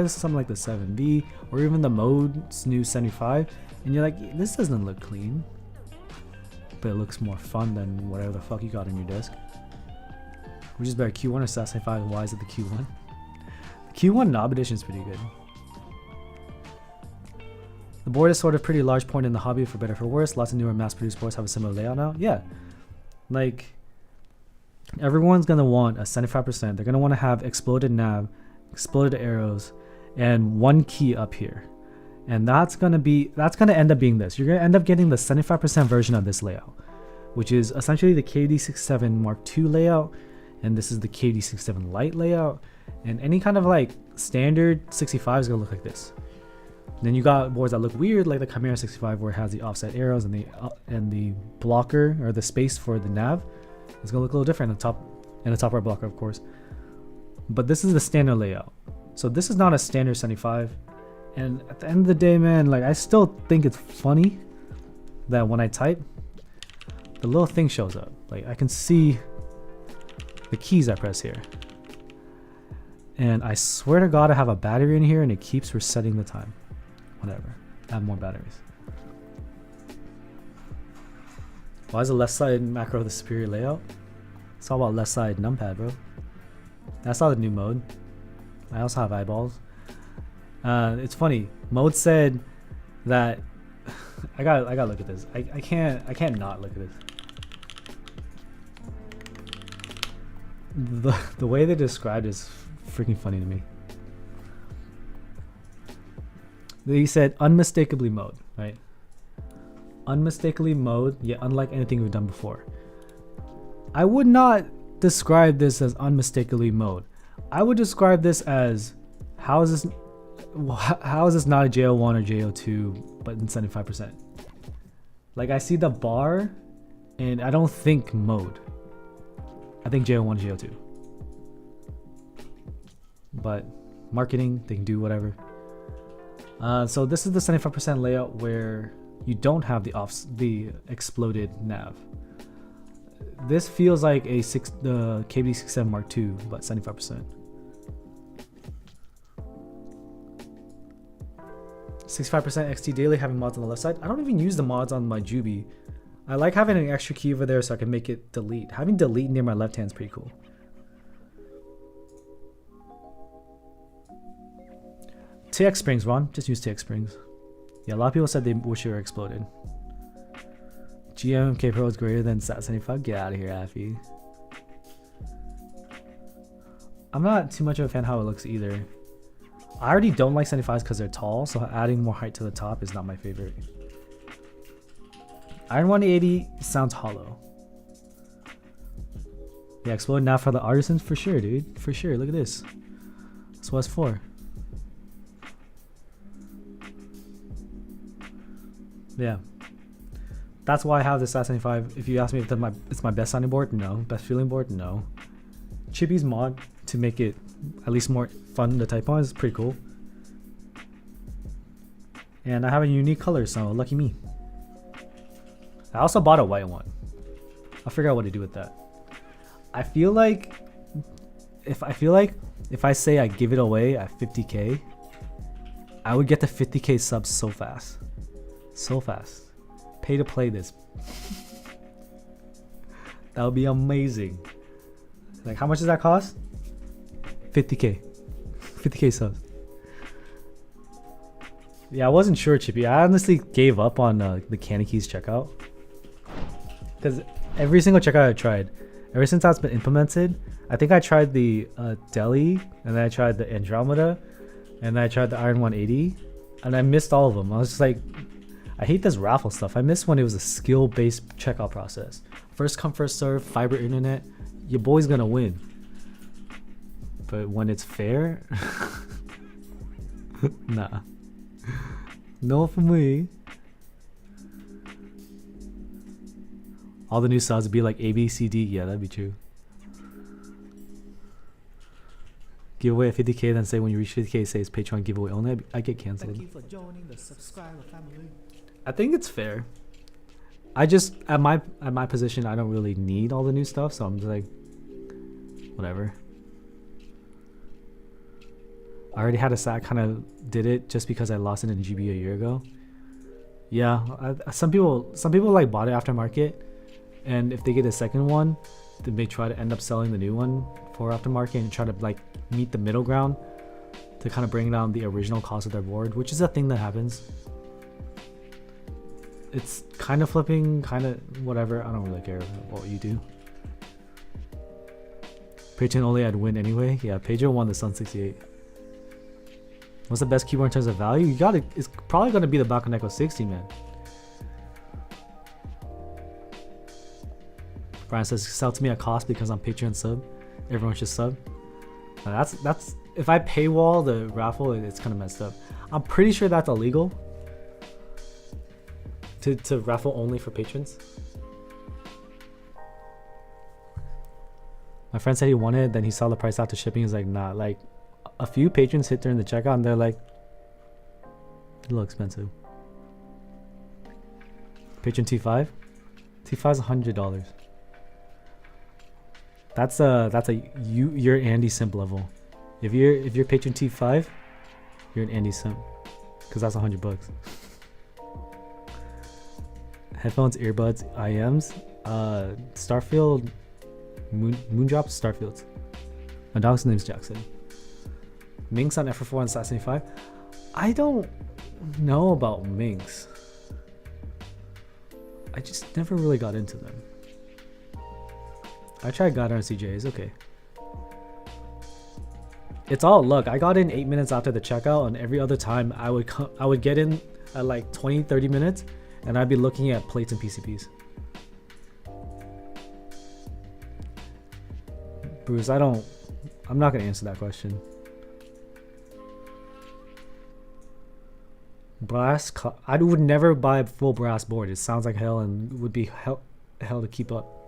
something like the 7V or even the Mode's new 75, and you're like, this doesn't look clean, but it looks more fun than whatever the fuck you got on your desk. Which is better, Q1 or SAS75? Why is it the Q1? The Q1 knob edition is pretty good. The board is sort of pretty large point in the hobby, for better or for worse. Lots of newer mass-produced boards have a similar layout now. Yeah, like everyone's gonna want a 75%. They're gonna want to have exploded nav, exploded arrows, and one key up here. And that's gonna end up being this. You're gonna end up getting the 75% version of this layout, which is essentially the KD67 Mark II layout, and this is the KD67 Lite layout. And any kind of like standard 65 is gonna look like this. Then you got boards that look weird, like the Chimera 65, where it has the offset arrows and the blocker, or the space for the nav. It's gonna look a little different in the top right blocker, of course. But this is the standard layout. So this is not a standard 75. And at the end of the day, man, like I still think it's funny that when I type, the little thing shows up. Like I can see the keys I press here. And I swear to God, I have a battery in here and it keeps resetting the time. Whatever. Add more batteries. Why is the left side macro the superior layout? It's all about left side numpad, bro. That's not the new mode. I also have eyeballs. It's funny. Mode said that I gotta look at this. I can't not look at this. The way they described it is freaking funny to me. They said unmistakably mode, right? Unmistakably mode, yet unlike anything we've done before. I would not describe this as unmistakably mode. I would describe this as how is this not a JO1 or JO2 but in 75%? Like I see the bar and I don't think mode. I think JO1 JO2. But marketing, they can do whatever. So this is the 75% layout where you don't have the exploded nav. This feels like the KB67 Mark II, but 75%. 65% XT daily, having mods on the left side. I don't even use the mods on my Juby. I like having an extra key over there so I can make it delete. Having delete near my left hand is pretty cool. TX springs, Ron. Just use TX springs. Yeah, a lot of people said they wish they were exploded. GMK Pro is greater than SAT75. Get out of here, Affy. I'm not too much of a fan how it looks either. I already don't like 75s because they're tall, so adding more height to the top is not my favorite. Iron 180 sounds hollow. Yeah, explode now for the artisans for sure, dude. For sure. Look at this. That's what it's for. Yeah. That's why I have the SAS75. If you ask me if it's my best sounding board, no. Best feeling board, no. Chippy's mod to make it at least more fun to type on is pretty cool. And I have a unique color, so lucky me. I also bought a white one. I'll figure out what to do with that. I feel like if I say I give it away at 50k, I would get the 50k subs so fast. So fast. Pay to play this. That would be amazing. Like, how much does that cost? 50k. 50k subs. Yeah, I wasn't sure, Chippy. I honestly gave up on the Candy Keys checkout. Because every single checkout I tried, ever since that's been implemented, I think I tried the Delhi, and then I tried the Andromeda, and then I tried the Iron 180, and I missed all of them. I was just like, I hate this raffle stuff. I miss when it was a skill-based checkout process. First come, first serve, fiber internet, your boy's gonna win. But when it's fair, nah. No for me. All the new subs would be like A, B, C, D. Yeah, that'd be true. Give away at 50k, then say when you reach 50k, say it's Patreon giveaway only. I get cancelled. Thank you for joining the subscriber family. I think it's fair. I just at my position, I don't really need all the new stuff, so I'm just like, whatever. I already had a set. Kind of did it just because I lost it in GB a year ago. Yeah, some people like bought it aftermarket, and if they get a second one, they may try to end up selling the new one for aftermarket and try to like meet the middle ground to kind of bring down the original cost of their board, which is a thing that happens. It's kind of flipping, kind of whatever. I don't really care what you do. Patreon only, I'd win anyway. Yeah, Pedro won the Sun 68. What's the best keyboard in terms of value? You got it. It's probably going to be the Bakeneko65, man. Brian says, sell to me at cost because I'm Patreon sub. Everyone should sub. Now that's if I paywall the raffle, it's kind of messed up. I'm pretty sure that's illegal. To raffle only for patrons. My friend said he wanted, then he saw the price after shipping. He's like, nah. Like, a few patrons hit during the checkout and they're like, a little expensive. Patron T5? T5's $100. That's you're Andy Simp level. If you're Patron T5, you're an Andy Simp, because that's $100. Headphones, earbuds, IMs, Starfield, Moondrops, Starfields. My dog's name's Jackson. Minx on FR4 and SAS75. I don't know about Minx. I just never really got into them. I tried God on CJs, okay. It's all luck. I got in 8 minutes after the checkout, and every other time I would get in at like 20-30 minutes, and I'd be looking at plates and PCBs. Bruce, I'm not gonna answer that question. I would never buy a full brass board. It sounds like hell and would be hell to keep up.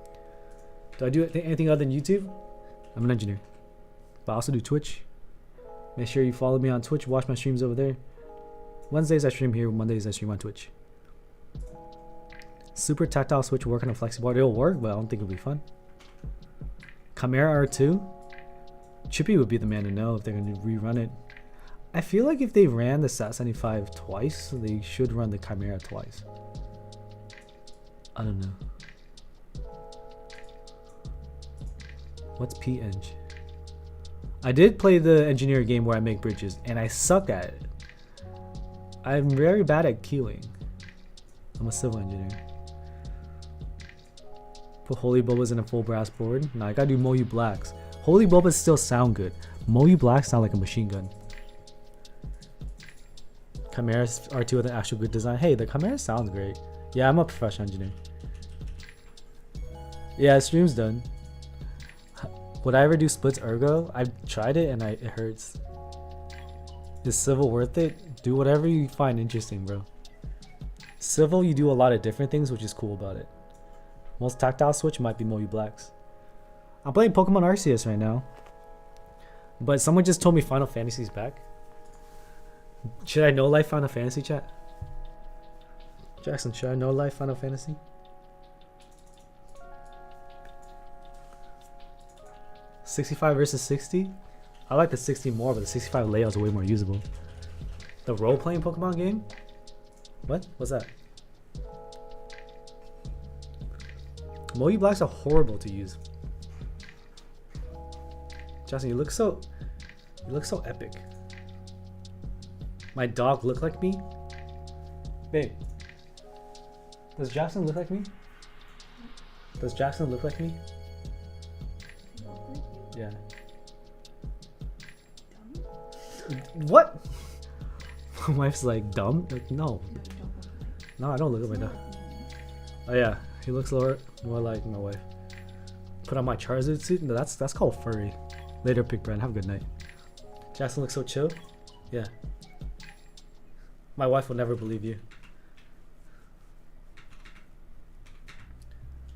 Do I do anything other than YouTube? I'm an engineer, but I also do Twitch. Make sure you follow me on Twitch. Watch my streams over there. Wednesdays I stream here. Mondays I stream on Twitch. Super tactile switch work on a flexi board. It'll work, but I don't think it'll be fun. Chimera R2. Chippy would be the man to know if they're going to rerun it. I feel like if they ran the SAS75 twice, they should run the Chimera twice. I don't know. What's P-Eng? I did play the engineer game where I make bridges, and I suck at it. I'm very bad at keying. I'm a civil engineer. Put Holy Bobas in a full brass board. Nah, I gotta do Moyu Blacks. Holy Bobas still sound good. Moyu Blacks sound like a machine gun. Chimera R2 with an actual good design. Hey, the Chimera sounds great. Yeah, I'm a professional engineer. Yeah, stream's done. Would I ever do splits ergo? I've tried it and it hurts. Is civil worth it? Do whatever you find interesting, bro. Civil, you do a lot of different things, which is cool about it. Most tactile switch might be Moyu Blacks. I'm playing Pokemon Arceus right now. But someone just told me Final Fantasy's back. Should I know life Final Fantasy, chat? Jackson, should I know life Final Fantasy? $65 versus 60? I like the 60 more, but the 65 layouts are way more usable. The role-playing Pokemon game? What? What's that? Moyu Blacks are horrible to use. Justin, you look so epic. My dog look like me? Babe. Does Jackson look like me? Does Jackson look like me? Yeah. What? My wife's like, dumb? Like, no. No, I don't look at my dog. Oh yeah, he looks more like my wife. Put on my Charizard suit? No, that's called furry. Later, Big Brand. Have a good night. Jackson looks so chill. Yeah. My wife will never believe you.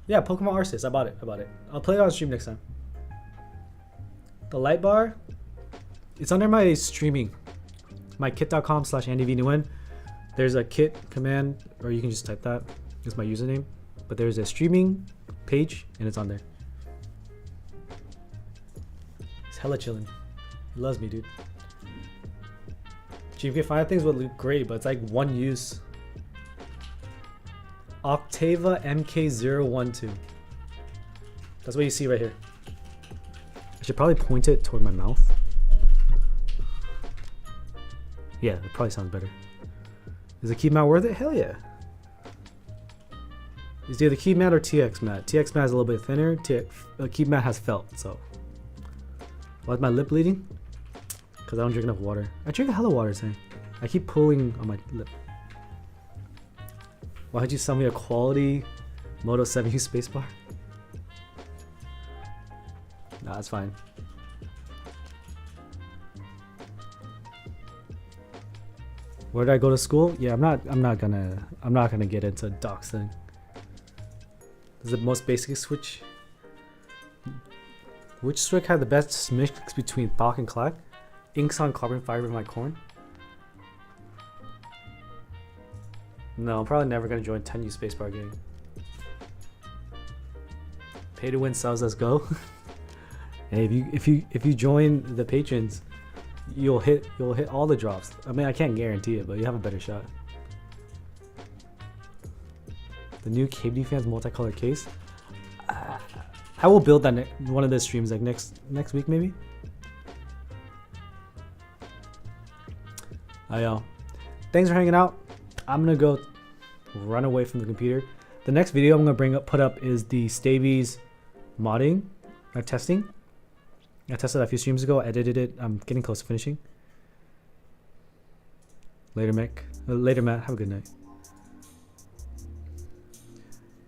Yeah, Pokemon Arceus. I bought it. I'll play it on stream next time. The light bar, it's under my streaming. My kit.com/AndyVNuN. There's a kit command, or you can just type that. It's my username. But there's a streaming page, and it's on there. It's hella chillin'. He loves me, dude. You can find things would look great, but it's like one use. Octava MK012. That's what you see right here. I should probably point it toward my mouth. Yeah, it probably sounds better. Is the key mat worth it? Hell yeah. It's either key mat or TX mat. TX mat is a little bit thinner. Key mat has felt, so. Why is my lip bleeding? Because I don't drink enough water. I drink a hell of water today. I keep pulling on my lip. Why did you sell me a quality Moto 7U spacebar? Nah, that's fine. Where did I go to school? Yeah, I'm not gonna get into doxing. This is the most basic switch. Which switch had the best mix between Thok and Clack? Inks on carbon fiber in my corn? No, I'm probably never gonna join 10U spacebar game. Pay to win subs, let's go. Hey, if you join the patrons, you'll hit all the drops. I mean, I can't guarantee it, but you have a better shot. The new KBD fans multicolored case. I will build that one of the streams like next week maybe. Thanks for hanging out. I'm gonna go run away from the computer. The next video I'm gonna put up is the Stavies modding testing. I tested that a few streams ago. I edited it. I'm getting close to finishing. Later, Matt. Have a good night.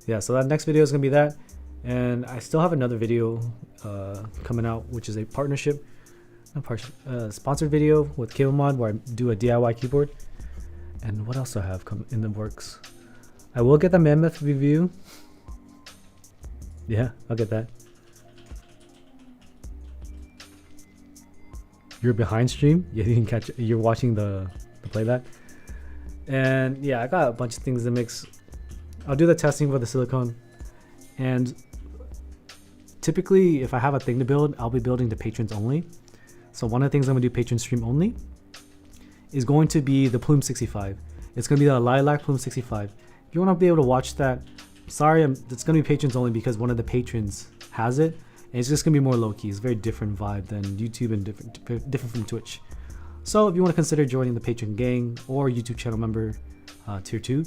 Yeah, so that next video is gonna be that, and I still have another video coming out, which is a partnership, sponsored video with CableMod, where I do a DIY keyboard. And what else do I have in the works? I will get the Mammoth review. Yeah, I'll get that. You're behind stream? Yeah, you can catch. You're watching the playback. And yeah, I got a bunch of things to mix. I'll do the testing for the silicone. And typically, if I have a thing to build, I'll be building the patrons only. So one of the things I'm gonna do patron stream only is going to be the Plume 65. It's gonna be the Lilac Plume 65. If you want to be able to watch that, sorry, it's gonna be patrons only because one of the patrons has it, and it's just gonna be more low-key. It's a very different vibe than YouTube and different from Twitch. So if you want to consider joining the patron gang or YouTube channel member tier 2,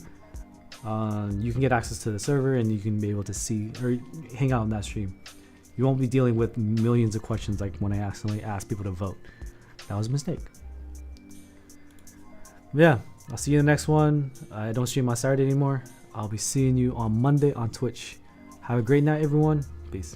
you can get access to the server and you can be able to see or hang out in that stream. You won't be dealing with millions of questions like when I accidentally asked people to vote. That was a mistake. Yeah, I'll see you in the next one. I don't stream on Saturday anymore. I'll be seeing you on Monday on Twitch. Have a great night, everyone. Peace.